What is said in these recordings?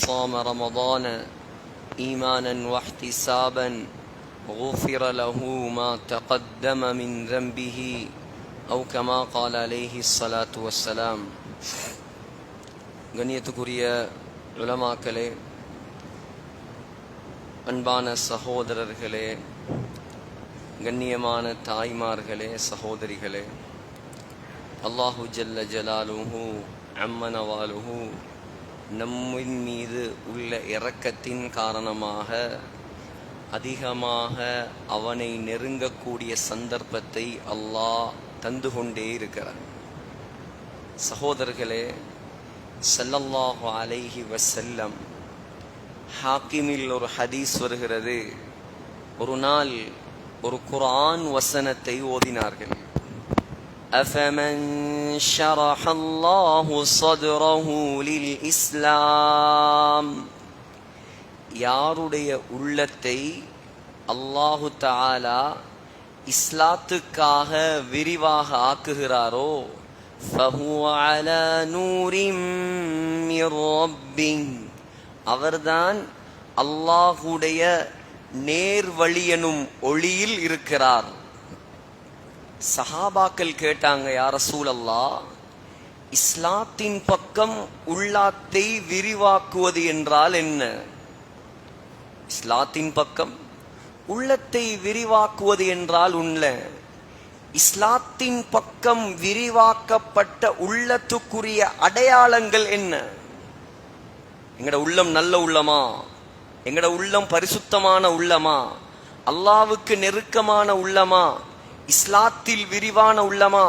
صام رمضان إيمانا واحتسابا غفر له ما تقدم من ذنبه أو كما قال عليه الصلاة والسلام. கண்ணியத்துக்குரிய உலமாக்களே, அன்பான சகோதரர்களே, கண்ணியமான தாய்மார்களே, சகோதரிகளே, அல்லாஹு ஜல்ல ஜலாலுஹு அம்மனவாலுஹு நம்மின் மீது உள்ள இரக்கத்தின் காரணமாக அதிகமாக அவனை நெருங்கக்கூடிய சந்தர்ப்பத்தை அல்லாஹ் தந்து கொண்டே இருக்கிறான். சகோதரர்களே, ஸல்லல்லாஹு அலைஹி வஸல்லம் ஹாக்கிமில் ஒரு ஹதீஸ் வருகிறது. ஒரு நாள் ஒரு குர்ஆன் வசனத்தை ஓதினார்கள். அஃபமன் ஷரஹல்லாஹு ஸத்ரஹு லில் இஸ்லாம், யாருடைய உள்ளத்தை அல்லாஹு தஆலா இஸ்லாத்துக்காக விரிவாக ஆக்குகிறாரோ, ஃபஹுவ அலா நூரின் மிர் ரப்பிஹ், அவர்தான் அல்லாஹுடைய நேர்வழியனும் ஒளியில் இருக்கிறார். சஹாபாக்கள் கேட்டாங்க, யா ரசூலல்லாஹ், இஸ்லாத்தின் பக்கம் உள்ளத்தை விரிவாக்குவது என்றால் என்ன? இஸ்லாத்தின் பக்கம் உள்ளத்தை விரிவாக்குவது என்றால் உள்ள இஸ்லாத்தின் பக்கம் விரிவாக்கப்பட்ட உள்ளத்துக்குரிய அடையாளங்கள் என்ன? எங்கட உள்ளம் நல்ல உள்ளமா? எங்கட உள்ளம் பரிசுத்தமான உள்ளமா? அல்லாஹ்வுக்கு நெருக்கமான உள்ளமா? இஸ்லாத்தில் விரிவான உள்ளமா?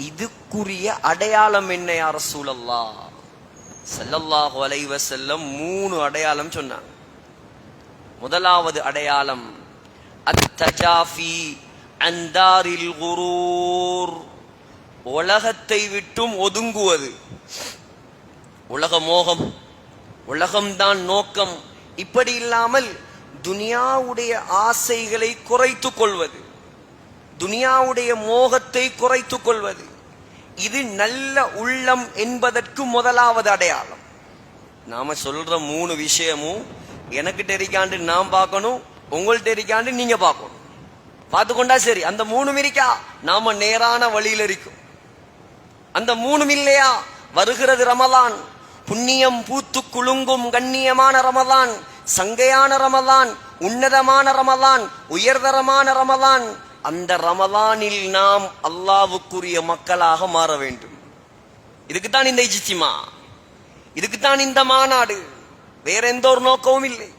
இதுக்குரிய அடையாளம் என்ன யா ரசூலல்லாஹ்? ஸல்லல்லாஹு அலைஹி வஸல்லம் 3 அடையாளம் சொன்னாங்க. முதலாவது அடையாளம் அத்தஜாஃபி அன் தாரில் குரூர், உலகத்தை விட்டும் ஒதுங்குவது. உலக மோகம், உலகம்தான் நோக்கம், இப்படி இல்லாமல் துனியாவுடைய ஆசைகளை குறைத்துக் கொள்வது, துனியாவுடைய மோகத்தை குறைத்துக் கொள்வது, இது நல்ல உள்ளம் என்பதற்கு முதலாவது அடையாளம். நாம சொல்ற 3 விஷயமும் எனக்கு தெரிக்காண்டு நான் பார்க்கணும், உங்கள்ட்ட இருக்காண்டு நீங்க பார்க்கணும். பார்த்து கொண்டா சரி. அந்த 3 இருக்கா, நாம நேரான வழியில் இருக்கும். அந்த 3 இல்லையா, வருகிறது ரமலான், புண்ணியம் பூத்து குலுங்கும் கண்ணியமான ரமலான், சங்கையான ரமலான், உன்னதமான ரமலான், உயர்தரமான ரமலான். அந்த ரமலானில் நாம் அல்லாஹ்வுக்குரிய மக்களாக மாற வேண்டும். இதுக்குத்தான் இந்த இஜ்திமா, இதுக்குத்தான் இந்த மாநாடு, வேற எந்த ஒரு நோக்கமும் இல்லை.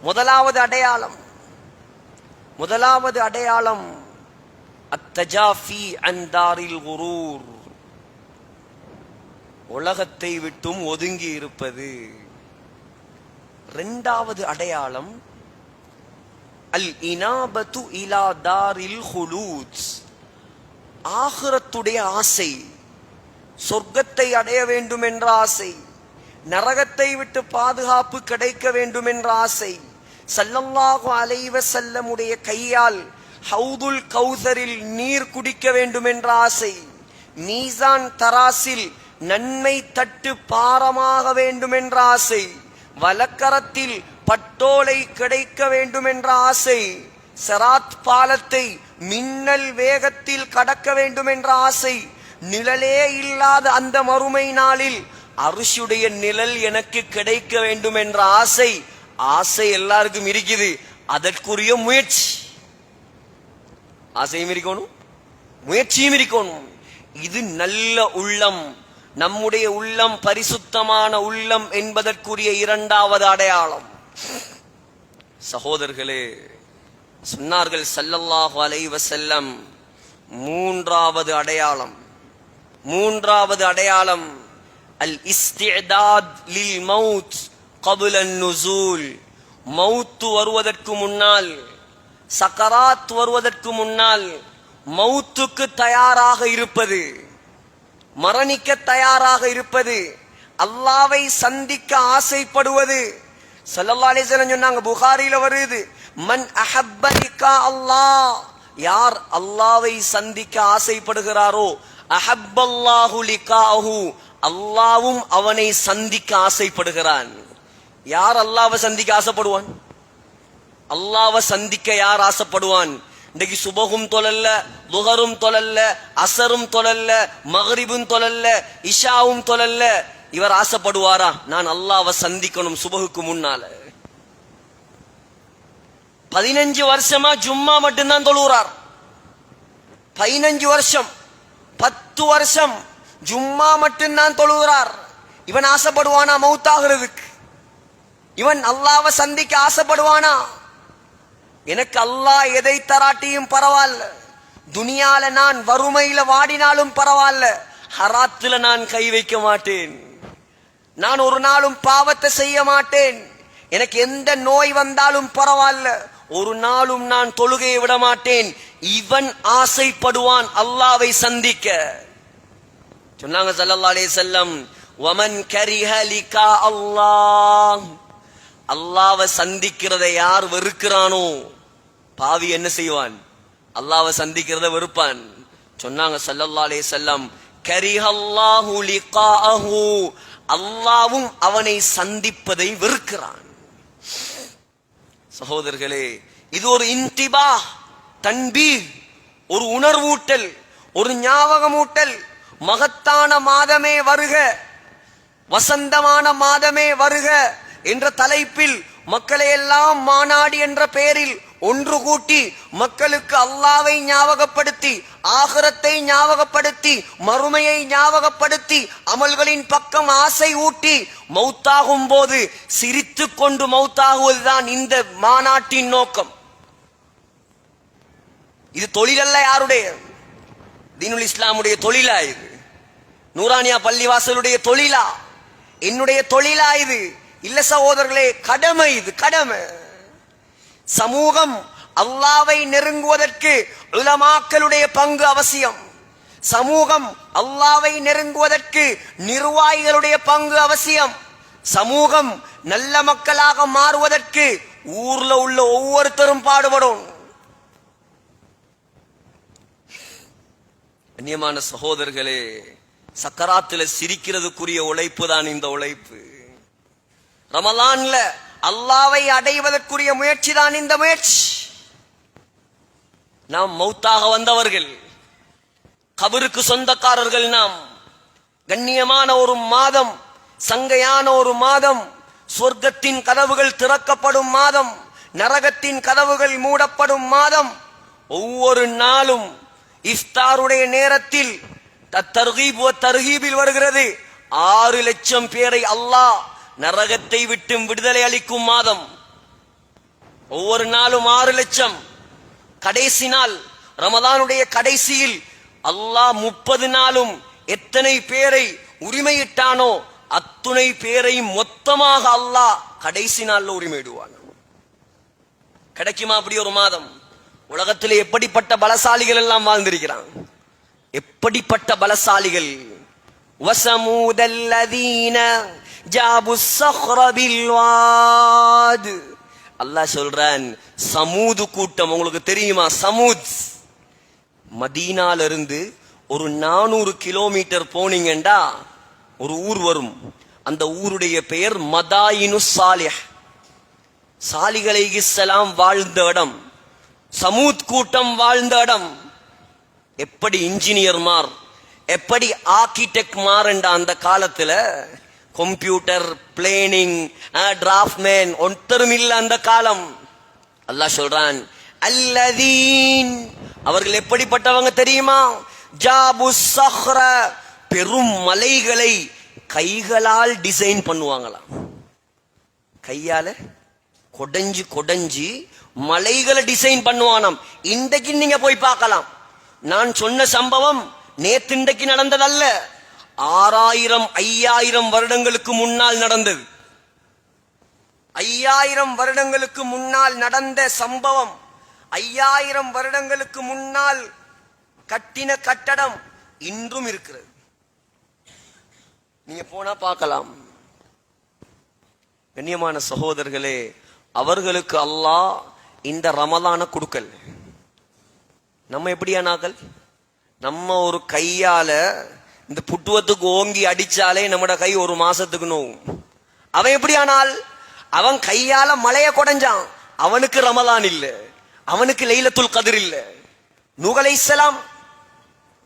முதலாவது அடையாளம் அத்தஜாஃபி அன் தாரில் குரூர், உலகத்தை விட்டும் ஒதுங்கி இருப்பது. இரண்டாவது அடையாளம் அல் இனாபத்து இலா தாரில் ஹுலூத், ஆகிரத்துடைய ஆசை, சொர்க்கத்தை அடைய வேண்டும் என்ற ஆசை, நரகத்தை விட்டு பாதுகாப்பு கிடைக்க வேண்டும் என்ற ஆசை, ஸல்லல்லாஹு அலைஹி வஸல்லமுடைய கையால் ஹவுதுல் கௌசரில் நீர் குடிக்க வேண்டும் என்ற ஆசை, மீசான் தராசில் நன்மை தட்டு பாரமாக வேண்டும் என்ற ஆசை, வலக்கரத்தில் பட்டோலை கிடைக்க வேண்டும் என்ற ஆசை, சிராத் பாலத்தை மின்னல் வேகத்தில் கடக்க வேண்டும் என்ற ஆசை, நிழலே இல்லாத அந்த மறுமை நாளில் அர்ஷுடைய நிழல் எனக்கு கிடைக்க வேண்டும் என்ற ஆசை. ஆசை எல்லாருக்கும் இருக்குது, அதற்குரிய முயற்சி. ஆசையும் இருக்கணும், முயற்சியும் இருக்கணும். இது நல்ல உள்ளம், நம்முடைய உள்ளம் பரிசுத்தமான உள்ளம் என்பதற்குரிய இரண்டாவது அடையாளம். சகோதரர்களே, சொன்னார்கள் ஸல்லல்லாஹு அலைஹி வஸல்லம், மூன்றாவது அடையாளம் அல் இஸ்திஅதாத் லில் மவுத் கப்ல அன்-நுஸூல், மவுத் வருவதற்கு முன்னால், சக்கராத் வருவதற்கு முன்னால் மவுத்துக்கு தயாராக இருப்பது, மரணிக்க தயாராக இருப்பது, அல்லாஹ்வை சந்திக்க ஆசைப்படுவது. ஸல்லல்லாஹு அலைஹி வஸல்லம் சொன்னாங்க, புகாரில வருது, மன் அஹப்ப லிகா அல்லாஹ், யார் அல்லாஹ்வை சந்திக்க ஆசைப்படுகிறாரோ, அஹப்பல்லாஹு லிகாஹு, அல்லாவும் அவனை சந்திக்க ஆசைப்படுகிறான். யார் அல்லாவை சந்திக்க ஆசைப்படுவான்? அல்லாவை சந்திக்க யார் ஆசைப்படுவான்? இன்னைக்கு சுபகும் தொழல்ல, துஹரும் தொழல்ல, அசரும் தொழல்ல, மக்ரிபும் தொழல்ல, இஷாவும் தொழல்ல. இவர் ஆசைப்படுவாரா? நான் அல்லாவை சந்திக்கணும் சுபகுக்கு முன்னால. 15 வருஷமா ஜும்மா மட்டும்தான் தொழுகிறார். 15 வருஷம் 10 வருஷம் ஜும்மா மட்டும்தான் தொழுகிறார். இவன் ஆசைப்படுவானா மௌத்தாகிறதுக்கு? இவன் அல்லாவை சந்திக்க ஆசைப்படுவானா? எனக்கு அல்லாஹ் எதை தராட்டியும் பரவாயில்ல, துனியால நான் வறுமையில வாடினாலும் பரவாயில்ல, ஹராத்துல நான் கை வைக்க மாட்டேன், நான் ஒரு நாளும் பாவத்தை செய்ய மாட்டேன், எனக்கு எந்த நோய் வந்தாலும் பரவாயில்ல, ஒரு நாளும் நான் தொழுகையை விட மாட்டேன். இவன் ஆசைப்படுவான் அல்லாவை சந்திக்க. சொன்னாங்க ஸல்லல்லாஹு அலைஹி வஸல்லம், வமன் கரிஹ லிகா அல்லாஹ், அல்லாவை சந்திக்கிறதை யார் வெறுக்கிறானோ பாவி என்ன செய்வான்? அல்லாவை சந்திக்கிறத வெறுப்பான். சொன்னாங்க ஸல்லல்லாஹு அலைஹி வஸல்லம், கரிஹல்லாஹு லிகாஅஹு, அல்லாவும் அவனை சந்திப்பதை வெறுக்கிறான். சகோதரர்களே, இது ஒரு இன்திபா, தன்பீஹ், ஒரு உணர்வூட்டல், ஒரு ஞாபகமூட்டல். மகத்தான மாதமே வருக, வசந்தமான மாதமே வருக என்ற தலைப்பில் மக்களை எல்லாம் மாநாடு என்ற பெயரில் ஒன்று கூட்டி மக்களுக்கு அல்லாவை ஞாபகப்படுத்தி, ஆகிரத்தை ஞாபகப்படுத்தி, மறுமையை ஞாபகப்படுத்தி, அமல்களின் பக்கம் ஆசை ஊட்டி, மௌத்தாகும் போது சிரித்து கொண்டு மௌத்தாகுவதுதான் இந்த மாநாட்டின் நோக்கம். இது தொழிலல்ல யாருடைய, தீனுல் இஸ்லாமுடைய தொழிலா? இது நூரானியா பள்ளிவாசலுடைய தொழிலா? என்னுடைய தொழிலா இது? இல்ல சகோதரர்களே, கடமை. இது கடமை. சமூகம் அல்லாவை நெருங்குவதற்கு உலமாக்களுடைய பங்கு அவசியம். சமூகம் அல்லாவை நெருங்குவதற்கு நிர்வாகிகளுடைய பங்கு அவசியம். சமூகம் நல்ல மக்களாக மாறுவதற்கு ஊர்ல உள்ள ஒவ்வொருத்தரும் பாடுபடும். கண்ணியமான சகோதரர்களே, சக்கராத்துல சிரிக்கிறதுக்குரிய உழைப்பு தான் இந்த உழைப்பு. ரமலான்ல அல்லாவை அடைவதற்குரிய முயற்சி தான் இந்த முயற்சி. நாம் மௌத்தாக வந்தவர்கள், கபருக்கு சொந்தக்காரர்கள் நாம். கண்ணியமான ஒரு மாதம், சங்கையான ஒரு மாதம், சொர்க்கத்தின் கதவுகள் திறக்கப்படும் மாதம், நரகத்தின் கதவுகள் மூடப்படும் மாதம். ஒவ்வொரு நாளும் இஃப்தாருடைய நேரத்தில் தர்கீபில் வருகிறது, 6 லட்சம் பேரை அல்லாஹ் நரகத்தை விட்டு விடுதலை அளிக்கும் மாதம். ஒவ்வொரு நாளும் 6 லட்சம். கடைசி நாள் ரமதானுடைய கடைசியில் அல்லாஹ் 30 நாளும் எத்தனை பேரை உரிமையிட்டானோ அத்துணை பேரை மொத்தமாக அல்லாஹ் கடைசி நாள்ல உரிமையிடுவான். கிடைக்குமா அப்படி ஒரு மாதம்? உலகத்திலே எப்படிப்பட்ட பலசாலிகள் எல்லாம் வாழ்ந்திருக்கிறான், எப்படிப்பட்ட பலசாலிகள். வஸமூதல்லதீன ஜாபுஸ் ஸஹ்ர பில்வாத், அல்லாஹ் சொல்றான், சமூது கூட்டம். உங்களுக்கு தெரியுமா சமூத்? மதீனால இருந்து ஒரு 400 கிலோமீட்டர் போனீங்கண்டா ஒரு ஊர் வரும். அந்த ஊருடைய பெயர் மதாயினு சாலிஹ், சாலிஹ் அலைஹிஸ்ஸலாம் வாழ்ந்த இடம், சமூத் கூட்டம் வாழ்ந்த இடம். எப்படி இன்ஜினியர்மார், எப்படி ஆர்கிடெக்ட்மார் என்ற அந்த காலத்துல கம்ப்யூட்டர், பிளேனிங், டிராஃப்ட்மேன் ஒருத்தரும் இல்ல அந்த காலம். அல்லாஹ் சொல்றான், அல்லதீன், அவர்கள் எப்படிப்பட்டவங்க தெரியுமா? ஜாபுஸ் ஸஹ்ர, பெரும் மலைகளை கைகளால் டிசைன் பண்ணுவாங்களாம். கையால கொடைஞ்சு கொடைஞ்சு மலைகளை டிசைன் பண்ணுவானாம். இன்றைக்கு நீங்க போய் பார்க்கலாம். நான் சொன்ன சம்பவம் நேத்து இன்றைக்கு நடந்ததல்ல, 6000 5000 வருடங்களுக்கு முன்னால் நடந்தது. 5000 வருடங்களுக்கு முன்னால் நடந்த சம்பவம், 5000 வருடங்களுக்கு முன்னால் கட்டின கட்டடம் இன்றும் இருக்கிறது. நீங்க போனா பார்க்கலாம். கண்ணியமான சகோதரர்களே, அவர்களுக்கு அல்லாஹ் இந்த ரமலான கொடுக்கல். நம்ம எப்படியானாக்கள்? நம்ம ஒரு கையால இந்த புட்டுவத்துக்கு ஓங்கி அடிச்சாலே நம்மட கை ஒரு மாசத்துக்கு நோவும். அவன் எப்படி ஆனால் அவன் கையால மலைய கொடைஞ்சான். அவனுக்கு ரமலான் இல்ல, அவனுக்கு லைலத்துல் கத்ர் இல்ல. நூஹ் அலைஹிஸ்ஸலாம்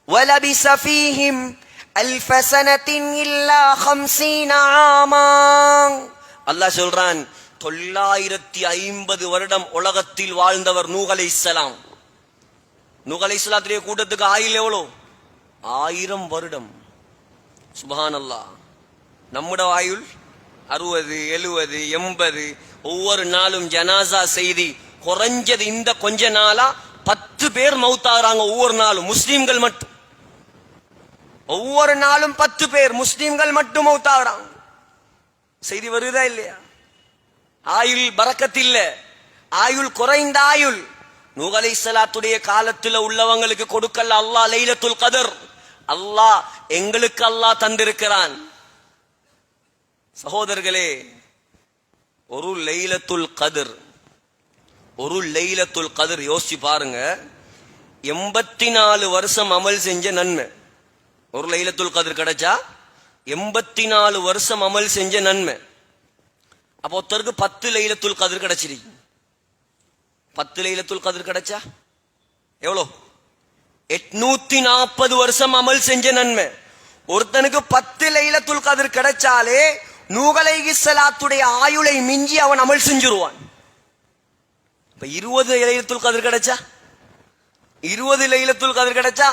வலபிஸ ஃபீஹிம் அல்ஃப ஸனத்தின் இல்லா 50 ஆமா. அல்லாஹ் சொல்றான் 950 வருடம் உலகத்தில் வாழ்ந்தவர் நூஹ் அலைஹிஸ்ஸலாம். நூஹ் அலைஹிஸ்ஸலாத்துடைய கூட்டத்துக்கு ஆயுள் எவ்வளோ? 1000 வருடம். சுப்ஹானல்லாஹ். நம்முடைய ஆயுள் 60, 70, 80. ஒவ்வொரு நாளும் ஜனாசா செய்தி குறைஞ்சது இந்த கொஞ்ச நாளா 10 பேர் மௌத்தாகிறாங்க ஒவ்வொரு நாளும். முஸ்லிம்கள் மட்டும் ஒவ்வொரு நாளும் 10 பேர் முஸ்லிம்கள் மட்டும் மௌத்தாகிறாங்க. செய்தி வருதா இல்லையா? ஆயுள் பரக்கத் இல்ல, ஆயுள் குறைந்த ஆயுள். நூஹ் அலைஹிஸ்ஸலாத்துடைய காலத்தில் உள்ளவங்களுக்கு கொடுக்கல அல்லாஹ் லைலத்துல் கத்ர். அல்லாஹ் எங்களுக்கு அல்லாஹ் தந்திருக்கிறான். சகோதரர்களே, ஒரு லைலத்துல் கத்ர், ஒரு லைலத்துல் கத்ர் யோசிச்சு பாருங்க. 84 வருஷம் அமல் செஞ்ச நன்மை. ஒரு லைலத்துல் கத்ர் கிடைச்சா 84 வருஷம் அமல் செஞ்ச நன்மை. அப்போ ஒருத்தருக்கு 10 லைலத்துல் கத்ர் கிடைச்சிருக்கு. 10 லைலத்துல் கத்ர் கிடைச்சா எவ்வளோ? 840 வருஷம் அமல் செஞ்ச நன்மை. ஒருத்தனுக்கு 10 லைலத்துல் கத்ர் கிடைச்சாலே நூஹ் அலைஹிஸ்ஸலாத்துடைய ஆயுளை மிஞ்சி அவன் அமல் செஞ்சிருவான். இப்ப 20 லைலத்துல் கத்ர் கிடைச்சா 20 லைலத்துல் கத்ர் கிடைச்சா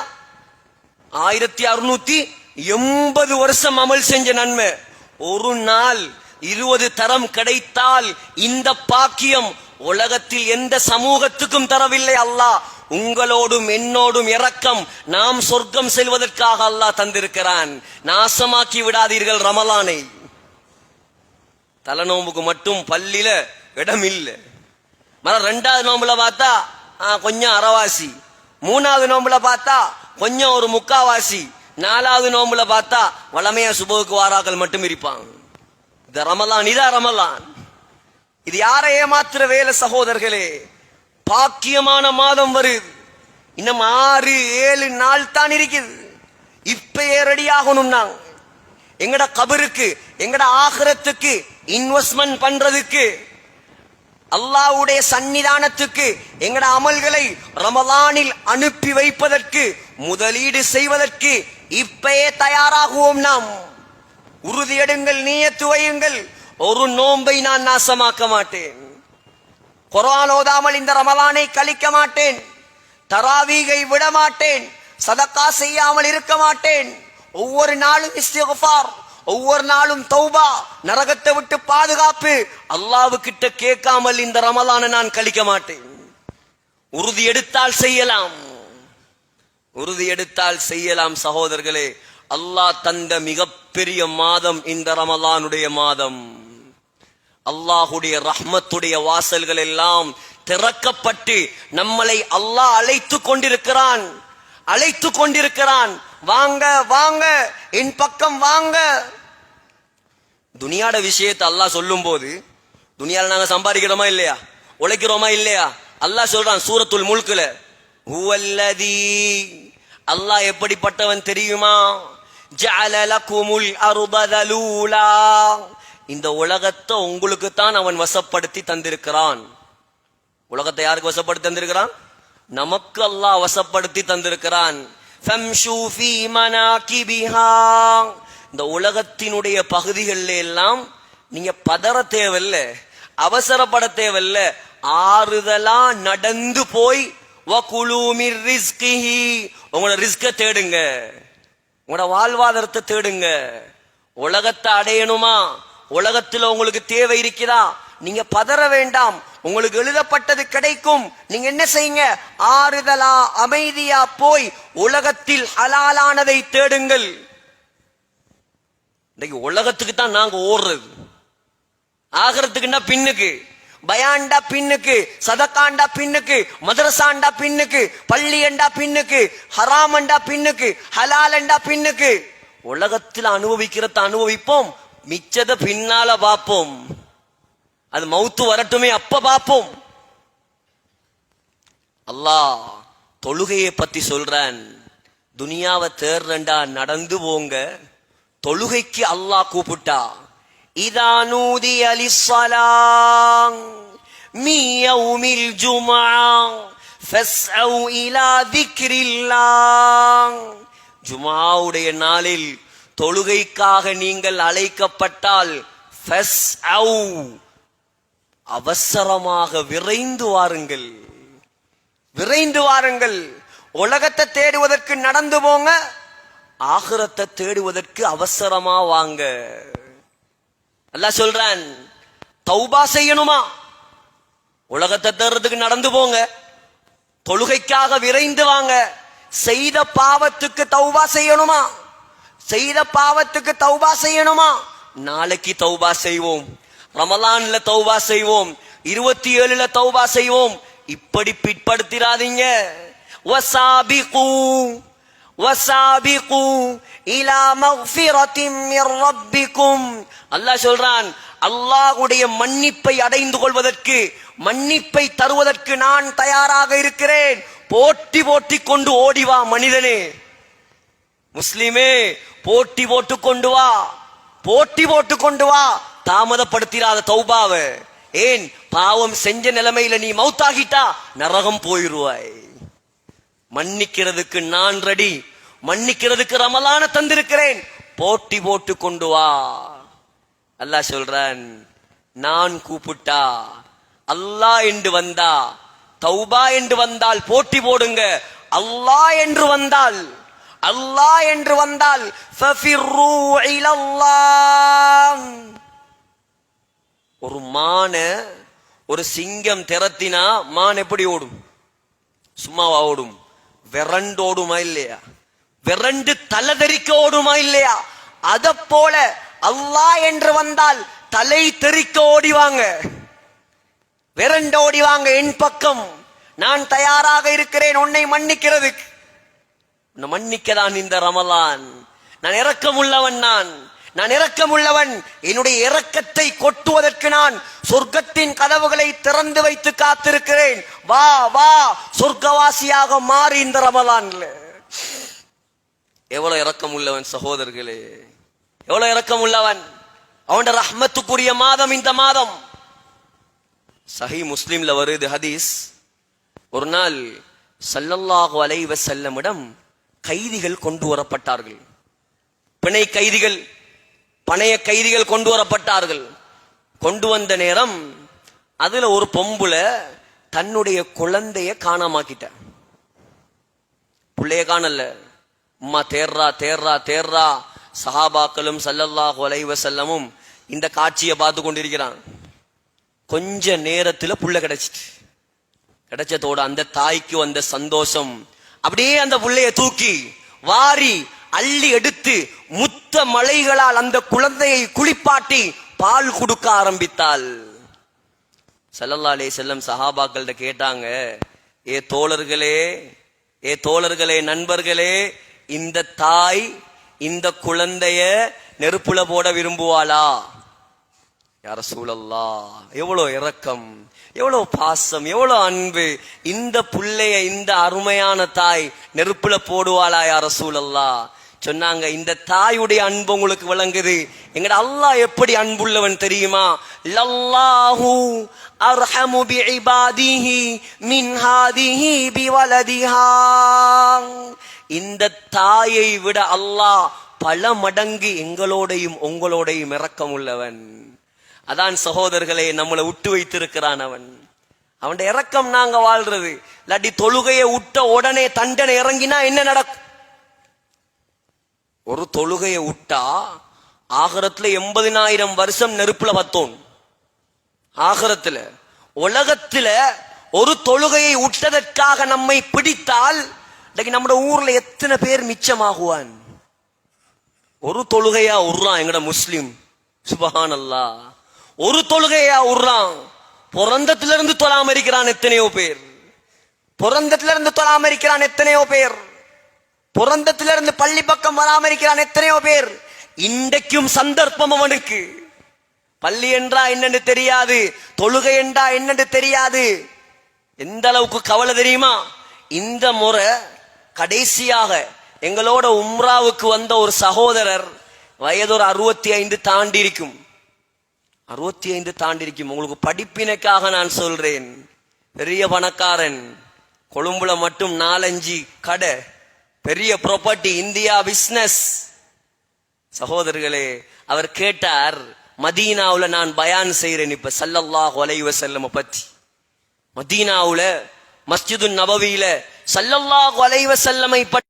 1680 வருஷம் அமல் செஞ்ச நன்மை. ஒரு நாள் 20 தரம் கிடைத்தால் இந்த பாக்கியம் உலகத்தில் எந்த சமூகத்துக்கும் தரவில்லை. அல்லாஹ் உங்களோடும் என்னோடும் இரக்கம். நாம் சொர்க்கம் செல்வதற்காக அல்லாஹ் தந்திருக்கிறான். நாசமாக்கி விடாதீர்கள் ரமலானை. தலை நோம்புக்கு மட்டும் பள்ளியில இடம் இல்லை. 2வது நோம்புல பார்த்தா கொஞ்சம் அரைவாசி, 3வது நோம்புல பார்த்தா கொஞ்சம் ஒரு முக்காவாசி, 4வது நோம்புல பார்த்தா வளமையா சுபவுக்கு வாராக்கள் மட்டும் இருப்பாங்க. இது ரமலான், இதா ரமலான். இது யாரை ஏமாத்துற வேலை சகோதரர்களே? பாக்கியமான மாதம் வருது. இன்னும் 6-7 நாள் தான் இருக்குது. இப்பயே ரெடி ஆகணும். நாங்க எங்கட கபருக்கு, எங்கட ஆகிரத்துக்கு இன்வெஸ்ட்மெண்ட் பண்றதுக்கு, அல்லாஹ்வுடைய சன்னிதானத்துக்கு எங்கட அமல்களை ரமலானில் அனுப்பி வைப்பதற்கு, முதலீடு செய்வதற்கு இப்பயே தயாராகுவோம். நாம் உறுதியெடுங்கள், நியத்து வையுங்கள். ஒரு நோன்பை நான் நாசமாக்க மாட்டேன். குர்ஆன் ஓதாமல் இந்த ரமலானை கழிக்க மாட்டேன். தராவீகை விட மாட்டேன். சதக்கா செய்யாமல் இருக்க மாட்டேன். ஒவ்வொரு நாளும் இஸ்திக்ஃபார், ஒவ்வொரு நாளும் தௌபா, நரகத்தை விட்டு பாதுகாப்பு. அல்லாஹ்வுக்கிட்ட கேட்காமல் இந்த ரமலானை நான் கழிக்க மாட்டேன். உறுதி எடுத்தால் செய்யலாம், உறுதி எடுத்தால் செய்யலாம். சகோதரர்களே, அல்லாஹ் தந்த மிகப்பெரிய மாதம் இந்த ரமலானுடைய மாதம். அல்லாஹுடைய ரஹ்மத்துடைய வாசல்கள் எல்லாம் திறக்கப்பட்டு நம்மளை அல்லாஹ் அழைத்து கொண்டிருக்கிறான், அழைத்து கொண்டிருக்கிறான். வாங்க வாங்க, என் பக்கம் வாங்க. துனியாட விஷயத்தை அல்லாஹ் சொல்லும் போது, துனியால நாங்க சம்பாதிக்கிறோமா இல்லையா, உழைக்கிறோமா இல்லையா, அல்லாஹ் சொல்றான் சூரத்துல் முல்க்ல, ஹுவல்லதி, அல்லாஹ் எப்படிப்பட்டவன் தெரியுமா? ஜஅல லகுமுல் அர்த தலூலா, இந்த உலகத்தை உங்களுக்கு தான் அவன் வசப்படுத்தி தந்திருக்கிறான். உலகத்தை யாருக்கு வசப்படுத்தி தந்திருக்கிறான்? நமக்கு அல்லாஹ் வசப்படுத்தி தந்திருக்கிறான். ஃபம்ஷூ ஃபீ மனாகிபிஹா, இந்த உலகத்தினுடைய பகுதிகளில் எல்லாம் நீங்க பதற தேவையில்ல, அவசரப்பட தேவையில்ல. ஆறுதலா நடந்து போய் வகுலூ மிர் ரிஸ்கிஹி, உங்களோட ரிஸ்க தேடுங்க, உங்களோட வாழ்வாதாரத்தை தேடுங்க. உலகத்தை அடையணுமா? உலகத்தில் உங்களுக்கு தேவை இருக்கிறதா? நீங்க பதற வேண்டாம், உங்களுக்கு எழுதப்பட்டது கிடைக்கும். நீங்க என்ன செய்யுங்க? ஆறுதலா அமைதியா போய் உலகத்தில் ஹலாலானதை தேடுங்கள். இன்னைக்கு உலகத்துக்கு தான் நாங்க ஓடுறது, ஆகிறதுக்குன்னா பின்னுக்கு, பயான்டா பின்னுக்கு, சதக்காண்டா பின்னுக்கு, மதரசாண்டா பின்னுக்கு, பள்ளியண்டா பின்னுக்கு, ஹராமண்டா பின்னுக்கு, ஹலாலண்டா பின்னுக்கு. உலகத்தில் அனுபவிக்கிறத அனுபவிப்போம், மிச்சத பின்னால பார்ப்போம். அது மௌத்து வரட்டுமே, அப்ப பார்ப்போம். அல்லாஹ் தொழுகையை பத்தி சொல்றான். துனியாவை தேர்றண்டா நடந்து போங்க, தொழுகைக்கு அல்லாஹ் கூப்பிட்டா இதா நூதி அலிஸ்ஸலாம் மீ யௌமில் ஜும்ஆ ஃபஸ்அவு இலா திக்ரில்லாஹ். ஜும்ஆவுடைய நாளில் தொழுகைக்காக நீங்கள் அழைக்கப்பட்டால் ஃபஸ்அவு அவசரமாக விரைந்து வாருங்கள், விரைந்து வாருங்கள். உலகத்தை தேடுவதற்கு நடந்து போங்க, ஆகிரத்தை தேடுவதற்கு அவசரமா வாங்க. அல்லாஹ் சொல்றான், தௌபா செய்யணுமா? உலகத்தை தேடுறதுக்கு நடந்து போங்க, தொழுகைக்காக விரைந்து வாங்க. செய்த பாவத்துக்கு தௌபா செய்யணுமா? செய்த பாவத்துக்கு தௌபா செய்யணுமா? நாளைக்கு தௌபா செய்வோம், ரமலான்ல தௌபா செய்வோம், 27ல தௌபா செய்வோம். இப்படி பிற்படுத்திராதீங்க. வசாபிகு வசாபிகு இலா மக்ஃபிரத்தின் மிர் ரப்பிக்கும். அல்லாஹ் சொல்றான், அல்லாஹ்வுடைய மன்னிப்பை அடைந்து கொள்வதற்கு, மன்னிப்பை தருவதற்கு நான் தயாராக இருக்கிறேன். போட்டி போட்டி கொண்டு ஓடிவா மனிதனே, முஸ்லிமே, போட்டி போட்டு கொண்டு வா, போட்டி போட்டு கொண்டு வா. தாமதப்படுத்திராத தௌபாவை. ஏன்? பாவம் செஞ்ச நிலைமையில நீ மௌத்தாகிட்டா நரகம் போயிருவாய். மன்னிக்கிறதுக்கு நான் ரெடி, மன்னிக்கிறதுக்கு ரமலான தந்திருக்கிறேன், போட்டி போட்டு கொண்டு வா. அல்லாஹ் சொல்றான், நான் கூப்பிட்டா, அல்லாஹ் என்று வந்தா, தௌபா என்று வந்தால் போட்டி போடுங்க. அல்லாஹ் என்று வந்தால், அல்லாஹ் என்று வந்தால் ஃபஃபிர்ரு இலல்லாஹ். ஒரு மான, ஒரு சிங்கம் திரத்தினா மான் எப்படி ஓடும்? சும்மாவா ஓடும்? விரண்டு ஓடுமா இல்லையா? விரண்டு தலதெறிக்க ஓடுமா இல்லையா? அத போல அல்லாஹ் என்று வந்தால் தலை தெறிக்க ஓடிவாங்க, விரண்டு ஓடிவாங்க. என் பக்கம் நான் தயாராக இருக்கிறேன் உன்னை மன்னிக்கிறதுக்கு. உன்னை மன்னிக்கதான் இந்த ரமலான். நான் இரக்கமுள்ளவன், நான் இரக்கமுள்ளவன். என்னுடைய இரக்கத்தை கொட்டுவதற்கு நான் சொர்க்கத்தின் கதவுகளை திறந்து வைத்து காத்திருக்கிறேன். வா வா, சொர்க்கவாசியாக மாறி இந்த ரமலான்ல. எவ்வளவு இரக்கம் உள்ளவன் சகோதரர்களே, எவ்வளவு இரக்கம் உள்ளவன். அவனுடைய ரஹ்மத்துக்குரிய மாதம் இந்த மாதம். சஹீ முஸ்லிம்ல வருது ஹதீஸ். ஒரு நாள் ஸல்லல்லாஹு அலைஹி வஸல்லமிடம் கைதிகள் கொண்டு வரப்பட்டார்கள். பிணை கைதிகள், பணைய கைதிகள் கொண்டு வரப்பட்டார்கள். கொண்டு வந்த நேரம் அதுல ஒரு பொம்புல தன்னுடைய குழந்தைய காணாமாக்கிட்ட. பிள்ளைய காணல, அம்மா தேர்றா தேர்றா தேர்றா. சஹாபாக்களும் ஸல்லல்லாஹு அலைஹி வஸல்லமும் இந்த காட்சியை பார்த்து கொண்டிருக்கிறான். கொஞ்ச நேரத்துல புள்ள கிடைச்சிட்டு, கிடைச்சதோட அந்த தாய்க்கு வந்த சந்தோஷம், அப்படியே அந்த புள்ளைய தூக்கி வாரி அள்ளி எடுத்து முத்த மலைகளால் அந்த குழந்தையை குளிப்பாட்டி பால் கொடுக்க ஆரம்பித்தாள். ஸல்லல்லாஹு அலைஹி வஸல்லம் சஹாபாக்கள்கிட்ட கேட்டாங்க, ஏ தோழர்களே, ஏ தோழர்களே, நண்பர்களே, இந்த தாய் இந்த குழந்தைய நெருப்புல போட விரும்புவாளா? யா ரசூலல்லாஹ், எவ்வளவு இரக்கம், எவ்வளவு பாசம், எவ்வளவு அன்பு. இந்த புள்ளைய, இந்த அருமையான தாய் நெருப்புல போடுவாளா யா ரசூலல்லாஹ்? சொன்னாங்க, இந்த தாயுடைய அன்பு உங்களுக்கு விளங்குது. எங்கட அல்லாஹ் எப்படி அன்புள்ளவன் தெரியுமா? லல்லாஹு அர்ஹமு பிஇபாதிஹி மின் ஹாதிஹி பிவலதிஹா. இந்த தாயை விட அல்லாஹ் பல மடங்கு எங்களோடையும் உங்களோடையும் இரக்கம் உள்ளவன். அதான் சகோதரர்களே, நம்மளை விட்டு வைத்திருக்கிறான் அவன். அவனுடைய இரக்கம் நாங்க வாழ்றது. இல்லாட்டி தொழுகையை விட்ட உடனே தண்டனை இறங்கினா என்ன நடக்கும்? ஒரு தொழுகையை விட்டா ஆகரத்துல 80,000 வருஷம் நெருப்புல பத்தோம். ஆகரத்துல, உலகத்துல ஒரு தொழுகையை விட்டதற்காக நம்மை பிடித்தால் நம்ம ஊர்ல எத்தனை பேர் மிச்சமாகுவான்? ஒரு தொழுகையா உர்றான் எங்கட முஸ்லிம். சுபஹானல்லாஹ், ஒரு தொழுகையா உர்றான். பிறந்தத்திலிருந்து தொழாம இருக்கிறான் எத்தனையோ பேர். பிறந்தத்திலிருந்து தொழாம இருக்கிறான் எத்தனையோ பேர். பிறந்தத்திலிருந்து பள்ளி பக்கம் வராம இருக்கிறான் எத்தனையோ பேர். இன்றைக்கும் சந்தர்ப்பம் அவனுக்கு. பள்ளி என்றா என்னன்னு தெரியாது, தொழுகை என்றா என்னன்னு தெரியாது. எந்த அளவுக்கு கவலை தெரியுமா? இந்த முறை கடைசியாக எங்களோட உம்ராவுக்கு வந்த ஒரு சகோதரர் வயது ஒரு 65 தாண்டி இருக்கும். 65 தாண்டி இருக்கும். உங்களுக்கு படிப்பினைக்காக நான் சொல்றேன். பெரிய பணக்காரன், கொழும்புல மட்டும் 4-5 கடை, பெரிய ப்ராப்பர்ட்டி, இந்தியா பிசினஸ். சகோதரர்களே, அவர் கேட்டார், மதீனாவுல நான் பயான் செய்றேன் இப்ப ஸல்லல்லாஹு அலைஹி வஸல்லம் பத்தி. மதீனாவுல மஸ்ஜிது நபவியில ஸல்லல்லாஹு அலைஹி வஸல்லமை பற்றி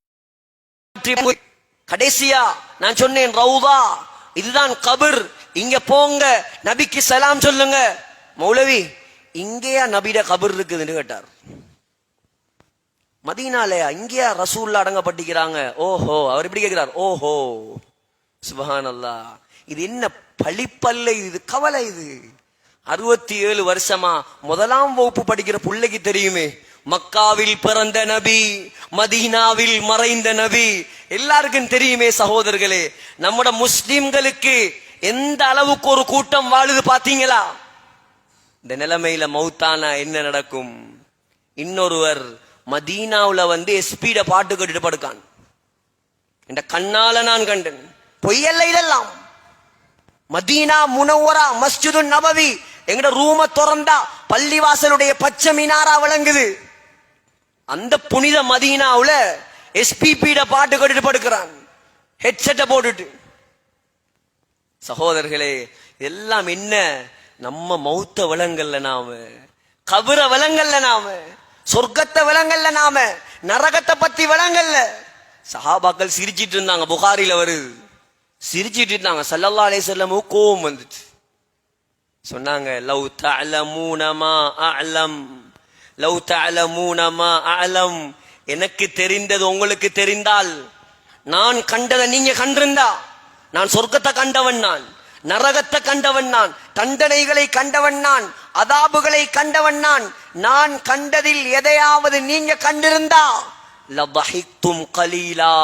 கடைசியா நான் சொன்னேன், ரவுதா இதுதான் கபர், இங்க போங்க, நபிக்கு சலாம் சொல்லுங்க. மௌலவி, இங்கேயா நபிட கபர் இருக்குதுன்னு கேட்டார். மதீனாலயா, இங்கேயா ரசூல்ல அடங்கப்பட்டிருக்கிறாங்க. ஓஹோ, அவர் இப்படி கேட்கிறார். ஓஹோ, சுப்ஹானல்லாஹ். இது என்ன பழிப்பல்ல, இது கவலை. இது 67 வருஷமா 1ஆம் வகுப்பு படிக்கிற பிள்ளைக்கு தெரியுமே, மக்காவில் பிறந்த நபி, மதீனாவில் மறைந்த நபி, எல்லாருக்கும் தெரியுமே. சகோதரர்களே, நம்மட முஸ்லிம்களுக்கு எந்த அளவுக்கு ஒரு கூட்டம் வாழுது பாத்தீங்களா? இந்த நிலைமையில மௌத்தானா என்ன நடக்கும்? இன்னொருவர் மதீனாவுல வந்து எஸ்பீட பாட்டு கேட்டுட்டு படுக்கான். இந்த கண்ணால நான் கண்டேன், பொய்யல்ல இதெல்லாம். மதீனா முனவ்வரா மஸ்ஜிது நபவி, எங்கட ரூம திறந்தா பள்ளிவாசலுடைய பச்சை மினாரா விளங்குது. அந்த புனித மதீனாவுல எஸ்பிபிட பாட்டு கேட்டுட்டு படுக்கிறான், ஹெட்செட்டை போட்டுட்டு. சகோதரர்களே, எல்லாம் என்ன? நம்ம மௌத்த விலங்கல்ல, நாம கபர விலங்கல்ல, நாம சொர்க்கத்தை விலங்கல்ல, நாம நரகத்தை பத்தி விலங்கல்ல. சஹாபாக்கள் சிரிச்சிட்டு இருந்தாங்க, புகாரில வருது. சிரிச்சிட்டு இருந்தாங்க. ஸல்லல்லாஹு அலைஹி வஸல்லம் கோபம் வந்துச்சு. சொன்னாங்க, லவ் தஅலமூன மா அஅலம், லவ் தஅலமூன மா அஅலம், எனக்கு தெரிந்தது உங்களுக்கு தெரிந்தால், நான் கண்டதை நீங்க கண்டிருந்தா, நான் சொர்க்கத்தை கண்டவன், நான் நரகத்தை கண்டவன், நான் தண்டனைகளை கண்டவன், நான் அதாபுகளை கண்டவன், நான் கண்டதில் எதையாவது நீங்க கண்டிருந்தா, லதஹிக்தும் கலீலா,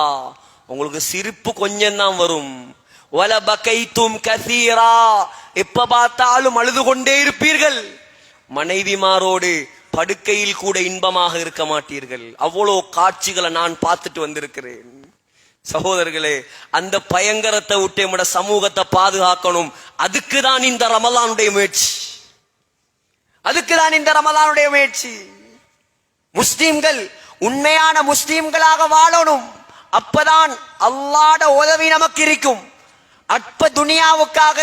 உங்களுக்கு சிரிப்பு கொஞ்சம் தான் வரும். வல பகைத்தும் கசீரா, எப்ப பார்த்தாலும் அழுது கொண்டே இருப்பீர்கள். மனைவிமாரோடு படுக்கையில் கூட இன்பமாக இருக்க மாட்டீர்கள். அவ்வளோ காட்சிகளை நான் பார்த்துட்டு வந்திருக்கிறேன். சகோதரர்களே, அந்த பயங்கரத்தை விட்டு நம்முடைய சமூகத்தை பாதுகாக்கணும். அதுக்குதான் இந்த ரமலானுடைய முயற்சி, அதுக்குதான் இந்த ரமலானுடைய முயற்சி. முஸ்லிம்கள் உண்மையான முஸ்லிம்களாக வாழணும். அப்பதான் அல்லாஹ்வுடைய உதவி நமக்கு இருக்கும். அற்ப துனியாவுக்காக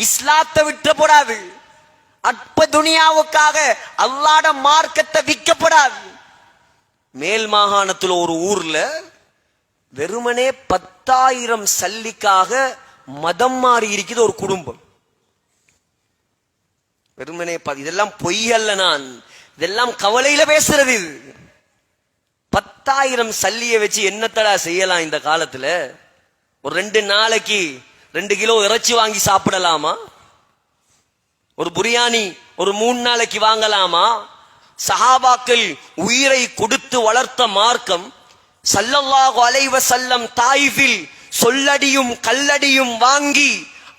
இஸ்லாத்தை விட்டுப்படாது, அற்ப துனியாவுக்காக அல்லாஹ்வுடைய மார்க்கத்தை விற்கப்படாது. மேல் மாகாணத்தில் ஒரு ஊர்ல வெறுமனே 10,000 சல்லிக்காக மதம் மாறி இருக்குது ஒரு குடும்பம். வெறுமனே இதெல்லாம் பொய்யல்ல, நான் இதெல்லாம் கவலையில பேசுறது. இது 10,000 சல்லியை வச்சு என்னத்தடா செய்யலாம் இந்த காலத்துல? ஒரு 2 நாளைக்கு 2 கிலோ இறைச்சி வாங்கி சாப்பிடலாமா? ஒரு பிரியாணி ஒரு 3 நாளைக்கு வாங்கலாமா? சஹாபாக்கள் உயிரை கொடுத்து வளர்த்த மார்க்கம், ஸல்லல்லாஹு அலைஹி வஸல்லம் தாயிஃபில் சொல்லடியும் கல்லடியும் வாங்கி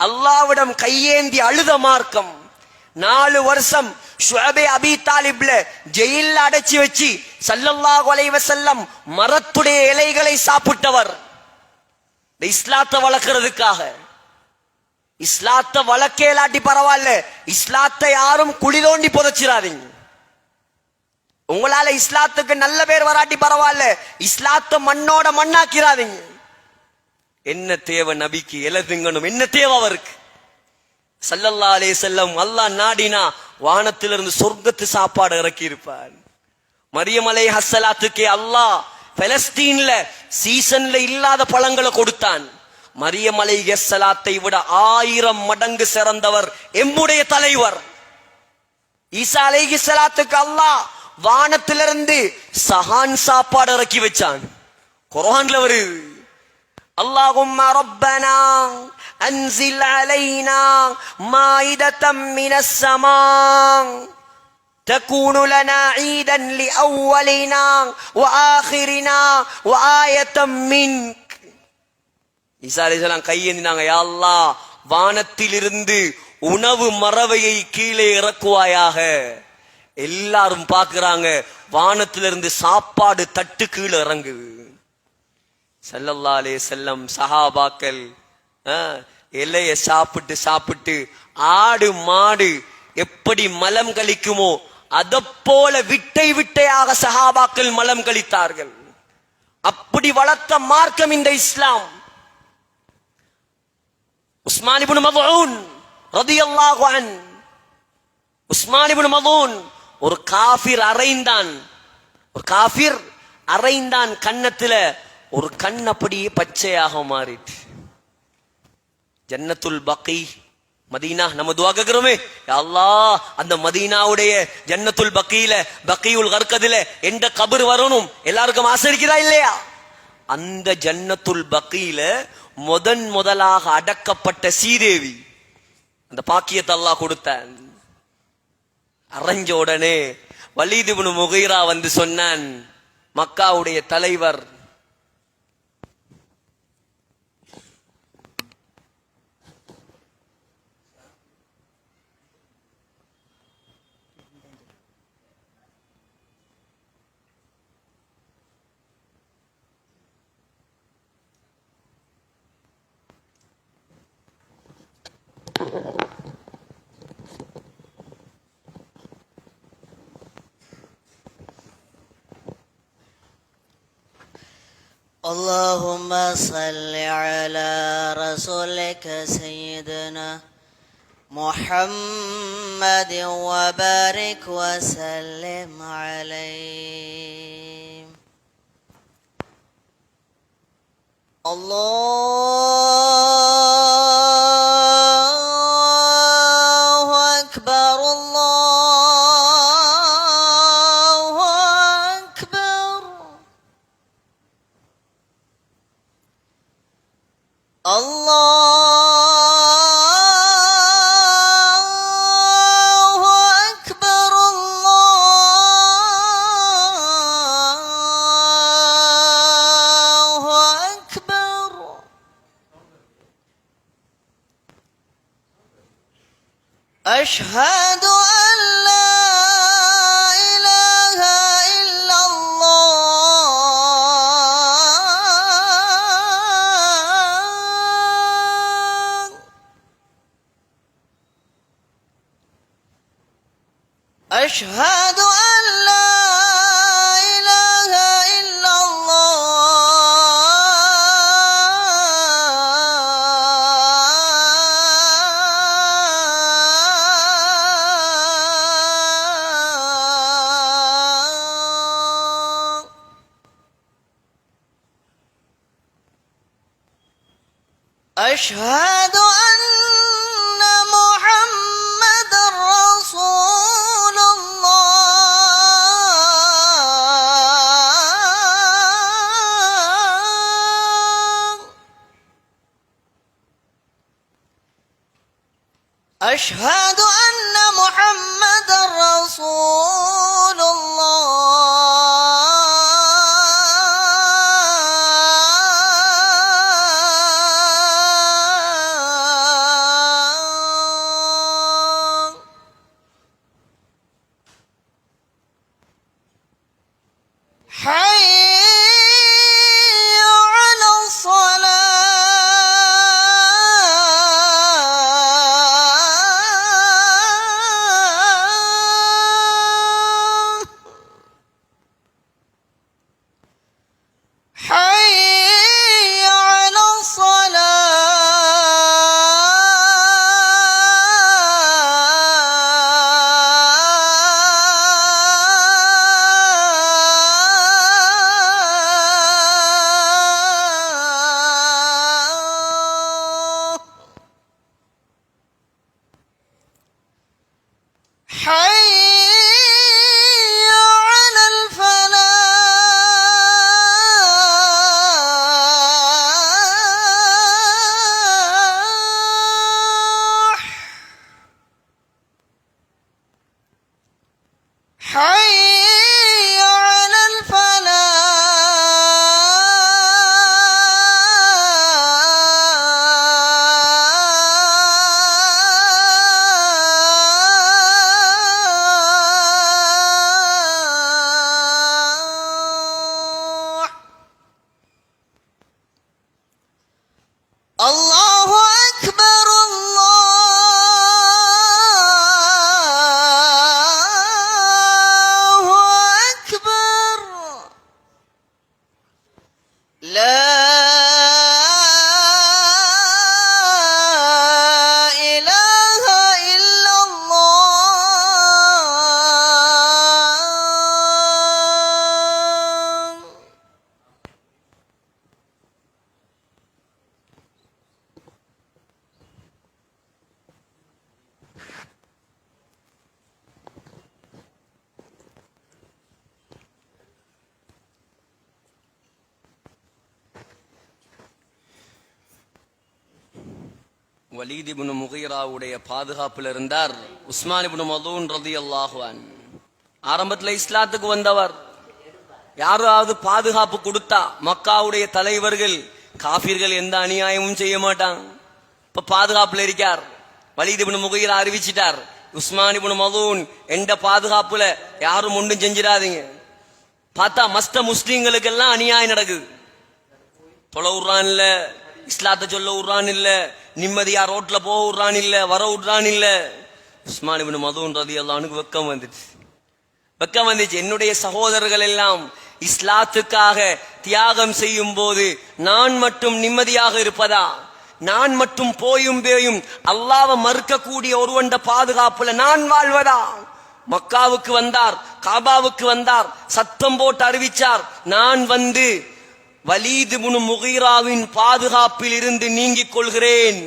அல்லாஹ்விடம் கையேந்தி அழுத மார்க்கம். 4 வருஷம் ஷுஅபே அபி தாலிப்ல ஜெயில்ல அடைச்சி வச்சு ஸல்லல்லாஹு அலைஹி வஸல்லம் மரத்துடைய இலைகளை சாப்பிட்டவர். இஸ்லாத்தை வளர்க்கிறதுக்காக. இஸ்லாத்தை வளர்க்கலாட்டி பரவாயில்ல, இஸ்லாத்தை யாரும் குழி தோண்டி புதைச்சிடாதீங்க. உங்களால இஸ்லாத்துக்கு நல்ல பேர் வராட்டி பரவாயில்ல, இஸ்லாத்தை மண்ணோட மண்ணாக்கிறாதீங்க. என்ன தேவை நபிக்கு? எலை திங்கணும். என்ன தேவை அவருக்கு? ஸல்லல்லாஹு அலைஹி வஸல்லம் அல்லாஹ் நாடினா வானத்திலிருந்து சொர்க்கத்து சாப்பாடு இறக்கி இருப்பார். மரியம் அலைஹிஸ்ஸலாத்துக்கு அல்லாஹ் பலஸ்தீன்ல சீசன்ல இல்லாத பழங்களை கொடுத்தான். மரியம் அலைஹிஸ்ஸலாத்தை விட 1000 மடங்கு சிறந்தவர் எம்முடைய தலைவர். ஈசா அலைஹிஸ்ஸலாத்துக்கு அல்லாஹ் வானத்திலிருந்து சஹான் சாப்பாடு இறக்கி வச்சான். குர்ஆன்ல வருது, அல்லாஹும்ம ரப்பனா அன்சில் அலைனா மாயிதத்தம் மினஸ் ஸமா தகூனு லனா ஈதன் லிஅவ்வலினா வஆகிரினா வஆயத்தம் மின்க். ஈசா அலைஹிஸ்ஸலாம் கையேந்தினாங்க, யா அல்லாஹ் வானத்திலிருந்து உணவு மறவையை கீழே இறக்குவாயாக. எல்லாரும் பார்க்கிறாங்க, வானத்திலிருந்து சாப்பாடு தட்டு கீழே இறங்குது. ஸல்லல்லாஹு அலைஹி வஸல்லம் சஹாபாக்கள் இலைய சாப்பிட்டு சாப்பிட்டு ஆடு மாடு எப்படி மலம் கழிக்குமோ அதப்போல விட்டை விட்டையாக சஹாபாக்கள் மலம் கழித்தார்கள். அப்படி வளர்த்த மார்க்கம் இந்த இஸ்லாம். உஸ்மான் இப்னு மத்ஊன் ரலியல்லாஹு அன், உஸ்மான் இப்னு மத்ஊன் ஒரு காஃபிர் அறைந்தான் கன்னத்துல, ஒரு கண் அப்படியே பச்சையாக மாறிட்டு. ஜன்னத்துல் பக்கி மதீனா, நம்ம துஆ கேக்குறோமே, யா அல்லாஹ் அந்த மதீனாவுடைய ஜன்னத்துல் பக்கியில பக்கியுல் கர்கதில எந்த கபர் வரணும் எல்லாருக்கும் ஆசை இருக்கிறா இல்லையா? அந்த ஜன்னத்துல் பக்கியில முதலாக அடக்கப்பட்ட சீதேவி, அந்த பாக்கியத்தை அல்லாஹ் கொடுத்தான். அரைஞ்ச உடனே வலீத் இப்னு முகீரா வந்து சொன்னான், மக்காவுடைய தலைவர், اللهم صل على رسولك سيدنا محمد وبارك وسلم عليه. الله أكبر الله أكبر الله أكبر الله أكبر. أشهد أن لا إله إلا الله. أشهد أن لا إله إلا الله. أشهد أن محمد رسول الله. أشهد أن محمد رسول الله. حي على الصلاة. வலீத் இப்னு முகீராவுடைய பாதுகாப்புல இருந்தார் உஸ்மான் இப்னு மதூன் ரலியல்லாஹு அன்ஹு. ஆரம்பத்துல இஸ்லாத்துக்கு வந்தவர். யாராவது பாதுகாப்பு கொடுத்தா மக்காவுடைய தலைவர்கள் காஃபிர்கள் எந்த அநியாயமும் செய்ய மாட்டாங்க. இப்ப பாதுகாப்புல இருக்கார். வலீத் இப்னு முகீரா அறிவிச்சிட்டார், உஸ்மான் இப்னு மதூன் எந்த பாதுகாப்புல யாரும் ஒன்றும் செஞ்சிடாதீங்க. பார்த்தா மஸ்த முஸ்லீம்களுக்கு எல்லாம் அநியாயம் நடக்குது. தொலை விடுறான் இல்ல, இஸ்லாத்தை சொல்ல விடுறான் இல்ல, நிம்மதியா ரோட்ல போக விடுறான் இல்ல, வர விடுறான் இல்ல. உஸ்மான் இப்னு மதூன் ரலியல்லாஹு அன்ஹு வெக்கம் வந்துச்சு. என்னுடைய சகோதரர்கள் எல்லாம் இஸ்லாத்துக்காக தியாகம் செய்யும் போது நான் மட்டும் நிம்மதியாக இருப்பதா? நான் மட்டும் போயும் அல்லாஹ்வை மறுக்கக்கூடிய ஒருவண்ட பாதுகாப்புல நான் வாழ்வதா? மக்காவுக்கு வந்தார், காபாவுக்கு வந்தார், சத்தம் போட்டு அறிவிச்சார், நான் வந்து வலீத் இப்னு முகீராவின் பாதுகாப்பில் இருந்து நீங்கிக் கொள்கிறேன்.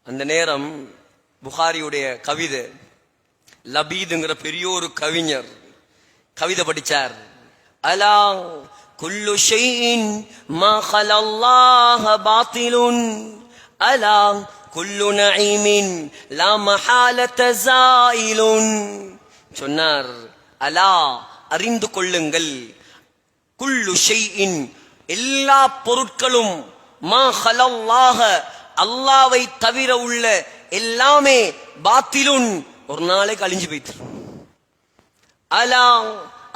அந்த நேரம் புகாரியுடைய கவிதை, லபீதுங்கிற பெரிய ஒரு கவிஞர் கவிதை படிச்சார். அலா குல்லு ஷைஇன் மா கலல்லாஹ பாத்திலுன் அலா குல்லு நஈமின் லா மஹாலத ஸாயிலுன். சொன்னார், அலா அறிந்து கொள்ளுங்கள், குல்லு ஷைஇன் எல்லா பொருட்களும், மா கலல்லாஹ அல்லாஹ்வை தவிர உள்ள எல்லாமே, பாத்திலுன் ஒரு நாளைக்கு அழிஞ்சு போயிட்டு. அலா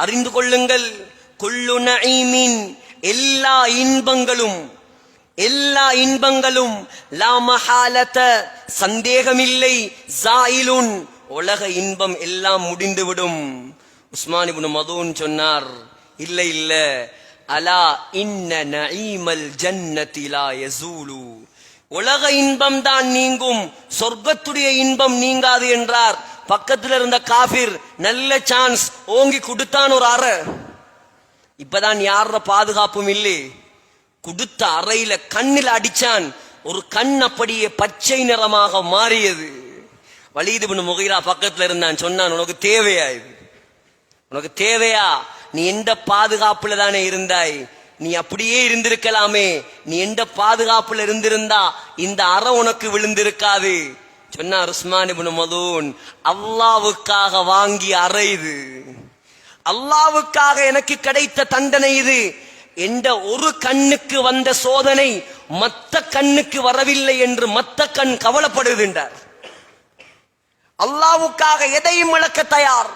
அறிந்து கொள்ளுங்கள், குல்லு நஈமின் எல்லா இன்பங்களும், லா மஹாலத சந்தேகமில்லை, ஸாயிலுன் உலக இன்பம் எல்லாம் முடிந்துவிடும். உஸ்மான் இப்னு மதூன் சொன்னார், இல்ல அலா இன்ன நஈமல் ஜன்னதி லா யஸூலு, உலக இன்பம் தான் நீங்கும், சொர்க்கத்துடைய இன்பம் நீங்காது என்றார். பக்கத்தில் இருந்த காபிர் நல்ல சான்ஸ் ஓங்கி கொடுத்தான் ஒரு அறை. இப்பதான் யார பாதுகாப்பும் இல்லை. கொடுத்த அறையில கண்ணில் அடிச்சான். ஒரு கண் அப்படியே பச்சை நிறமாக மாறியது. வலீத் இப்னு முகீரா பக்கத்துல இருந்தான். சொன்னான், உனக்கு தேவையா இது? உனக்கு தேவையா? நீ எந்த பாதுகாப்புல தானே இருந்தாய், நீ அப்படியே இருந்திருக்கலாமே. நீ எந்த பாதுகாப்புல இருந்திருந்தா இந்த அறை உனக்கு விழுந்திருக்காது. சொன்னார் உஸ்மான் இப்னு மதூன், அல்லாஹ்வுக்காக வாங்கி அறை இது, அல்லாஹ்வுக்காக எனக்கு கிடைத்த தண்டனை இது. எந்த ஒரு கண்ணுக்கு வந்த சோதனை மத்த கண்ணுக்கு வரவில்லை என்று மத்த கண் கவலைப்படுகின்றார். அல்லாஹ்வுக்காக எதையும் இழக்க தயார்,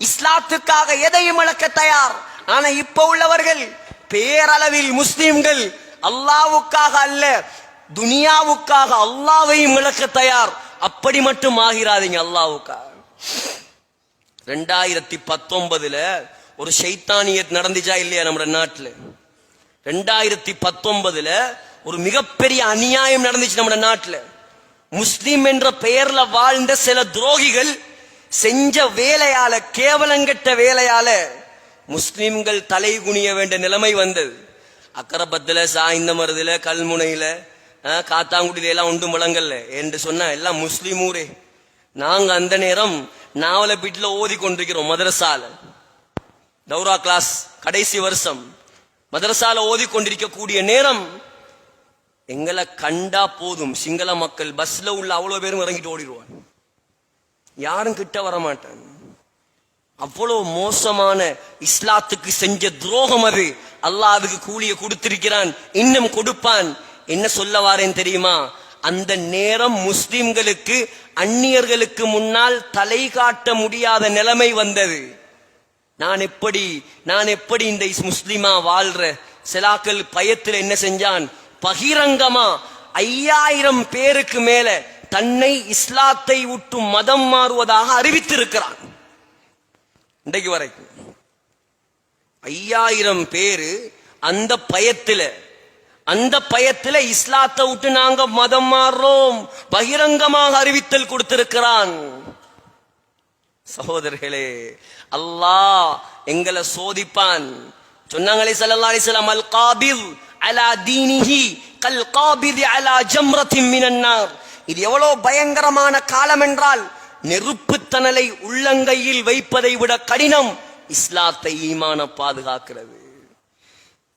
இஸ்லாத்துக்காக எதையும் இழக்க தயார். ஆனா இப்ப உள்ளவர்கள் பேரளவில் முஸ்லிம்கள் அல்லாஹ்வுக்காக அல்ல, துனியாவுக்காக அல்லாஹ்வையும் இழக்க தயார். அப்படி மட்டும் ஆகிறாதீங்க அல்லாஹ்வுக்காக. 2019 ஒரு ஷைத்தானியத் நடந்துச்சா இல்லையா நம்ம நாட்டுல? 2019 ஒரு மிகப்பெரிய அநியாயம் நடந்துச்சு நம்ம நாட்டுல. முஸ்லிம் என்ற பெயர்ல வாழ்ந்த சில துரோகிகள் செஞ்ச வேலையால, கேவலங்கட்ட வேலையால முஸ்லிம்கள் தலை குனிய வேண்டிய நிலைமை வந்தது. அக்கரப்பத்துல, சாய்ந்த மருதுல, கல்முனையில, காத்தாங்குடியில எல்லாம் உண்டு முழங்கல்ல என்று சொன்ன எல்லாம் முஸ்லிம் ஊரே. நாங்க அந்த நேரம் நாவலப்பீட்டுல ஓதி கொண்டிருக்கிறோம். மதரசால தௌரா கிளாஸ் கடைசி வருஷம் மதரசால ஓதி கொண்டிருக்கக்கூடிய நேரம் எங்களை கண்டா போதும் சிங்கள மக்கள் பஸ்ல உள்ள அவ்வளவு பேரும் இறங்கிட்டு ஓடிடுவான். யாரும் கிட்ட வர மாட்டான். அவ்வளவு மோசமான இஸ்லாத்துக்கு செஞ்ச துரோகம் அது. அல்லாஹ் அதுக்கு கூலிய கொடுத்திருக்கிறான், இன்னும் கொடுப்பான். என்ன சொல்ல வாரேன் தெரியுமா? அந்த நேரம் முஸ்லிம்களுக்கு அந்நியர்களுக்கு முன்னால் தலை காட்ட முடியாத நிலைமை வந்தது. நான் எப்படி இந்த முஸ்லிமா வாழ்ற? சிலாக்கள் பயத்தில் என்ன செஞ்சான்? பகிரங்கமா 5000 பேருக்கு மேல தன்னை இஸ்லாத்தை விட்டு மதம் மாறுவதாக அறிவித்திருக்கிறான். இன்றைக்கு வரைக்கும் 5000 பேரு அந்த பயத்துல இஸ்லாத்தை விட்டு நாங்க மதம் மாறுறோம் பகிரங்கமாக அறிவித்தல் கொடுத்திருக்கிறான். சகோதரர்களே, அல்லாஹ் எங்களை சோதிப்பான். சொன்னாங்களே ஸல்லல்லாஹு அலைஹி வஸல்லம், அல் காபித் அலா தீனிஹி கல் காபித் அலா ஜம்ரத்தின் மினன் நார். இது எவ்வளவு பயங்கரமான காலம் என்றால், நெருப்பு தணலை உள்ளங்கையில் வைப்பதை விட கடினம் இஸ்லாத்தை, ஈமான பாதுகாக்கிறது.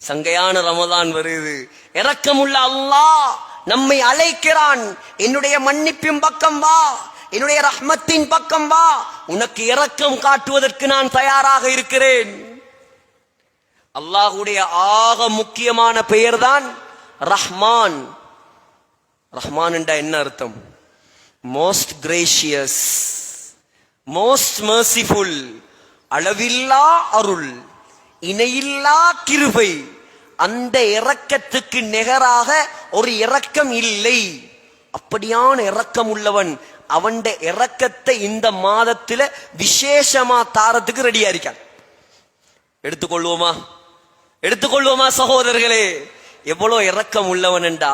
சங்கையான ரமதான் வருது. இரக்கமுள்ள அல்லாஹ் நம்மை அழைக்கிறான். என்னுடைய மன்னிப்பின் பக்கம் வா, என்னுடைய ரஹ்மத்தின் பக்கம் வா, உனக்கு இரக்கம் காட்டுவதற்கு நான் தயாராக இருக்கிறேன். அல்லாஹ்வுடைய ஆக முக்கியமான பெயர் தான் ரஹ்மான். ரஹ்மான் என்றா என்ன அர்த்தம்? மோஸ்ட் கிரேஷியஸ், மோஸ்ட் merciful, அளவில்லா அருள், இணையில்லா கிருபை. அந்த இரக்கத்துக்கு நிகராக ஒரு இரக்கம் இல்லை. அப்படியான இரக்கம் உள்ளவன். அவன் இரக்கத்தை இந்த மாதத்துல விசேஷமா தாரத்துக்கு ரெடியா இருக்கான். எடுத்துக்கொள்வோமா? எடுத்துக்கொள்வோமா சகோதரர்களே? எவ்வளவு இரக்கம் உள்ளவன் என்றா,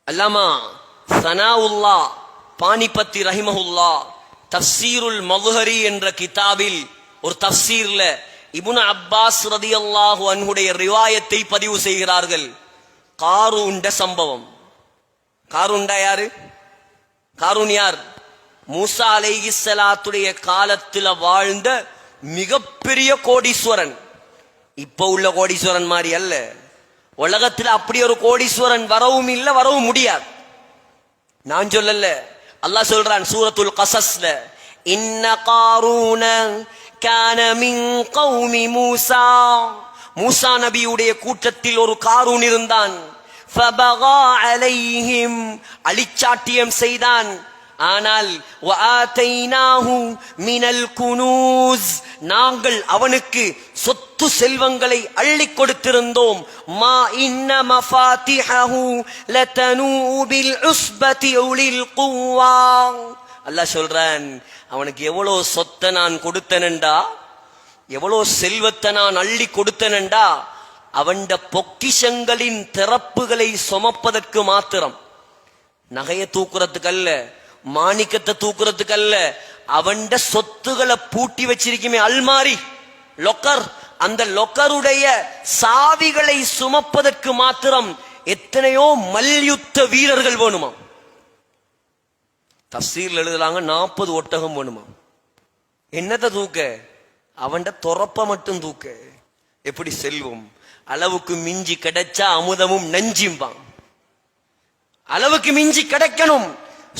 அல்லாமா சனாவுல்லா பானிபத்தி ரஹிமஹுல்லா தஃப்சீருல் மதுஹரி என்ற கிதாபில் ஒரு தஃப்சீர்ல இப்னு அப்பாஸ் ரலியல்லாஹு அன்ஹுடைய ரிவாயத்தை பதிவு செய்கிறார்கள். காரூண்ட சம்பவம். காரூண்டா யாரு? காரூன் யார்? மூசா அலைஹிஸ்ஸலாத்துடைய காலத்துல வாழ்ந்த மிகப்பெரிய கோடீஸ்வரன். இப்ப உள்ள கோடீஸ்வரன் மாதிரி அல்ல. உலகத்துல அப்படி ஒரு கோடீஸ்வரன் வரவும் இல்ல, வரவும் முடியாது. நான் சொல்லல, அல்லாஹ் சொல்றான் சூரத்துல் கஸஸ்ல, இன்ன காரூன கான மின் கௌமி மூசா. மூசா நபியுடைய கூட்டத்தில் ஒரு காரூன் இருந்தான். ஃபபகா அலைஹிம், அழிச்சாட்டியம் செய்தான். ஆனால் வஆதைனாஹு மினல் குனூஸ், நாங்கள் அவனுக்கு சொத்து செல்வங்களை அள்ளி கொடுத்திருந்தோம். மா இன்ன மஃபாத்திஹு லதனூ பில் உஸ்பதி உலில் குவா. அல்லாஹ் சொல்றான், அவனுக்கு எவ்வளவு சொத்தை நான் கொடுத்தனண்டா, எவ்வளவு செல்வத்தை நான் அள்ளி கொடுத்தனண்டா, அவண்ட பொக்கிஷங்களின் திறப்புகளை சுமப்பதற்கு மாத்திரம், நகைய தூக்குறதுக்கு அல்ல, மாணிக்கத்தை தூக்குறதுக்கு அல்ல, அவண்ட சொத்துகளை பூட்டி வச்சிருக்குமே அல்மாரி, லொக்கர், அந்த லொக்கருடைய சாவிகளை சுமப்பதற்கு மாத்திரம் எத்தனையோ மல்யுத்த வீரர்கள் வேணுமா. தஃசீர்ல எழுதுறாங்க 40 ஒட்டகம் வேணுமா. என்னத்தை தூக்க? அவண்ட தொரப்ப மட்டும் தூக்க. எப்படி செல்வம் அளவுக்கு மிஞ்சி கிடைச்சா அமுதமும் நஞ்சிம்பான். அளவுக்கு மிஞ்சி கிடைக்கணும்.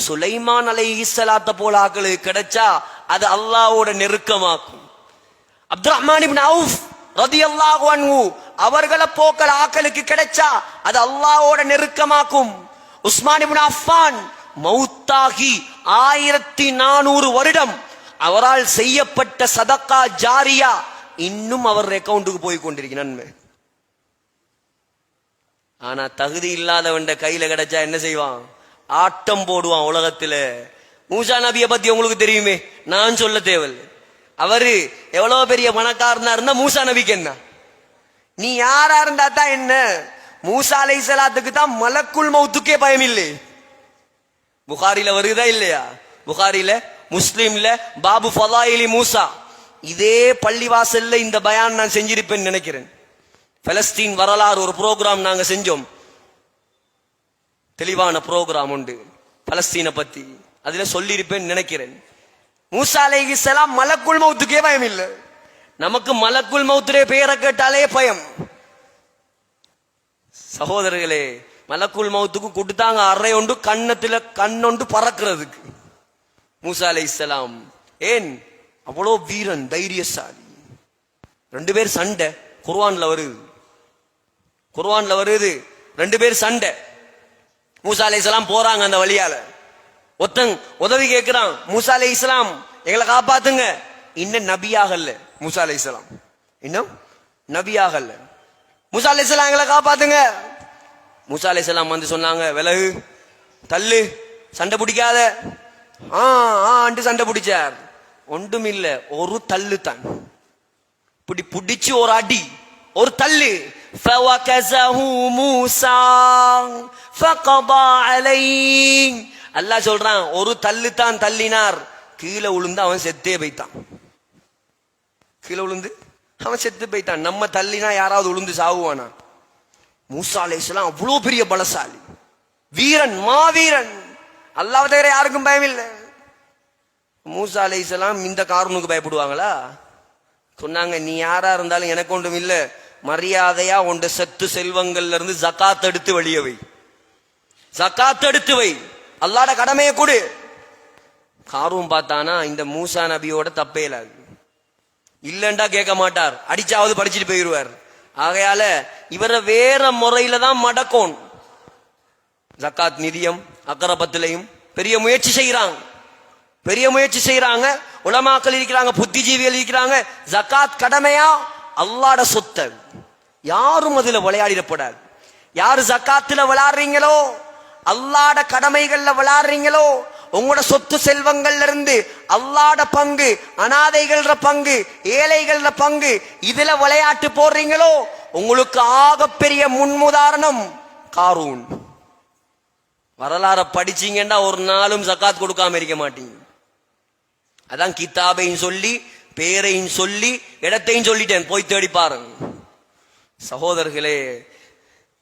சுலைமான் அலைஹிஸ்ஸலாத்த போல ஆக்களுக்கு கிடைச்சா அது அல்லாஹ்வோட நெருக்கமாக்கும். அப்துல் ரஹ்மான் இப்னு அவுஃப் ரலியல்லாஹு அன்ஹு அவர்களை போக்கல் ஆக்களுக்கு கிடைச்சா அது அல்லாஹ்வோட நெருக்கமாக்கும். உஸ்மான் இப்னு அஃபான் மௌத்தாகி 1400 வருடம் அவரால் செய்யப்பட்ட சதக்கா ஜாரியா இன்னும் அவர் அக்கவுண்டுக்கு போய் கொண்டிருக்க நன்மை. ஆனா தகுதி இல்லாதவன் கையில கிடைச்சா என்ன செய்வான்? ஆட்டம் போடுவான் உலகத்துல. மூசா நபியை பத்தி உங்களுக்கு தெரியுமே, நான் சொல்ல தேவையில்லை. அவரு எவ்வளவு பெரிய பணக்காரனா இருந்தா மூசா நபிக்கு என்ன? நீ யாரா இருந்தா தான் என்ன? மூசா அலைஹிஸ்ஸலாத்துக்கு தான் மலக்குல் மௌத்துக்கே பயம் இல்லை. புகாரில வருதா இல்லையா? புகாரில, முஸ்லிம்ல பாபு ஃபதாயிலி மூசா. இதே பள்ளிவாசல்ல இந்த பயான் நான் செஞ்சிருப்பேன்னு நினைக்கிறேன். பலஸ்தீன் வரலாறு ஒரு ப்ரோக்ராம் நாங்க செஞ்சோம். தெளிவான ப்ரோக்ராம் உண்டு பலஸ்தீனை பத்தி. அதுல சொல்லியிருப்பேன்னு நினைக்கிறேன். மூசா அலைஹிஸ்ஸலாம் மலக்குல் மௌத்துக்கே பயம் இல்லை. நமக்கு மலக்குல் மௌத்துடைய பெயரை கேட்டாலே பயம். சகோதரர்களே, மலக்குல் மௌத்துக்கு கொடுத்தாங்க அறை ஒன்று, கண்ணத்துல கண்ணொண்டு பறக்கிறதுக்கு. மூசா அலைஹிஸ்ஸலாம் ஏன் அவ்வளோ வீரன், தைரியசாலி. 2 பேர் சண்டை குர்ஆன்ல வருது. குர்ஆன்ல வருது 2 பேர் சண்டை. மூசா அலைஹிஸ்ஸலாம் போறாங்க அந்த வழியால. ஒருத்தன் உதவி கேட்கிறான், மூசா அலைஹிஸ்ஸலாம் எங்களை காப்பாத்துங்க. இன்னும் நபியாகல்ல மூசா அலைஹிஸ்ஸலாம், இன்னும் நபியாகல்ல. மூசா அலைஹிஸ்ஸலாம் எங்களை காப்பாத்துங்க. மூசா அலைஹிஸ்ஸலாம் வந்து சொன்னாங்க, விலகு, தள்ளு, சண்டை பிடிக்காத. சண்டை பிடிச்சார். ஒன்றும் இல்ல, ஒரு தள்ளு தான். இப்படி பிடிச்சு ஒரு அடி, ஒரு தள்ளு. அல்லாஹ் சொல்றான், ஒரு தள்ளு தான் தள்ளினார். கீழே விழுந்து அவன் செத்தே போய்த்தான். கீழே விழுந்து அவன் செத்து போய்த்தான். நம்ம தள்ளினா யாராவது விழுந்து சாவுவானா? மூசா அலைஹிஸ்ஸலாம் அவ்வளவு பெரிய பலசாலி, வீரன், மாவீரன். அல்லாஹ் தவிர யாருக்கும் பயம் இல்லை. மூசா அலைஹிஸ்ஸலாம் இந்த காரூனுக்கு பயப்படுவாங்களா? சொன்னாங்க, நீ யாரா இருந்தாலும் எனக்கு ஒன்றும் இல்ல, மரியாதையா உண்ட சொத்து செல்வங்கள்ல இருந்து ஜகாத் எடுத்து வெளியே வை, ஜகாத் எடுத்து வை, அல்லாட கடமையை கொடு. காரூன் பார்த்தானா இந்த மூசா நபியோட தப்பே இல்லண்டா கேட்க மாட்டார், அடிச்சாவது படிச்சுட்டு போயிடுவார். ஆகையால இவரை வேற முறையில தான் மடக்கும். ஜகாத் நிதியம் அக்கரபத்திலையும் பெரிய முயற்சி செய்யறாங்க, உலமாக்கள் இருக்கிறாங்க, புத்திஜீவிகள் இருக்கிறாங்க. ஜகாத் கடமையா அல்லாட சொத்து, யாரும் அதுல விளையாடிடப்படாது. யாரு ஜகாத்துல விளையாடுறீங்களோ, அல்லாட கடமைகள்ல விளையாடுறீங்களோ, உங்களோட சொத்து செல்வங்கள்ல இருந்து அல்லாட பங்கு, அனாதைகள பங்கு, ஏழைகள பங்கு, இதுல விளையாட்டு போடுறீங்களோ, உங்களுக்கு ஆகப்பெரிய முன்முதாரணம் காரூன். வரலாற படிச்சீங்கன்னா ஒரு நாளும் ஜகாத் கொடுக்காம இருக்க மாட்டீங்க. அதான் கிதாபையும் சொல்லி, பேரையும் சொல்லி, இடத்தையும் சொல்லிட்டேன், போய் தேடி பாருங்க. சகோதரர்களே,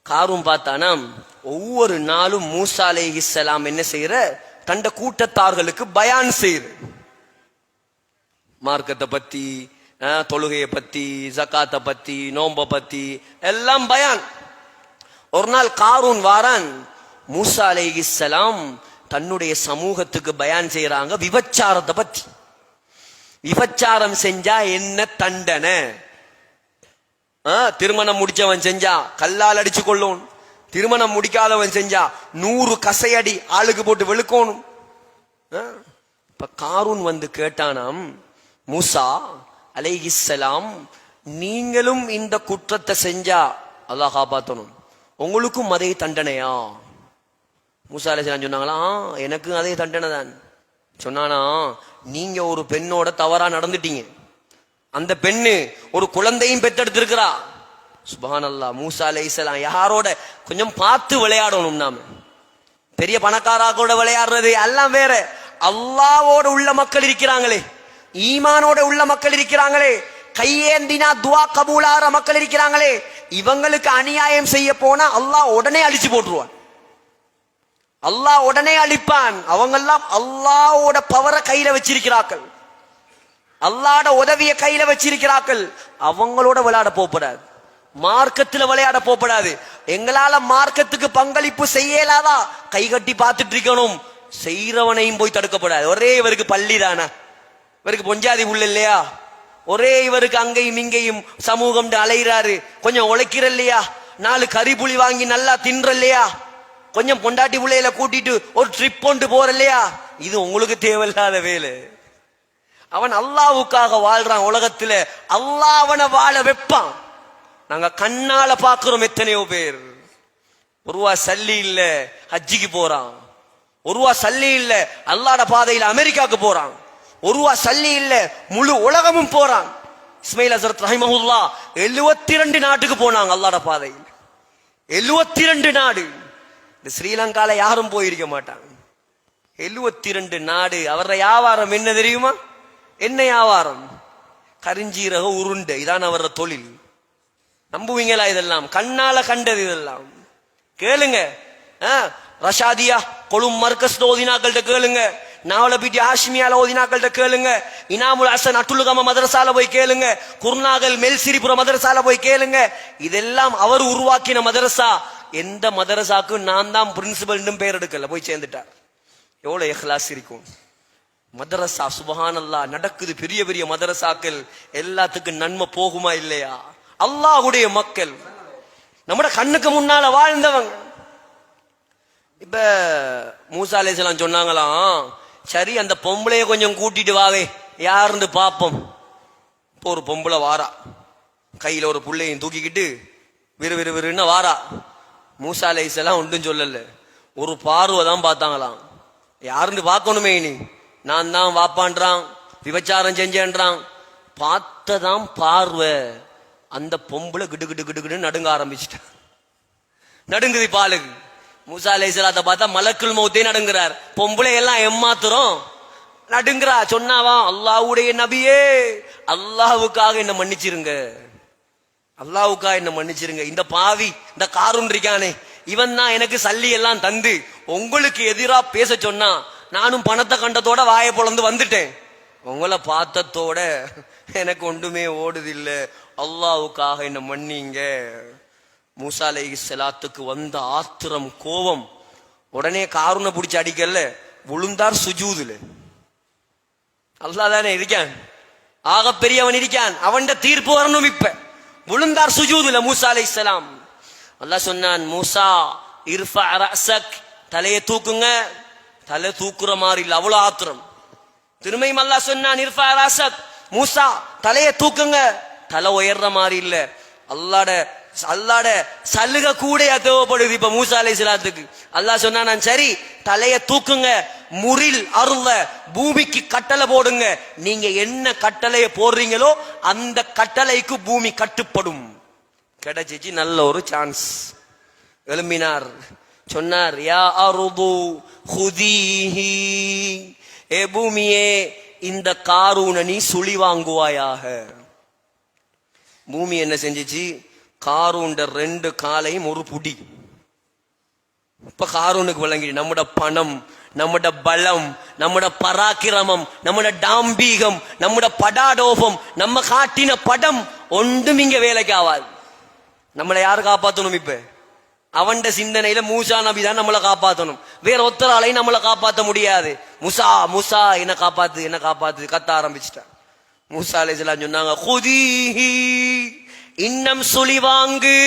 காரூன் பார்த்தானா ஒவ்வொரு நாளும் மூசா அலைஹிஸ்ஸலாம் என்ன செய்யற, கண்ட கூட்டத்தார்களுக்கு பயான் செய்யுது. மார்க்கத்தை பத்தி, தொழுகையை பத்தி, ஜகாத்தை பத்தி, நோம்ப பத்தி எல்லாம் பயான். ஒரு நாள் காரூன் வாரான், மூசா அலைஹிஸ்ஸலாம் தன்னுடைய சமூகத்துக்கு பயான் செய்யறாங்க விபச்சாரத்தை பத்தி. விபச்சாரம் செஞ்சா என்ன தண்டனை? திருமணம் முடிச்சவன் செஞ்சா கல்லால் அடிச்சு கொள்ளணும், திருமணம் முடிக்காதவன் செஞ்சா 100 கசையடி ஆளுக்கு போட்டு வெளுக்கணும். இப்ப காரூன் வந்து கேட்டானாம், மூசா அலைஹிஸ்ஸலாம், நீங்களும் இந்த குற்றத்தை செஞ்சா அல்லாஹ் காப்பாத்தணும், உங்களுக்கும் அதே தண்டனையா? மூசா அலைஹிஸ்ஸலாம் சொன்னாங்களா, எனக்கும் அதே தண்டனை தான். சொன்னானா, நீங்க ஒரு பெண்ணோட தவறா நடந்துட்டீங்க, அந்த பெண்ணு ஒரு குழந்தையும் பெற்றெடுத்திருக்கிறா. சுப்ஹானல்லாஹ். மூசா அலைஹிஸ்ஸலாம் யாரோட கொஞ்சம் பார்த்து விளையாடணும். நாம பெரிய பணக்காராக்களோட விளையாடுறது எல்லாம் வேற, அல்லாஹ்வோட உள்ள மக்கள் இருக்கிறாங்களே, ஈமானோட உள்ள மக்கள் இருக்கிறாங்களே, கையேந்தினா துவா கபூலாற மக்கள் இருக்கிறாங்களே, இவங்களுக்கு அநியாயம் செய்ய போனா அல்லாஹ் உடனே அழிச்சு போட்டுருவான், அல்லாஹ் உடனே அழிப்பான். அவங்கெல்லாம் அல்லாஹ்வோட பவரை கையில வச்சிருக்கிறார்கள், அல்லாஹ்வோட உதவிய கையில வச்சிருக்கிறார்கள். அவங்களோட விளையாட போகப்படாது, மார்க்கத்துல விளையாட போகப்படாது. எங்களால மார்க்கத்துக்கு பங்களிப்பு செய்யலாதா, கை கட்டி பார்த்துட்டு இருக்கணும், செய்யறவனையும் போய் தடுக்கப்படாது. ஒரே இவருக்கு பள்ளி தானா, இவருக்கு பொஞ்சாதி உள்ள இல்லையா, ஒரே இவருக்கு அங்கேயும் இங்கேயும் சமூகம் அலைகிறாரு, கொஞ்சம் உழைக்கிற இல்லையா, 4 கறிப்புளி வாங்கி நல்லா தின்ற இல்லையா, கொஞ்சம் பொண்டாட்டி பிள்ளையில கூட்டிட்டு ஒரு ட்ரிப் கொண்டு போற இல்லையா, இது உங்களுக்கு தேவையில்லாத வேலை. அவன் அல்லாஹ்வுக்காக வாழ்றான் உலகத்துல, அல்லாஹ் அவனை வாழ வைப்பான். நாங்க கண்ணால பாக்குறோம் எத்தனையோ பேர், ஒருவா சல்லி இல்ல ஹஜ்ஜிக்கு போறான், ஒருவா சல்லி இல்ல அல்லாஹ்வோட பாதையில அமெரிக்காவுக்கு போறான், ஒருவா சல்லி இல்ல முழு உலகமும் போறான். இஸ்மாயில் ஹஸரத் ரஹிமஹுல்லாஹ் 72 நாட்டுக்கு போனாங்க அல்லாஹ்வோட பாதையில், 72 நாடு. இந்த ஸ்ரீலங்கால யாரும் போயிருக்க மாட்டாங்க, 72 நாடு. அவர வியாபாரம் என்ன தெரியுமா? என்ன வியாபாரம்? கரிஞ்சீரக உருண்டை, இதான் அவர தொழில். நம்புவீங்களா? இதெல்லாம் கண்ணால கண்டது, இதெல்லாம் கேளுங்க. ரஷாதியா கொழும் மர்கஸ் ஓதினாக்கள்கிட்ட கேளுங்க, நாவலபீட்டி ஹாஷ்மியால ஓதினாக்கள்கிட்ட கேளுங்க, இனாமுல் ஹசன் அட்டுலுகம மதரசால போய் கேளுங்க, குர்நாகல் மெல்சிரிபுர மதரசால போய் கேளுங்க. இதெல்லாம் அவர் உருவாக்கின மதரசா. எந்த மதரசாக்கு நான் தான் பிரின்சிபல் பேர் எடுக்கல, போய் சேர்ந்துட்டார். எவ்வளவு இஹ்லாஸ் இருக்கும் மதரசா. சுப்ஹானல்லாஹ். நடக்குது பெரிய பெரிய மதரசாக்கள், எல்லாத்துக்கும் நன்மை போகுமா இல்லையா? அல்லாஹ்வுடைய மக்கள் நம்மட கண்ணுக்கு முன்னால வாழ்ந்தவங்க. இப்ப மூசா அலைஹிஸ்ஸலாம் சொன்னாங்களாம், சரி அந்த பொம்பளைய கொஞ்சம் கூட்டிட்டு வாவே, யாருன்னு பாப்போம். இப்போ ஒரு பொம்பளை வாரா, கையில ஒரு புள்ளையும் தூக்கிக்கிட்டு விறுவிறுன்னு வாரா. மூசா அலைஹிஸ்ஸலாம் ஒன்றும் சொல்லல, ஒரு பார்வை தான் பார்த்தாங்களாம். யாருன்னு பார்க்கணுமே, நீ நான் தான் வாப்பான்றான், விபச்சாரம் செஞ்சேன்றான். பார்த்ததான் பார்வை, அந்த பொம்பளை கிடு கிடு கிடு கிடு நடுங்க ஆரம்பிச்சுட்டான். நடுங்குது பாலுக்கு. மூசா அலைஹிஸ்ஸலாத்தை பார்த்தா மலக்குல் மௌத்தே நடுங்குறார். பொம்பளை எல்லாம் ஏமாத்துறோம், நடுங்குறா. சொன்னாவா, அல்லாஹ்வுடைய நபியே, அல்லாஹ்வுக்காக என்ன மன்னிச்சிருங்க, அல்லாஹ்வுக்காக என்ன மன்னிச்சிருங்க. இந்த பாவி, இந்த காரூன் இருக்கானே, இவன் தான் எனக்கு சல்லி எல்லாம் தந்து உங்களுக்கு எதிரா பேச சொன்னா, நானும் பணத்தை கண்டத்தோட வாயை பொளந்து வந்துட்டேன். உங்களை பார்த்தத்தோட எனக்கு ஒன்றுமே ஓடுதில்லை, அல்லாவுக்காக என்ன மன்னிங்க. மூசா அலைஹிஸ்ஸலாத்துக்கு வந்த ஆத்திரம், கோபம். உடனே காரூனை பிடிச்சி அடிக்கல, விழுந்தார் சுஜூதுல. அல்லாஹ் தானே இருக்கான், ஆக பெரியவன் இருக்கான், அவன் தீர்ப்பு வரணும். இப்ப விழுந்தார் சுஜூதுல மூசா அலைஹிஸ்ஸலாம். அல்லாஹ் சொன்னான், மூசா இர்ஃபா ரஅஸக், தலையை தூக்குங்க. தலை தூக்குற மாதிரி இல்ல, அவ்வளவு ஆத்திரம். திரும்பியும் அல்லாஹ் சொன்னான், இர்ஃபா ரஅஸக், மூசா தலையை தூக்குங்க. தலை உயர்ற மாதிரி இல்ல, அல்லாட சலுக கூட தேவைப்படுது இப்ப மூசா அலைஹிஸ்ஸலாத்துக்கு. அல்லாஹ் சொன்னா, நான் சரி தலைய தூக்குங்க, முரில் அருள பூமிக்கு கட்டளை போடுங்க. நீங்க என்ன கட்டளைய போடுறீங்களோ அந்த கட்டளைக்கு பூமி கட்டுப்படும். கிடைச்சிச்சு நல்ல ஒரு சான்ஸ். எழும்பினார், சொன்னார், யா அருது ஹுதீஹி, ஏ பூமியே இந்த காரூனை நீ சுழி வாங்குவாயாக. பூமி என்ன செஞ்சிச்சு, காரூண்ட 2 காலையும் ஒரு புடி. இப்ப காரூனுக்கு விளங்கி நம்மட பணம், நம்மட பலம், நம்மட பராக்கிரமம், நம்மட டாம்பீகம், நம்மட படாடோபம், நம்ம காட்டின படம் ஒன்றும் இங்க வேலைக்கு ஆகாது. நம்மளை யாரு காப்பாத்தணும்? இப்ப அவன் சிந்தனையில மூசா நபி தான் நம்மளை காப்பாத்தணும், வேற ஒத்தராலையும் நம்மளை காப்பாற்ற முடியாது. முசா முசா என்ன காப்பாத்து, என்ன காப்பாத்து கத்த ஆரம்பிச்சிட்டான். மூசா அலைஹிஸ்ஸலாம் சொன்னாங்க, குதீஹி, இன்னம் சுழிவாங்கு.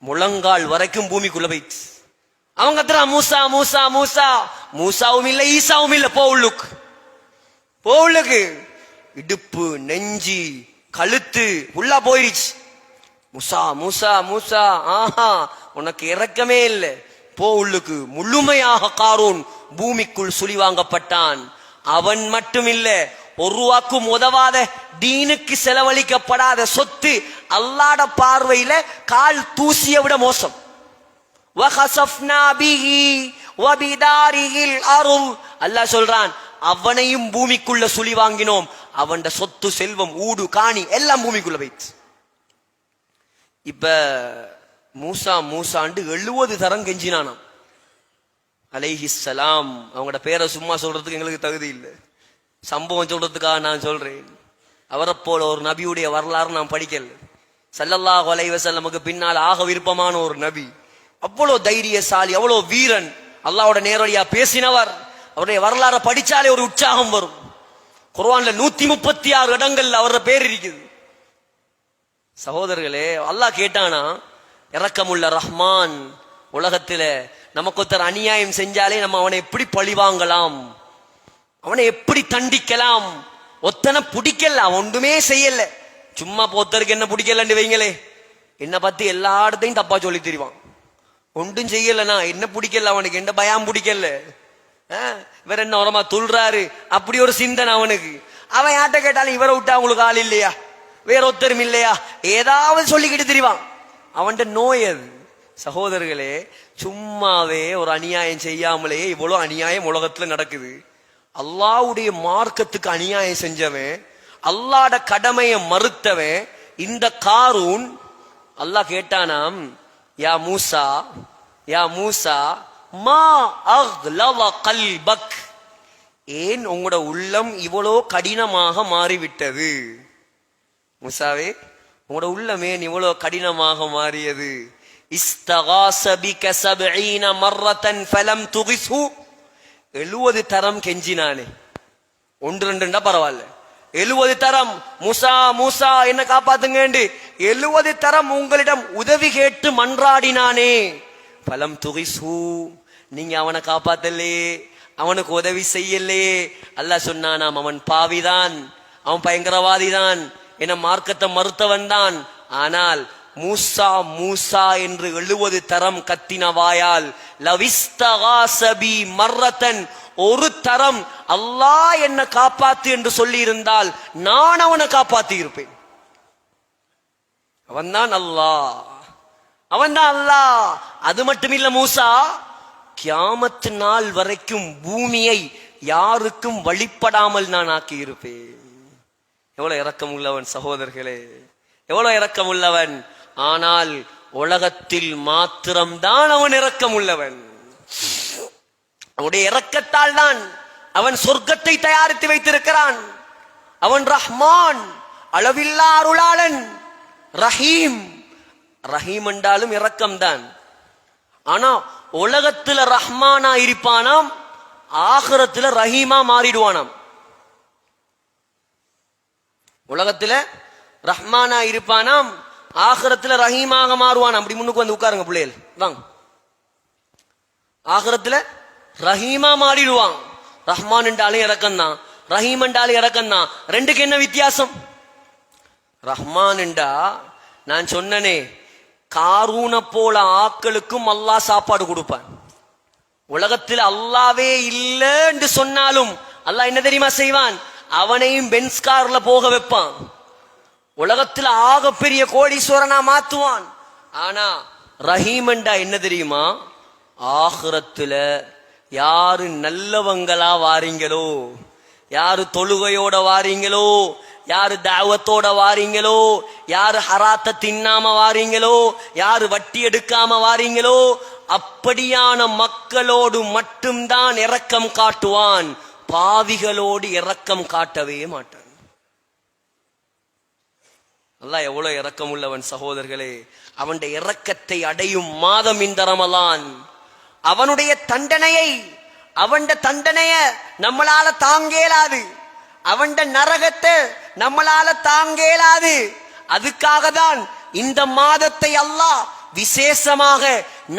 முழங்கால் வரைக்கும் பூமிக்குள்ள போயிடுச்சு. அவங்க கத்துறா, மூசா மூசா மூசா. மூசாவும் இல்ல, ஈசாவும் இல்ல, போவுள்ளுக்கு போவுள்ளுக்கு இடுப்பு, நெஞ்சி, கழுத்து உள்ளா போயிருச்சு. மூசா மூசா மூசா, ஆஹா உனக்கு இரக்கமே இல்லை, போ உள்ளுக்கு. முழுமையாக காரூன் பூமிக்குள் சுழிவாங்கப்பட்டான். அவன் மட்டும் இல்ல, ஒரு ரூபாக்கும் உதவாத, தீனுக்கு செலவழிக்கப்படாத சொத்து அல்லாஹ்ட பார்வையில கால் தூசிய விட மோசம். அல்லாஹ் சொல்றான், அவனையும் பூமிக்குள்ள சுழி வாங்கினோம். அவன் சொத்து, செல்வம், ஊடு, காணி எல்லாம் பூமிக்குள்ள போயிடுச்சு. இப்ப மூசா மூசாண்டு 70 தரம் கெஞ்சினானாம் அலைஹிஸ்ஸலாம். அவங்களோட பேரை சும்மா சொல்றதுக்கு எங்களுக்கு தகுதி இல்லை, சம்பவம் சொல்றதுக்காக நான் சொல்றேன். அவரை போல ஒரு நபியுடைய வரலாறு நான் படிக்கல. ஸல்லல்லாஹு அலைஹி வஸல்லமுக்கு பின்னால் ஆக விருப்பமான ஒரு நபி, அவ்வளவு தைரியசாலி, அவ்வளவு வீரன், அல்லாஹ்வோட நேரடியா பேசினவர். அவருடைய வரலாறை படிச்சாலே ஒரு உற்சாகம் வரும். குர்ஆன்ல 136 இடங்கள்ல அவரோட பேர் இருக்குது. சகோதரர்களே, அல்லாஹ் கேட்டானா, இரக்கமுள்ள ரஹ்மான், உலகத்துல நமக்கு ஒருத்தர் அநியாயம் செஞ்சாலே நம்ம அவனை எப்படி பழிவாங்கலாம், அவனை எப்படி தண்டிக்கலாம். ஒத்தனை பிடிக்கல, அவன் ஒன்றுமே செய்யல, சும்மா போத்தருக்கு என்ன பிடிக்கலன்னு வைங்களே, என்ன பத்தி எல்லா இடத்தையும் தப்பா சொல்லி தெரிவான். ஒன்றும் செய்யலனா என்ன பிடிக்கல, அவனுக்கு என்ன பயம் பிடிக்கல, இவர் என்ன உரமா துள்றாரு, அப்படி ஒரு சிந்தனை அவனுக்கு. அவன் யார்ட்ட கேட்டாலும் இவரை விட்டா அவங்களுக்கு ஆள் இல்லையா, வேற ஒத்தரும் இல்லையா, ஏதாவது சொல்லிக்கிட்டு தெரிவான். அவன்கிட்ட நோய் அது. சகோதரர்களே, சும்மாவே ஒரு அநியாயம் செய்யாமலேயே இவ்வளவு அநியாயம் உலகத்துல நடக்குது. அல்லாஹ்வுடைய மார்க்கத்துக்கு அநியாயம் செஞ்சவன், அல்லாஹ்ட கடமையை மறுத்தவன் இந்த காரூன். அல்லாஹ் கேட்டானாம், யா மூசா, யா மூசா, மா அக்லவ கல்பக், ஏன் உங்களோட உள்ளம் இவ்வளோ கடினமாக மாறிவிட்டது? மூசாவே, உங்களோட உள்ளமே இவ்வளோ கடினமாக மாறியது. இஸ்தகாஸ பிக 70 மர்ரத்தன் ஃபலம் துகிஸ்ஹு, 70 தரம் கெஞ்சினானே, 1-2 பரவாயில்ல, 70 தரம் மூசா மூசா என்ன காப்பாத்துங்க, 70 தரம் உங்களிடம் உதவி கேட்டு மன்றாடினானே. ஃபலம் துகிஸ்ஹு, நீங்க அவனை காப்பாத்தலே, அவனுக்கு உதவி செய்யலே. அல்லாஹ் சொன்னானாம், அவன் பாவிதான், அவன் பயங்கரவாதிதான், என மார்க்கத்தை மறுத்தவன் தான். ஆனால் மூசா மூசா என்று 70 தரம் கத்தின வாயால், லவிஸ்தகாஸபி மர்ரத்தன், ஒரு தரம் அல்லாஹ் என்ன காப்பாத்து என்று சொல்லி இருந்தால் நான் அவனை காப்பாத்தி இருப்பேன். அவன்தான் அல்லாஹ், அவன்தான் அல்லாஹ். அது மட்டுமில்ல, மூசா, கியாமத்து நாள் வரைக்கும் பூமியை யாருக்கும் வழிபடாமல் நான் ஆக்கி இருப்பேன். எவ்வளவு இரக்கம் உள்ளவன் சகோதரர்களே, எவ்வளவு இரக்கம் உள்ளவன். ஆனால் உலகத்தில் மாத்திரம்தான் அவன் இரக்கம் உள்ளவன். அவனுடைய இரக்கத்தால் தான் அவன் சொர்க்கத்தை தயாரித்து வைத்திருக்கிறான். அவன் ரஹ்மான், அளவில்லா அருளாளன். ரஹீம், ரஹீம் என்றாலும் இரக்கம்தான். ஆனா உலகத்துல ரஹ்மானா இருப்பானாம், ஆகிரத்துல ரஹீமா மாறிடுவானாம். உலகத்துல ரஹ்மானா இருப்பானாம், ஆகிரத்துல ரஹீமாக மாறுவானாம். அப்படி முன்னுக்கு வந்து உட்காருங்க பிள்ளைகள், வாங்க. ஆகிரத்துல ரஹீமா மாறிடுவான். ரஹ்மான் என்றாலும் இறக்கம் தான், ரஹீம் என்றாலும் இறக்கம் தான். ரெண்டுக்கு என்ன வித்தியாசம்? ரஹ்மான் என்றா நான் சொன்னனே, காரூன போல ஆக்களுக்கும் அல்லாஹ் சாப்பாடு கொடுப்பான். உலகத்தில் அல்லாவே இல்லை என்று சொன்னாலும் அல்லாஹ் என்ன தெரியுமா செய்வான்? அவனையும் பென்ஸ் கார்ல போக வைப்பான். உலகத்தில் ஆக பெரிய கோடீஸ்வரனா மாத்துவான். ஆனா ரஹீம் என்றா என்ன தெரியுமா? ஆகிரத்துல யாரு நல்லவங்களா வாரீங்களோ, யாரு தொழுகையோட வாரீங்களோ, யாரு தாவத்தோட வாரீங்களோ, யாரு ஹராத்த தின்னாம வாரீங்களோ, யாரு வட்டி எடுக்காம வாரீங்களோ, அப்படியான மக்களோடு மட்டும்தான் இரக்கம் காட்டுவான். பாவிகளோடு இரக்கம் காட்டவே மாட்டான். அல்லாஹ் எவ்வளவு இரக்கம் உள்ளவன் சகோதரர்களே. அவனுடைய இரக்கத்தை அடையும் மாதம் இந்த ரமலான். அவனுடைய தண்டனைய நம்மளால தாங்கேலாது. அவன் நரகத்தை நம்மளால தாங்கேலாது. அதுக்காக தான் இந்த மாதத்தை அல்லாஹ் விசேஷமாக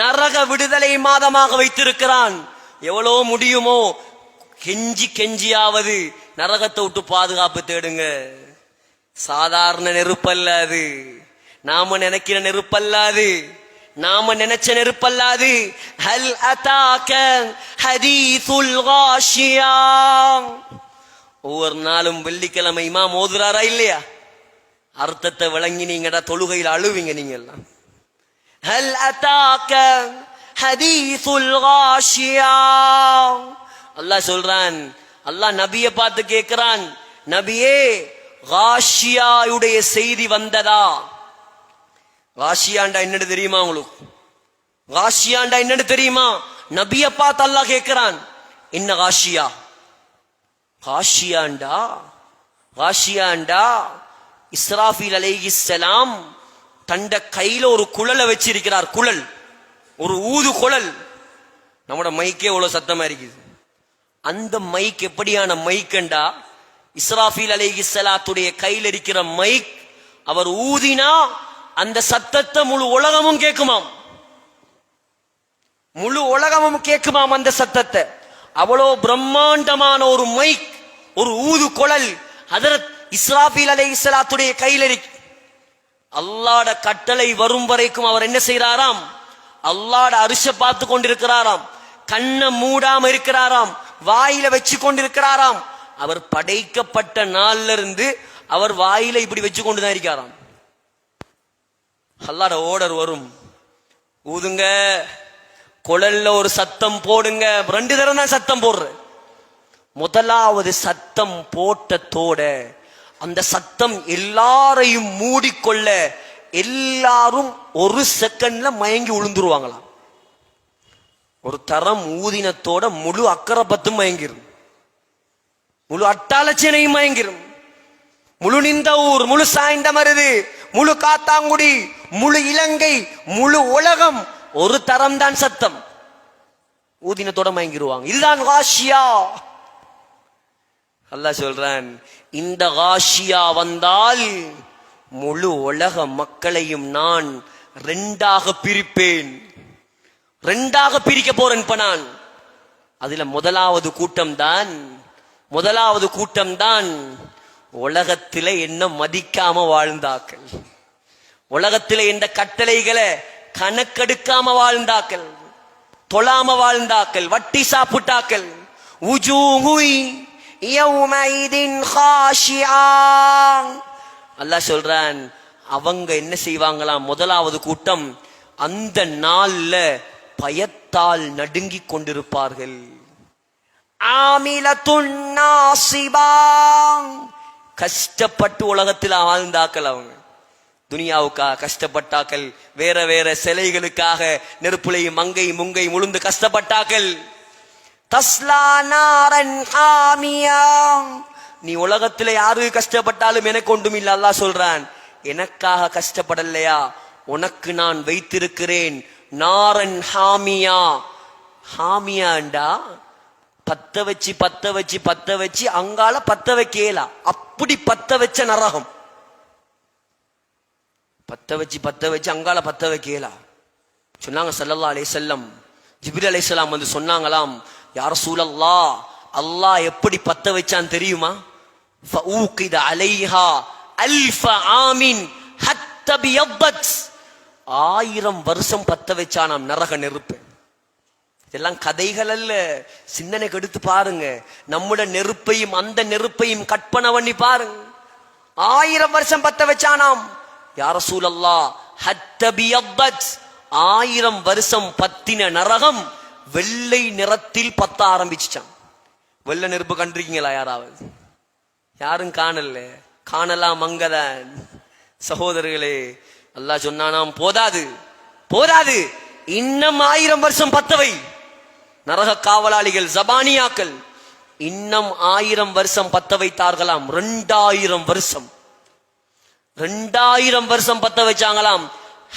நரக விடுதலை மாதமாக வைத்திருக்கிறான். எவ்வளோ முடியுமோ கெஞ்சியாவது நரகத்தை விட்டு பாதுகாப்பு தேடுங்க. சாதாரண நெருப்பல்லாது, நாம நினைக்கிற நெருப்பல்லாது, நாம நினைச்ச நெருப்பல்லாது. ஹல் அதாக ஹதீசுல் காஷியா. ஒவ்வொரு நாளும் வெள்ளிக்கிழமை இமாம் ஓதுறாரா இல்லையா? அர்த்தத்தை விளங்கி நீங்கடா தொழுகையில் அழுவீங்க நீங்க எல்லாம். ஹல் அதாக ஹதீசுல் காஷியா. அல்லாஹ் சொல்றான், அல்லாஹ் நபியை பார்த்து கேட்கிறான், நபியே காஷியாவுடைய செய்தி வந்ததா? காஷியாண்டா என்னன்னு தெரியுமா உங்களுக்கு? காஷியாண்டா என்னன்னு தெரியுமா? நபியை பார்த்து அல்லாஹ் கேட்கிறான், என்ன காஷியா? காஷியாண்டா இஸ்ராஃபீல் அலைஹிஸ்ஸலாம் தண்ட கையில ஒரு குழலை வச்சிருக்கிறார். குழல், ஒரு ஊது குழல். நம்மட மைக்கே எவ்வளவு சத்தமா இருக்குது. அந்த மைக் எப்படியான மைக்கண்டா, இஸ்ராஃபீல் அலைஹிஸ்ஸலாத்துடைய கையில் இருக்கிற மைக். அவர் ஊதினா அந்த சத்தத்தை முழு உலகமும் கேட்குமாம். முழு உலகமும் கேட்குமாம் அந்த சத்தத்தை. அவ்வளோ பிரம்மாண்டமான ஒரு மைக், ஒரு ஊது குழல் ஹஜ்ரத் இஸ்ராஃபீல் அலைஹிஸ்ஸலாத்துடைய கையில் இருக்கு. அல்லாஹ்ட கட்டளை வரும் வரைக்கும் அவர் என்ன செய்யறாராம்? அல்லாஹ்ட அரிச பார்த்து கொண்டிருக்கிறாராம். கண்ணை மூடாம இருக்கிறாராம், வாயில வச்சு கொண்டிருக்கிறாராம். அவர் படைக்கப்பட்ட நாள்ல இருந்து அவர் வாயில இப்படி வச்சு கொண்டுதான் இருக்காராம். அல்லாஹ்ட ஓர்டர் வரும், ஊதுங்க, குழல்ல ஒரு சத்தம் போடுங்க. 2 தடவை தான் சத்தம் போடுற. முதலாவது சத்தம் போட்டத்தோட அந்த சத்தம் எல்லாரையும் மூடிக்கொள்ள எல்லாரும் 1 செகண்ட்ல மயங்கி விழுந்துருவாங்களாம். ஒரு தரம் ஊதினத்தோட முழு அக்கரப்பத்தும் மயங்கிரும், முழு அட்டாளச்சேனையும் மயங்கிரும், முழு நிந்தவூர், முழு சாய்ந்த மருது, முழு காத்தாங்குடி, முழு இலங்கை, முழு உலகம் ஒரு தரம் தான் சத்தம். ஊதினத்தோட மயங்கிருவாங்க. இதுதான் காஷியா. அல்லாஹ் சொல்றான், இந்த காஷியா வந்தால் முழு உலக மக்களையும் நான் 2ஆக பிரிப்பேன். 2ஆக பிரிக்க போறேன் இப்ப நான். அதுல முதலாவது கூட்டம் தான் உலகத்தில என்ன மதிக்காம வாழ்ந்தாக்கள், உலகத்தில இந்த கட்டளைகளை கணக்கெடுக்காம வாழ்ந்தாக்கள், தொழாம வாழ்ந்தாக்கள், வட்டி சாப்பிட்டாக்கள். அல்லாஹ் சொல்றான், அவங்க என்ன செய்வாங்களாம்? முதலாவது கூட்டம் அந்த நாள்ல பயத்தால் நடுங்கிக் கொண்டிருப்பார்கள். கஷ்டப்பட்டு உலகத்தில் வாழ்ந்தாக்கள். அவங்க துனியாவுக்காக கஷ்டப்பட்டாக்கள், வேற சிலைகளுக்காக நெருப்புலையும் மங்கை முங்கை முழுந்து கஷ்டப்பட்டாக்கள். தஸ்லா நாரன் ஹாமியா. நீ உலகத்துல யாரு கஷ்டப்பட்டாலும் எனக்கு ஒன்றும் இல்ல. அல்லாஹ் சொல்றான், எனக்காக கஷ்டப்படலையா, உனக்கு நான் வைத்திருக்கிறேன் நாரன் ஹாமியா. ஹாமியாண்டா பத்த வச்சு பத்த வச்சு பத்த வச்சு அங்கால பத்த வைக்கலா, அப்படி பத்த வச்ச நரகம். பத்த வச்சு அங்கால பத்த வைக்கலா. சொன்னாங்க ஸல்லல்லாஹு அலைஹி வஸல்லம், ஜிப்ரீல் அலைஹிஸ்ஸலாம் வந்து சொன்னாங்களாம், யா ரசூலல்லாஹ், அல்லாஹ் எப்படி பத்த வச்சான் தெரியுமா? ஃபஊகித அலைஹா அல்ஃப ஆமின் ஹத்தா பியضت. 1000 வருஷம் பத்த வச்சானாம் நரக நெருப்பு. இதெல்லாம் கதைகள் அல்ல, சிந்தனைக்கு எடுத்து பாருங்க. நம்முடைய நெருப்பையும் அந்த நெருப்பையும் கற்பனை பண்ணி பாருங்க. 1000 வருஷம் பத்த வச்சானாம். யா ரசூலல்லாஹ், ஹத்தா பியضت, 1000 வருஷம் பத்தின நரகம் வெள்ளை நிறத்தில் பத்த ஆரம்பிச்சான். வெள்ளை நெருப்பு கண்டிருக்கீங்களா யாராவது? யாரும் காணல. காணலாம் அங்கதான். சகோதரர்களே, அல்லாஹ் சொன்னானாம், போதாது போதாது, இன்னும் 1000 வருஷம் பத்தவை. நரக காவலாளிகள் ஜபானியாக்கள் இன்னும் 1000 வருஷம் பத்த வைத்தார்களாம். 2000 வருஷம் 2000 வருஷம் பத்த வச்சாங்களாம்.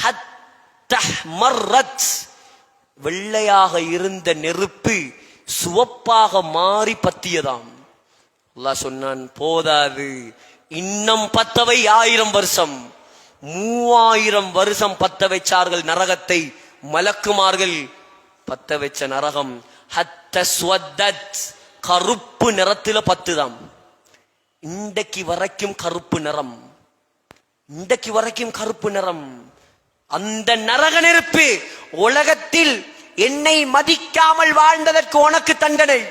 ஹத்தஹ்மர்ரத், வெள்ளையாக இருந்த நெருப்பு சுவப்பாக மாறி பத்தியதாம். அல்லாஹ் சொன்னான், போதாது, இன்னும் பத்தவை 1000 வருஷம். 3000 வருஷம் பத்த வைச்சார்கள் நரகத்தை மலக்குமார்கள். பத்த வச்ச நரகம் ஹத்தஸ்வத்தத், கருப்பு நிறத்தில பத்துதாம். இன்றைக்கு வரைக்கும் கருப்பு நிறம், இன்றைக்கு வரைக்கும் கருப்பு நிறம். அந்த நரக நெருப்பு உலகத்தில் என்னை மதிக்காமல் வாழ்ந்ததற்கு உனக்கு தண்டனை.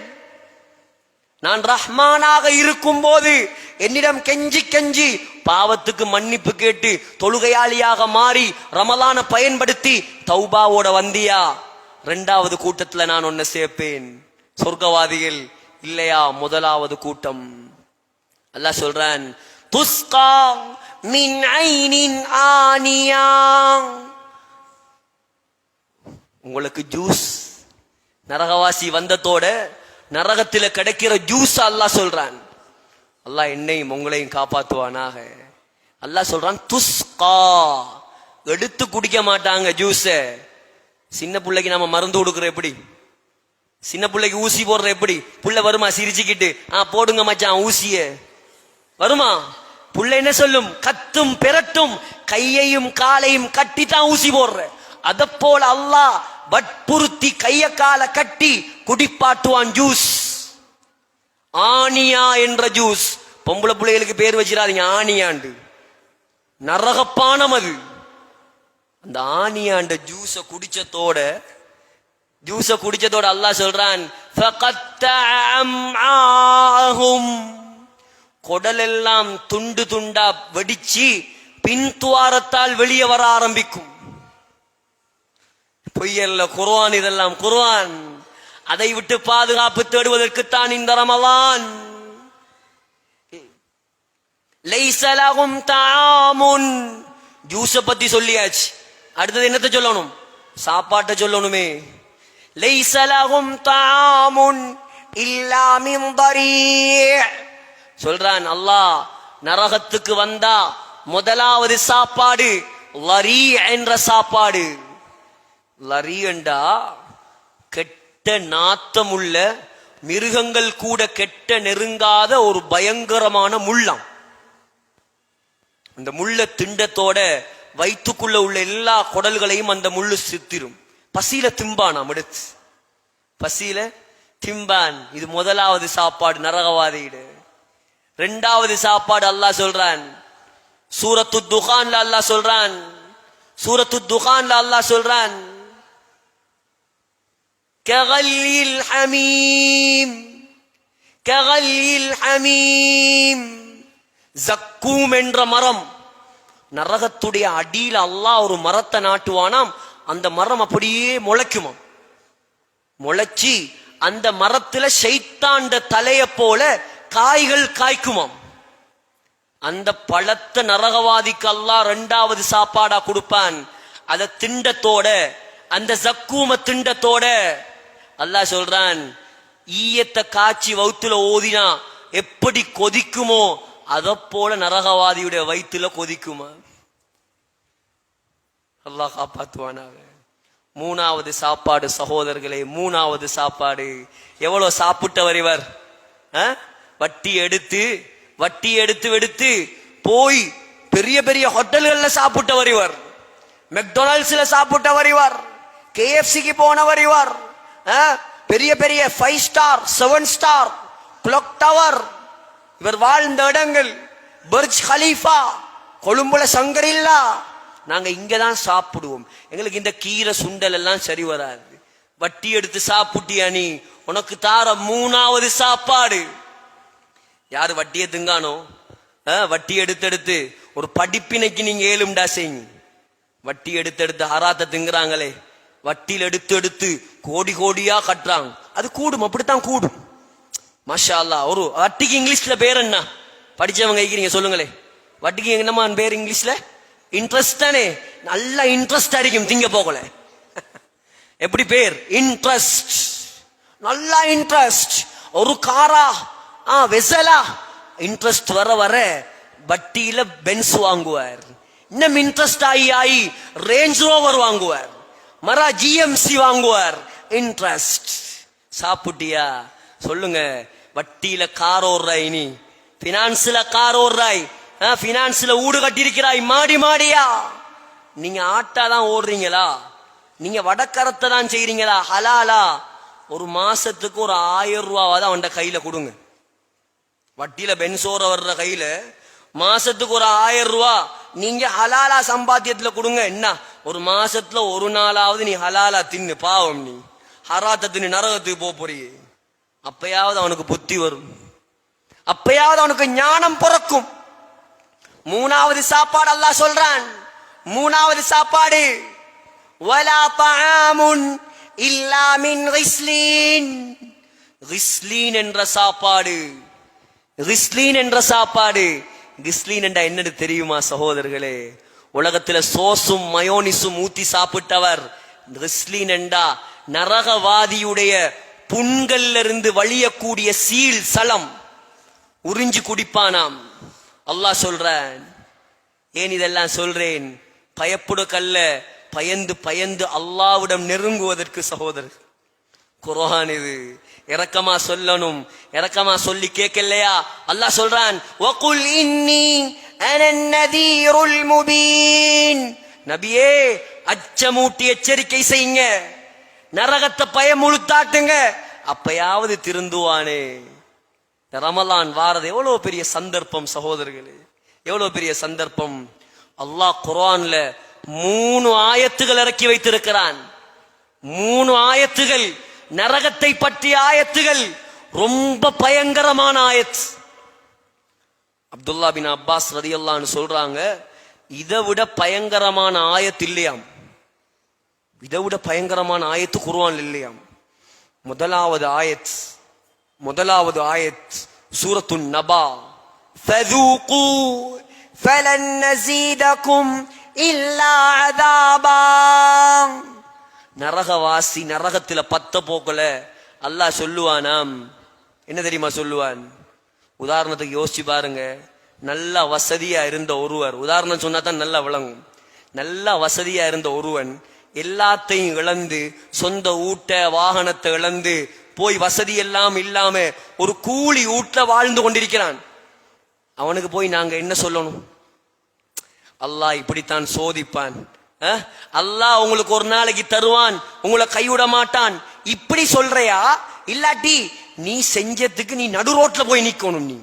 நான் ரஹ்மானாக இருக்கும் போது என்னிடம் கெஞ்சி கெஞ்சி பாவத்துக்கு மன்னிப்பு கேட்டு தொழுகையாளியாக மாறி ரமலான பயன்படுத்தி தௌபாவோட வந்தியா, 2வது கூட்டத்துல நான் உன்னை சேர்ப்பேன். சொர்க்கவாதிகள் இல்லையா, 1வது கூட்டம். அல்லாஹ் சொல்றான், துஸ்கா மின் ஐனின் ஆனியா, உங்களுக்கு ஜூஸ். நரகவாசி வந்ததோட நரகத்தில கிடைக்கிற ஜூஸ் அல்லாஹ் சொல்றான். அல்லாஹ் என்னையும் உங்களையும் காப்பாத்துவானாக. அல்லாஹ் சொல்றான், துஸ்கா, எடுத்து குடிக்க மாட்டாங்க ஜூஸ. சின்ன பிள்ளைக்கு நாம மருந்து கொடுக்குற எப்படி, சின்ன பிள்ளைக்கு ஊசி போடுற எப்படி, புள்ள வருமா சிரிச்சுக்கிட்டு, போடுங்க மச்சான் ஊசிய, வருமா? புள்ள என்ன சொல்லும்? கத்தும் பெரட்டும், கையையும் காலையும் கட்டி தான் ஊசி போடுற. அத போல அல்லாஹ் வற்புறுத்தி கைய கால கட்டி குடிப்பாட்டுவான் ஜூஸ். ஆனியா என்ற ஜூஸ். பொம்பளை பிள்ளைகளுக்கு பேர் வச்சிடாதீங்க ஆனியாண்டு, நரகப்பானம் அது. அந்த ஆனியாண்ட ஜூஸ குடிச்சதோட அல்லாஹ் சொல்றான், குடல் எல்லாம் துண்டு துண்டா வெடிச்சு பின்துவாரத்தால் வெளியே வர ஆரம்பிக்கும். பொய்யல்ல குர்ஆன், இதெல்லாம் குர்ஆன். அதை விட்டு பாதுகாப்பு தேடுவதற்குத்தான் இந்த ரமலான். லைஸ லஹும் தஆமுன், ஜூஸ பத்தி சொல்லியாச்சு. அடுத்தது என்னத்தை சொல்லணும்? சாப்பாட்டை சொல்லணுமே. லைஸ லஹும் தஆமுன் இல்லா மின் தரீ'. சொல்றான் அல்லாஹ், நரகத்துக்கு வந்தா 1வது சாப்பாடு லரீ என்ற சாப்பாடு. லரீ என்றா கெட்ட நாத்தமுள்ள, மிருகங்கள் கூட கெட்ட நெருங்காத ஒரு பயங்கரமான முள்ளம். அந்த முள்ள திண்டத்தோட வயிற்றுக்குள்ள உள்ள எல்லா குடல்களையும் அந்த முள்ளு சித்திரும். பசியில திம்பானாம், எடுத்து பசியில திம்பான். இது 1வது சாப்பாடு நரகவாதியிடு. 2வது சாப்பாடு அல்லாஹ் சொல்றான், சூரத்து துகான்ல அல்லாஹ் சொல்றான், சூரத்து துகான்ல அல்லாஹ் சொல்றான், ககல்லில் ஹமீம், ககல்லில் ஹமீம். ஜக்கூம் என்ற மரம், நரகத்துடைய அடியில் அல்லாஹ் ஒரு மரத்தை நாட்டுவானாம். அந்த மரம் அப்படியே முளைக்குமா, முளைச்சி அந்த மரத்துல ஷைத்தாண்ட தலைய போல காய்கள் காய்க்குமாம். அந்த பழத்தை நரகவாதிக்கு அல்லாஹ் 2வது சாப்பாடா கொடுப்பான். அத திண்டத்தோட, அந்த ஜக்கூம திண்டத்தோட அல்லாஹ் சொல்றான், ஈயத்தை காய்ச்சி வயிற்றுல ஓதினா எப்படி கொதிக்குமோ அதை போல நரகவாதியுடைய வயிற்றுல கொதிக்குமா? அல்லாஹ் காப்பாத்துவானாக. மூணாவது சாப்பாடு சகோதரர்களே, மூணாவது சாப்பாடு. எவ்வளவு சாப்பிட்டவர் இவர்? வட்டி எடுத்து எடுத்து போய் பெரிய பெரிய ஹோட்டல்கள்ல சாப்பிட்டவர் இவர், மெக்டொனால்ட்ஸ்ல சாப்பிட்டவர் இவர், KFCக்கு போனவர் இவர், பெரிய பெரிய 5 ஸ்டார் 7 ஸ்டார் கிளாக் டவர், இவர் வாழ்ந்த இடங்கள் பர்ஜ் கலீஃபா, கொழும்புல சங்கரில்லா. நாங்க இங்கதான் சாப்பிடுவோம். எங்களுக்கு இந்த கீரை சுண்டல் எல்லாம் சரி வராது. வட்டி எடுத்து சாப்பிட்டியா நீ? உனக்கு தார மூணாவது சாப்பாடு. யாரு வட்டியை திங்கானோ, வட்டி எடுத்து ஒரு படிப்பினைக்கு நீங்க ஏழும்டா செய்யுங்க. வட்டி எடுத்து ஹராத்தை திங்குறாங்களே, வட்டியில் எடுத்து கோடி கோடியா கட்டுறாங்க. அது கூடும், அப்படித்தான் கூடும். மாஷா அல்லாஹ். ஒரு வட்டிக்கு இங்கிலீஷ்ல பேர் என்ன? படிச்சவங்க இருக்கிறீங்க சொல்லுங்களே, வட்டிக்கு என்னமா பேர் இங்கிலீஷ்ல? இன்ட்ரெஸ்ட் தானே. நல்ல இன்ட்ரெஸ்ட் இருக்கும் திங்க போகல. எப்படி பேர்? இன்ட்ரெஸ்ட். நல்ல இன்ட்ரெஸ்ட். ஒரு காரா வெசலா இன்ட்ரெஸ்ட் வர வர வட்டியில பென்ஸ் வாங்குவார். இன்னும் இன்ட்ரெஸ்ட் ஆகி ரேஞ்ச் ரோவர் வாங்குவார், மரா GMC வாங்குவார். இன்ட்ரெஸ்ட். சாப்பிட்டியா சொல்லுங்க. வட்டியில கார் ஓடுறாய், நீ பினான்ஸ்ல கார் ஓடுறாய், பினான்ஸ்ல ஊடு கட்டிருக்கிறாய், மாடி மாடியா. நீங்க ஆட்டாதான் ஓடுறீங்களா? நீங்க வடக்கரத்தை தான் செய்றீங்களா? ஹலாலா? ஒரு மாசத்துக்கு ஒரு 1000 ரூபாவாதான் அவன் கையில கொடுங்க. வட்டியில பென்சோர வர்ற கையில மாசத்துக்கு ஒரு 1000 ரூபா நீங்க ஹலாலா சம்பாத்தியத்துல கொடுங்க. என்ன, ஒரு மாசத்துல ஒரு நாளாவது நீ ஹலாலா தின்னு. பாவம், நீ ஹராத்த தின்னு நரகத்துக்கு போறீங்க. அப்பயாவது அவனுக்கு புத்தி வரும், அப்பயாவது அவனுக்கு ஞானம் பிறக்கும். மூணாவது சாப்பாடு அல்லாஹ் சொல்றான். மூணாவது சாப்பாடு, வலா தஆமுன் இல்லா மின் கிஸ்லீன். கிஸ்லீன் என்ற சாப்பாடு. கிஸ்லீன் என்ற சாப்பாடு. கிஸ்லீன் என்றா என்னன்னு தெரியுமா சகோதரர்களே? உலகத்துல சோசும் மயோனிசும் ஊத்தி சாப்பிட்டவர். கிஸ்லீன் என்றா நரகவாதியுடைய புண்கள்ல இருந்து வழியக்கூடிய சீல் சலம் உறிஞ்சு குடிப்பானாம். அல்லாஹ் சொல்றான். ஏன் இதெல்லாம் சொல்றேன்? பயப்படுக்கல்ல, பயந்து பயந்து அல்லாஹ்விடம் நெருங்குவதற்கு. சகோதரர், குர்ஆன் இது. இரக்கமா சொல்லணும், இரக்கமா சொல்லி கேட்கலையா? அல்லாஹ் சொல்றான், வகுல் இன்னி அனன் நதீருல் முபீன். நபியே, அச்சமூட்டி எச்சரிக்கை செய்யுங்க, நரகத்தை பயமுழுத்தாட்டுங்க, அப்பயாவது திருந்துவானே. ரமலான் வாரது எவ்வளவு பெரிய சந்தர்ப்பம் சகோதரர்களே, எவ்வளவு பெரிய சந்தர்ப்பம். அல்லாஹ் குர்ஆன்ல 3 ஆயத்துகள் இறக்கி வைத்திருக்கிறான். 3 ஆயத்துகள் நரகத்தை பற்றிய ஆயத்துகள். ரொம்ப பயங்கரமான ஆயத். அப்துல்லா பின் அப்பாஸ் ரலியல்லாஹு அன்ஹு சொல்றாங்க, இதை விட பயங்கரமான ஆயத் இல்லையாம். இதை விட பயங்கரமான ஆயத்து குர்ஆன் இல்லையாம். முதலாவது ஆயத் சூரத்துன் நபா. ஃபதூகு ஃபலன் நஸீதகும் இல்லா அஸாபா. நரகவாசி நரகத்துல பத்த போக்கல அல்லாஹ் சொல்லுவானாம். என்ன தெரியுமா சொல்லுவான்? உதாரணத்துக்கு யோசிச்சு பாருங்க. நல்ல வசதியா இருந்த ஒருவர், உதாரணம் சொன்னா தான் நல்லா விளங்கும். நல்ல வசதியா இருந்த ஒருவன் எல்லாத்தையும் இழந்து, சொந்த ஊட்ட வாகனத்தை இழந்து போய் வசதி எல்லாம் இல்லாம ஒரு கூலி ஊட்ல வாழ்ந்து கொண்டிருக்கிறான். அவனுக்கு போய் நாங்க என்ன சொல்லணும்? அல்லாஹ் இப்படித்தான் சோதிப்பான், அல்லாஹ் உங்களுக்கு ஒரு நாளைக்கு தருவான், உங்களை கைவிட மாட்டான், இப்படி சொல்றையா? இல்லாட்டி நீ செஞ்சதுக்கு நீ நடு ரோட்ல போய் நிக்கணும். நீ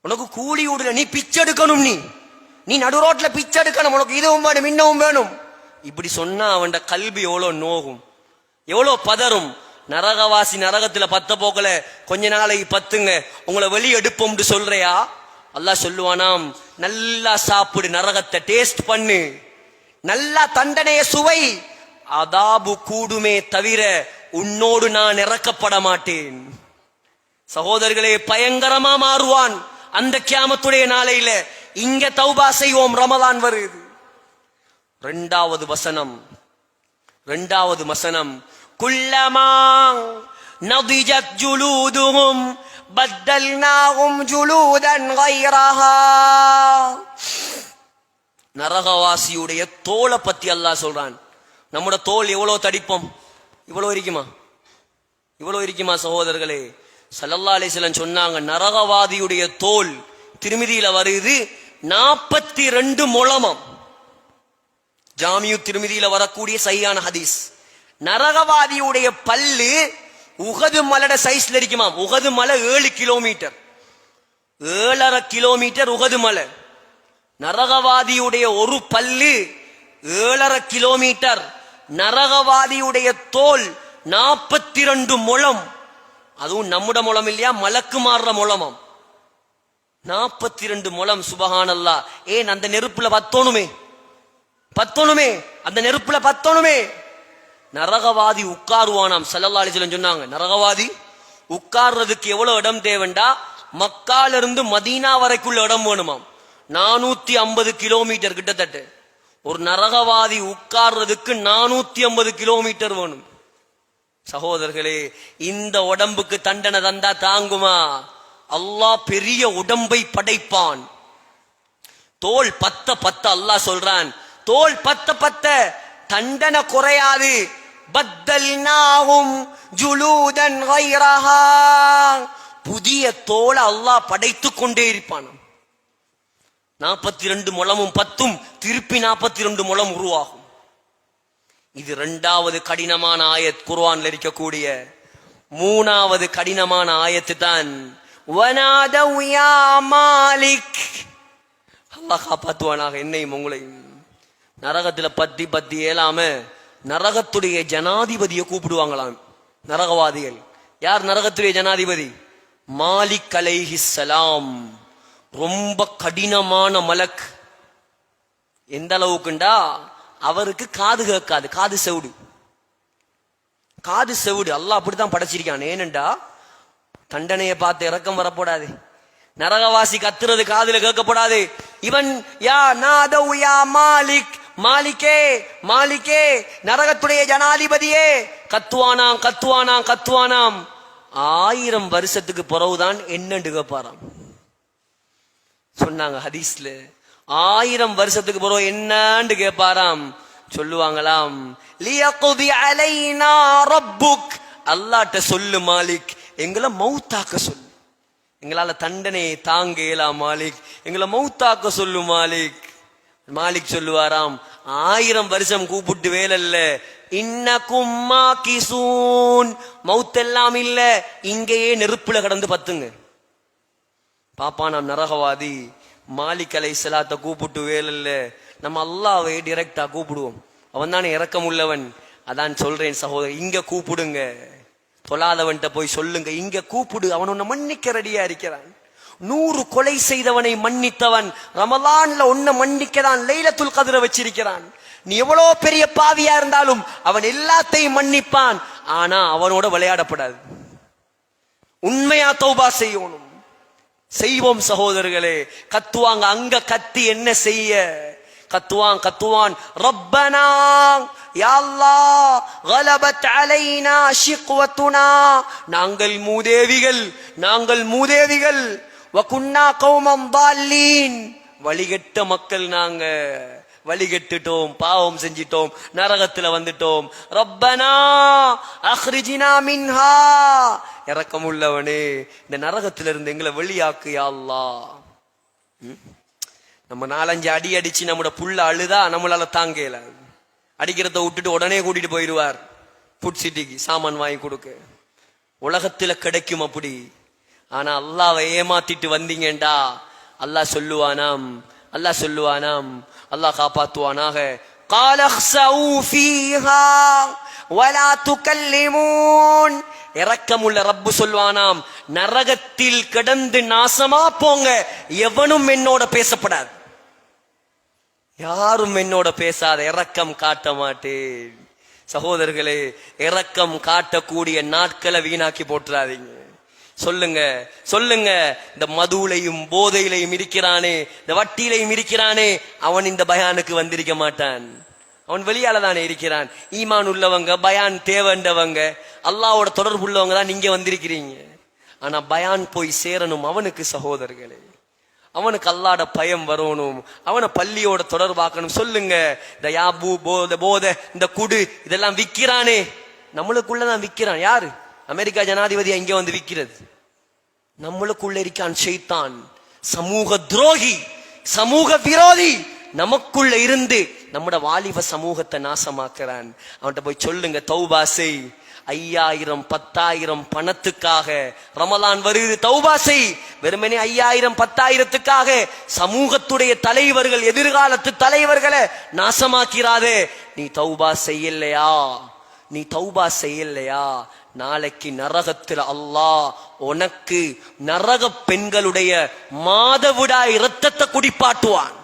உனக்கு கூலி விடல, நீ பிச்சை எடுக்கணும். நீ நடு ரோட்ல பிச்சை எடுக்கணும். உனக்கு இதுவும் வேணும், இன்னமும் வேணும். இப்படி சொன்னா அவன் கல்வி எவ்வளவு நோகும், எவ்வளவு பதறும். நரகவாசி நரகத்துல பத்த போக்கல கொஞ்ச நாளைக்கு பத்துங்க, உங்களை வெளியே எடுப்போம்னு சொல்றையா? அல்லாஹ் சொல்லுவானாம், நல்லா சாப்பிடு, நரகத்தை டேஸ்ட் பண்ணு, நல்லா தண்டனைய சுவை, அதாபு கூடுமே தவிர உன்னோடு நான் இறக்கப்பட மாட்டேன். சகோதரர்களே, பயங்கரமா மாறுவான் அந்த கியாமத்துடைய நாளையில. இங்க தௌபா செய்வோம், ரமலான் வருது. இரண்டாவது வசனம், குல்லமா நதிஜத் ஜுலூதுஹும் பத்தல்நாஹும் ஜுலூதன் கைரஹா. நரகவாசியுடைய தோலை பத்தி அல்லாஹ் சொல்றான். நம்முடைய தோல் எவ்வளவு தடிப்போம்? இவ்வளவு இருக்குமா? இவ்வளவு இருக்குமா சகோதரர்களே? ஸல்லல்லாஹு அலைஹி வஸல்லம் சொன்னாங்க, நரகவாதியுடைய தோல் திருமிதியில வருது 42 முழமாம். ஜாமியு திருமிதியில வரக்கூடிய சஹீஹான ஹதீஸ். நரகவாதியுடைய பல்லு உஹது மலையோட சைஸ்ல இருக்குமாம். உஹது மலை 7 கிலோமீட்டர், 7.5 கிலோமீட்டர் உஹது மலை. நரகவாதியுடைய ஒரு பல்லு 7.5 கிலோமீட்டர். நரகவாதியுடைய தோல் 42 முழம். அதுவும் நம்முட முழம் இல்லையா, மலக்கு மாறுற முழமாம். 42 முழம். சுபஹானல்லாஹ். ஏன் அந்த நெருப்புல பத்தோணுமே, அந்த நெருப்புல பத்தோணுமே. நரகவாதி உட்காருவானாம். ஸல்லல்லாஹு அலைஹி வஸல்லம் சொன்னாங்க, நரகவாதி உட்கார்றதுக்கு எவ்வளவு இடம் தேவைண்டா, மக்கால இருந்து மதீனா வரைக்குள்ள இடம் வேணுமாம். 450 கிலோமீட்டர் கிட்டத்தட்ட. ஒரு நரகவாதி உட்கார்றதுக்கு 450 கிலோமீட்டர் வேணும். சகோதரர்களே, இந்த உடம்புக்கு தண்டனை தந்தா தாங்குமா? அல்லாஹ் பெரிய உடம்பை படைப்பான். தோல் பத்த அல்லாஹ் சொல்றான், தோல் பத்த தண்டனை குறையாது. பத்தல்நாஹும் ஜுலூதன் கைரஹா. புதிய தோலை அல்லாஹ் படைத்து கொண்டே இருப்பான். 42 முழமும் 10 திருப்பி 42 முழம் உருவாகும். இது 2வது கடினமான ஆயத் குர்ஆன்ல இருக்கக்கூடிய. 3வது கடினமான ஆயத்து தான் வனாதவ் யா மாலிக். அல்லாஹ் காப்பாத்துவானாக என்னையும் உங்களையும். நரகத்துல பத்தி ஏலாம நரகத்துடைய ஜனாதிபதியை கூப்பிடுவாங்களாம் நரகவாதிகள். யார் நரகத்துடைய ஜனாதிபதி? மாலிக் அலைஹிஸ்ஸலாம். ரொம்ப கடினமான மலக். எந்த அளவுக்குண்டா, அவருக்கு காது கேட்காது, காது செவுடு. அல்லாஹ் அப்படித்தான் படைச்சிருக்கான். ஏனென்றா தண்டனையை பார்த்து இரக்கம் வரப்படாது. நரகவாசி கத்துறது காதுல கேட்கப்படாது. இவன் யா நாதவ் யா மாலிக், மாலிக்கே நரகத்துடைய ஜனாதிபதியே கத்துவானாம். 1000 வருஷத்துக்கு பிறகுதான் என்னண்டு கேட்பாராம். சொன்னாங்க ஹதீஸ்ல, 1000 வருஷத்துக்கு பிறகு என்னன்னு கேட்பாராம். சொல்லுவாங்களாம், லியக்தி அலைனா ரப்புக். அல்லாஹ்ட்ட சொல்லு மாலிக், எங்களை மௌத்தாக்க சொல்லு. எங்களால தண்டனையை தாங்க இயலாம் மாலிக், எங்களை மௌத்தாக்க சொல்லு மாலிக். மாலிக் சொல்லுவாராம், 1000 வருஷம் கூப்பிட்டு வேலல்ல, இன்னக்கும் மாகிசூன். மௌத்தெல்லாம் இல்ல, இங்கேயே நெருப்புல கடந்து பத்துங்க. பாப்பா, நாம் நரகவாதி மாலிக் அலைஹிஸ்ஸலாத்தை கூப்பிட்டு வேலல்ல, நம்ம அல்லாஹ்வை டைரக்டா கூப்பிடுவோம். அவன் தானே இரக்கம் உள்ளவன். அதான் சொல்றேன் சகோதரர், இங்க கூப்பிடுங்க. தொழாதவன்கிட்ட போய் சொல்லுங்க, இங்க கூப்பிடு. அவன் உன்னை மன்னிக்க ரெடியா இருக்கிறான். 100 கொலை செய்தவனை மன்னித்தவன் ரமலான்ல உன்னை மன்னிக்கதான் லைலத்துல் கத்ர வச்சிருக்கிறான். நீ எவ்வளவு பெரிய பாவியா இருந்தாலும் அவன் எல்லாத்தையும் மன்னிப்பான். ஆனா அவனோட விளையாடப்படாது. உண்மையா தௌபா செய்யணும். செய்வோம் சகோதரர்களே. கத்துவாங்க, அங்க கத்தி என்ன செய்ய? கத்துவான் ரப்பனா யா அல்லாஹ் கலபத் அலைனா ஷிக்வத்துனா. நாங்கள் மூதேவிகள் வகுன்னா கௌமம் தால்லீன். வழிகெட்ட மக்கள் நாங்க, வழிகெட்டுட்டோம், பாவம் செஞ்சிட்டோம், நரகத்துல வந்துட்டோம். ரப்பனா அக்ரிஜினா மின்ஹா. இரக்கம் உள்ளவனே, இந்த நரகத்திலிருந்து எங்களை வெளியாக்கு யா அல்லாஹ். நம்ம 4-5 அடி அடிச்சு நம்மளோட புள்ள அழுதா நம்மளால தாங்கல. அடிக்கிறத விட்டுட்டு உடனே கூட்டிட்டு போயிடுவார் ஃபுட் சிட்டிக்கு சாமான் வாங்கி கொடுக்க. உலகத்துல கிடைக்கும் அப்படி. ஆனா அல்லாஹ்வை ஏமாத்திட்டு வந்தீங்கண்டா அல்லாஹ் சொல்லுவானாம், அல்லாஹ் காப்பாத்துவானாக. قال اخسؤوا فيها ولا تكلمون. இரக்கமுள்ள ரப்பு சொல்வானாம், நரகத்தில் கிடந்து நாசமா போங்க, எவனும் என்னோட பேசப்படாது, யாரும் என்னோட பேசாத, இரக்கம் காட்ட மாட்டேன். சகோதரர்களே, இரக்கம் காட்டக்கூடிய நாட்களை வீணாக்கி போட்டுறாதீங்க. சொல்லுங்க இந்த மதுலையும் போதையிலையும் இருக்கிறானே, இந்த வட்டியிலையும் இருக்கிறானே, அவன் இந்த பயானுக்கு வந்திருக்க மாட்டான். அவன் வெளியால தானே இருக்கிறான். ஈமான் உள்ளவங்க, பயான் தேவைண்டவங்க, அல்லாஹ்வோட தொடர்பு உள்ளவங்க தான் நீங்க வந்திருக்கிறீங்க. ஆனா பயான் போய் சேரணும் அவனுக்கு. சகோதரர்களே, அவனுக்கு அல்லாஹ்ட பயம் வரணும், அவனை பள்ளியோட தொடர்பாக்கணும். சொல்லுங்க, இந்த யாபு போத இந்த குடு இதெல்லாம் விக்கிறானே, நம்மளுக்குள்ளதான் விக்கிறான். யாரு? அமெரிக்கா ஜனாதிபதி இங்க வந்து விக்கிறது. நம்மளுக்குள்ள இருக்கான் ஷைத்தான், சமூக துரோகி, சமூக விரோதி. நமக்குள்ள இருந்து நம்மட வாலிப சமூகத்தை நாசமாக்குறான். அவன்கிட்ட போய் சொல்லுங்க, தௌபா செய். 5000 10,000 பணத்துக்காக ரமலான் வருது, தௌபா செய். வெறுமனே 5000 10,000த்துக்காக சமூகத்துடைய தலைவர்கள், எதிர்காலத்து தலைவர்களை நாசமாக்கிறாதே. நீ தௌபா செய்யலையா? நீ தௌபா செய்யலையா? நாளைக்கு நரகத்தில் அல்லாஹ் உனக்கு நரக பெண்களுடைய மாதவிடாய் இரத்தத்தை குடிப்பாட்டுவான்.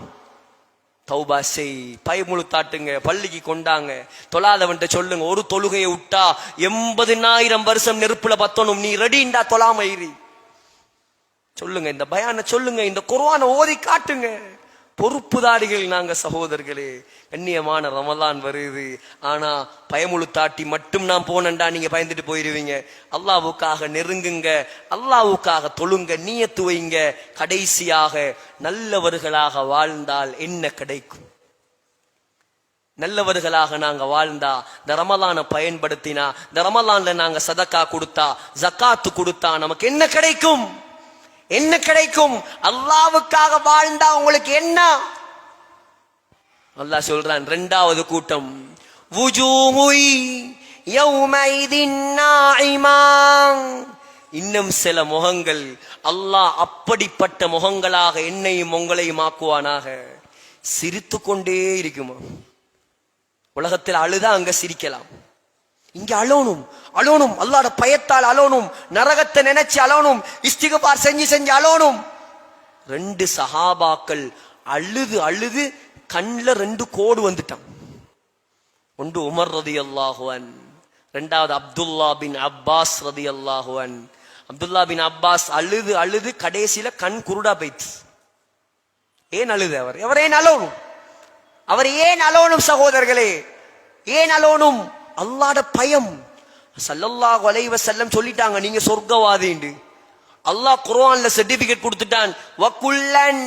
தௌபா செய், பயமுழு தாட்டுங்க, பள்ளிக்கு கொண்டாங்க. தொழாதவன்ட்ட சொல்லுங்க, ஒரு தொழுகையை விட்டா 80,000 வருஷம் நெருப்புல பத்தணும். நீ ரெடிண்டா தொழாம இரு. சொல்லுங்க, இந்த பயான சொல்லுங்க, இந்த குர்ஆனை ஓதி காட்டுங்க. பொறுப்புதாரிகள் நாங்க சகோதரர்களே. கண்ணியமான ரமலான் வருது, ஆனா பயமுழு தாட்டி மட்டும் நான் போனேன்டா நீங்க பயந்துட்டு போயிருவீங்க. அல்லாஹ்வுக்காக நெருங்குங்க, அல்லாஹ்வுக்காக தொழுங்க, நியத்து வைங்க. கடைசியாக நல்லவர்களாக வாழ்ந்தால் என்ன கிடைக்கும்? நல்லவர்களாக நாங்க வாழ்ந்தா, இந்த ரமலானை பயன்படுத்தினா, இந்த ரமலான்ல நாங்க சதக்கா கொடுத்தா, ஜகாத்து கொடுத்தா நமக்கு என்ன கிடைக்கும்? என்ன கிடைக்கும்? அல்லாஹ்வுக்காக வாழ்ந்தா உங்களுக்கு என்ன? அல்லாஹ் சொல்றான், 2வது கூட்டம், வுஜூஹுய் யௌமைதின் நாஇமா. இன்னும் சில முகங்கள் அல்லாஹ் அப்படிப்பட்ட முகங்களாக என்னையும் உங்களையும் ஆக்குவானாக. சிரித்து கொண்டே இருக்குமா? உலகத்தில் அழுதா அங்க சிரிக்கலாம், இங்க அழணும், அழணும், அல்லாஹ்ட பயத்தால் அழணும், நரகத்தை நினைச்சு அழணும், இஸ்திக்பார் செஞ்சு செஞ்சு அழணும். 2 சஹாபாக்கள் அழுது அழுது கண்ணுல 2 கோடு வந்துட்டான். ஒன்று உமர் ரலியல்லாஹு அன், 2வது அப்துல்லா பின் அப்பாஸ் ரலியல்லாஹு அன். அப்துல்லா பின் அப்பாஸ் அழுது அழுது கடைசியில கண் குருடா போயிடுச்சு. ஏன் அழுது? அவர் ஏன் அழணும்? அவர் ஏன் அழணும் சகோதரர்களே? ஏன் அழணும்? அல்லாஹ்ட பயம். ஸல்லல்லாஹு அலைஹி வஸல்லம் சொல்லிட்டாங்க, நீங்க சொர்க்கவாதின்னு. அல்லாஹ் குர்ஆன்ல சர்டிபிகேட் கொடுத்துட்டான், வகுல்லன்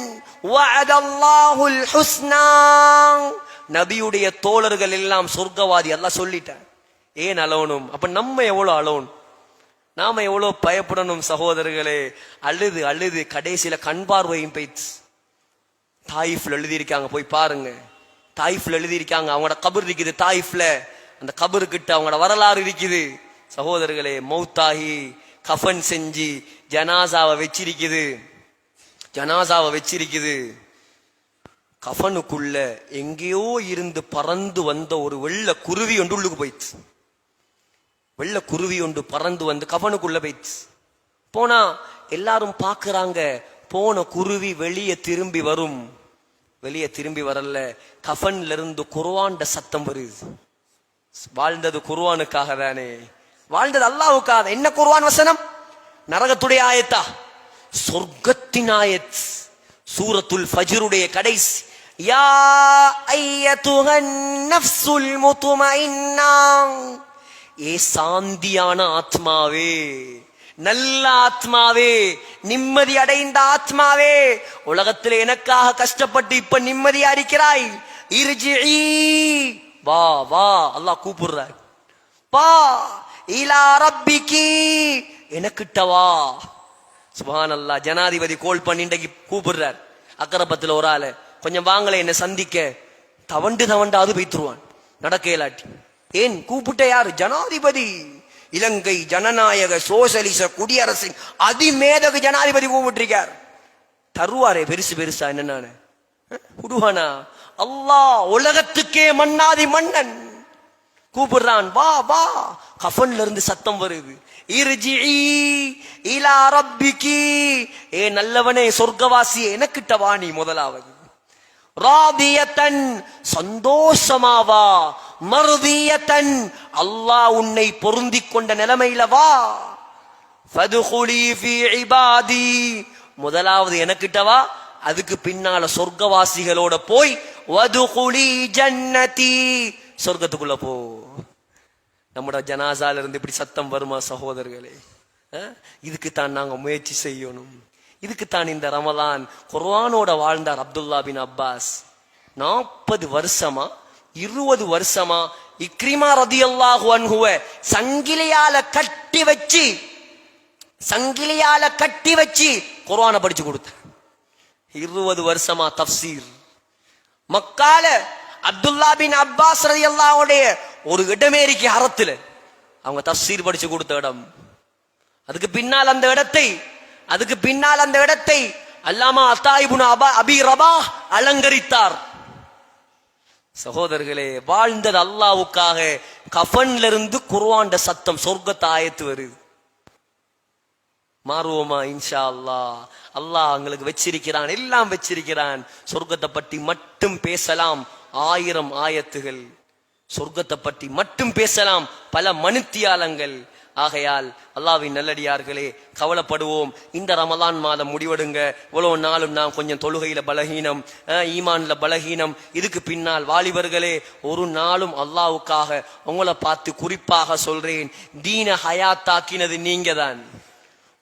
வஅதல்லாஹுல் ஹுஸ்னா. நபியுடைய தோழர்கள் எல்லாம் சொர்க்கவாதி அல்லாஹ் சொல்லிட்டான். ஏன் அழணும்? அப்ப நம்ம எவ்வளவு அழணும், நாம எவ்வளவு பயப்படணும் சகோதரர்களே. அழுது அழுது கடைசியில கண் பார்வையும் போயிடுச்சு. தாயிஃப்ல எழுதியிருக்காங்க, போய் பாருங்க. தாயிஃப்ல எழுதியிருக்காங்க, அவங்களோட கபர் இருக்குது தாயிஃப்ல. அந்த கபருக்கிட்ட அவங்களோட வரலாறு இருக்குது சகோதரர்களே. மௌத்தாகி கஃபன் செஞ்சு ஜனாசாவை வச்சிருக்குது. ஜனாசாவை வச்சிருக்குது. கஃபனுக்குள்ள எங்கேயோ இருந்து பறந்து வந்த ஒரு வெள்ள குருவி ஒன்று உள்ளுக்கு போயிடுச்சு. வெள்ள குருவி ஒன்று பறந்து வந்து கஃபனுக்குள்ள போயிடுச்சு. போனா எல்லாரும் பாக்குறாங்க, போன குருவி வெளியே திரும்பி வரும். வெளியே திரும்பி வரல, கஃபன்ல இருந்து குர்ஆன்ட சத்தம் வருது. வாழ்ந்தது குர்ஆனுக்காக தானே, வாழ்ந்தது அல்லாஹ்வுக்காக. என்ன குர்ஆன் வசனம்? நரகத்துடைய ஆயத்தா? சொர்க்கத்தின் ஆயத். சூரத்துல் ஃபஜ்ருடைய கடைசி, யா அய்யதுஹன் நஃப்ஸுல் முத்மஇன்னா. ஏ சாந்தியான ஆத்மாவே, நல்ல ஆத்மாவே, நிம்மதி அடைந்த ஆத்மாவே, உலகத்தில் எனக்காக கஷ்டப்பட்டு இப்ப நிம்மதியா இருக்கிறாய், இர்ஜிஇ, வா வா, அல்லாஹ் கூப்பிடுறார், வா இலா ரப்பிகி, எனக்கிட்ட வா. சுப்ஹானல்லாஹ். ஜனாதிபதி கோல் பண்ணி இன்றைக்கு கூப்பிடுறார். அக்கரப்பத்துல ஒரு ஆளு, கொஞ்சம் வாங்கல என்ன சந்திக்க. தவண்டாவது வைத்துருவான் நடக்க இயலாட்டி. ஏன் கூப்பிட்ட? யாரு? ஜனாதிபதி. இலங்கை ஜனநாயக சோசலிச குடியரசின் அதிமேதக ஜனாதிபதி கூப்பிட்டிருக்கார். தருவாரே பெருசு பெருசா என்னன்னு குடுவானா? அல்லாஹ் உலகத்துக்கே மன்னாதி மன்னன் கூப்பிடுறான், வா வா. கஃபன்ல இருந்து சத்தம் வருது, இர்ஜிஇ இலா ரப்பிகி, ஏ நல்லவனே சொர்க்கவாசியே எனக்கிட்ட வா நீ. முதலாவது ராதியத்தன், சந்தோஷமாவா. மர்தியத்தன், அல்லாஹ் உன்னை பொருந்திக் கொண்ட நிலைமையில வா. ஃபதுகுலி ஃபீ இபாதி, முதலாவது எனக்கிட்ட வா. அதுக்கு பின்னால சொர்க்கவாசிகளோட போய் வதுகுலி ஜன்னதி, சொர்க்கத்துக்குள்ள போ. நம்மட ஜனாசால இருந்து இப்படி சத்தம் வருமா சகோதரர்களே? இதுக்குத்தான் நாங்க முயற்சி செய்யணும். இதுக்குத்தான் இந்த ரமலான் குர்ஆனோட வாழ்ந்தார் அப்துல்லா பின் அப்பாஸ். 40 வருஷமா 20 வருஷமா இக்ரிமா ரதியல்லாஹு அன்ஹுவ சங்கிலியால கட்டி வச்சு குர்ஆனை படிச்சு கொடுத்த. 20 வருஷமா தஃப்சீர். மக்கால அப்துல்லா பின் அப்பாஸ் ரலியல்லாஹுடைய ஒரு இடமேரிக்கு ஹரத்துல அவங்க தஃப்சீர் படிச்சு கொடுத்த இடம். அதுக்கு பின்னால் அந்த இடத்தை அல்லாமா அத்தா இப்னு அபி ரபாஹ் அலங்கரித்தார். சகோதரர்களே, வாழ்ந்தது அல்லாஹ்வுக்காக. கஃன்ல இருந்து குர்ஆன் சத்தம், சொர்க்கத்து ஆயத்து வருது. மாறுவோமா? இன்ஷா அல்லாஹ். அல்லாஹ் எங்களுக்கு வச்சிருக்கிறான், எல்லாம் வச்சிருக்கிறான். சொர்க்கத்தை பற்றி மட்டும் பேசலாம் 1000 ஆயத்துகள். சொர்க்கத்தை பற்றி மட்டும் பேசலாம் பல மணித்தியாலங்கள். ஆகையால் அல்லாஹ்வின் நல்லடியார்களே, கவலைப்படுவோம். இந்த ரமலான் மாதம் முடிவெடுங்க. இவ்வளவு நாளும் நான் கொஞ்சம் தொழுகையில பலகீனம், ஈமான்ல பலகீனம். இதுக்கு பின்னால் வாலிபர்களே, ஒரு நாளும் அல்லாஹ்வுக்காக உங்களை பார்த்து குறிப்பாக சொல்றேன், தீன ஹயாத்தாக்கினது நீங்க தான்.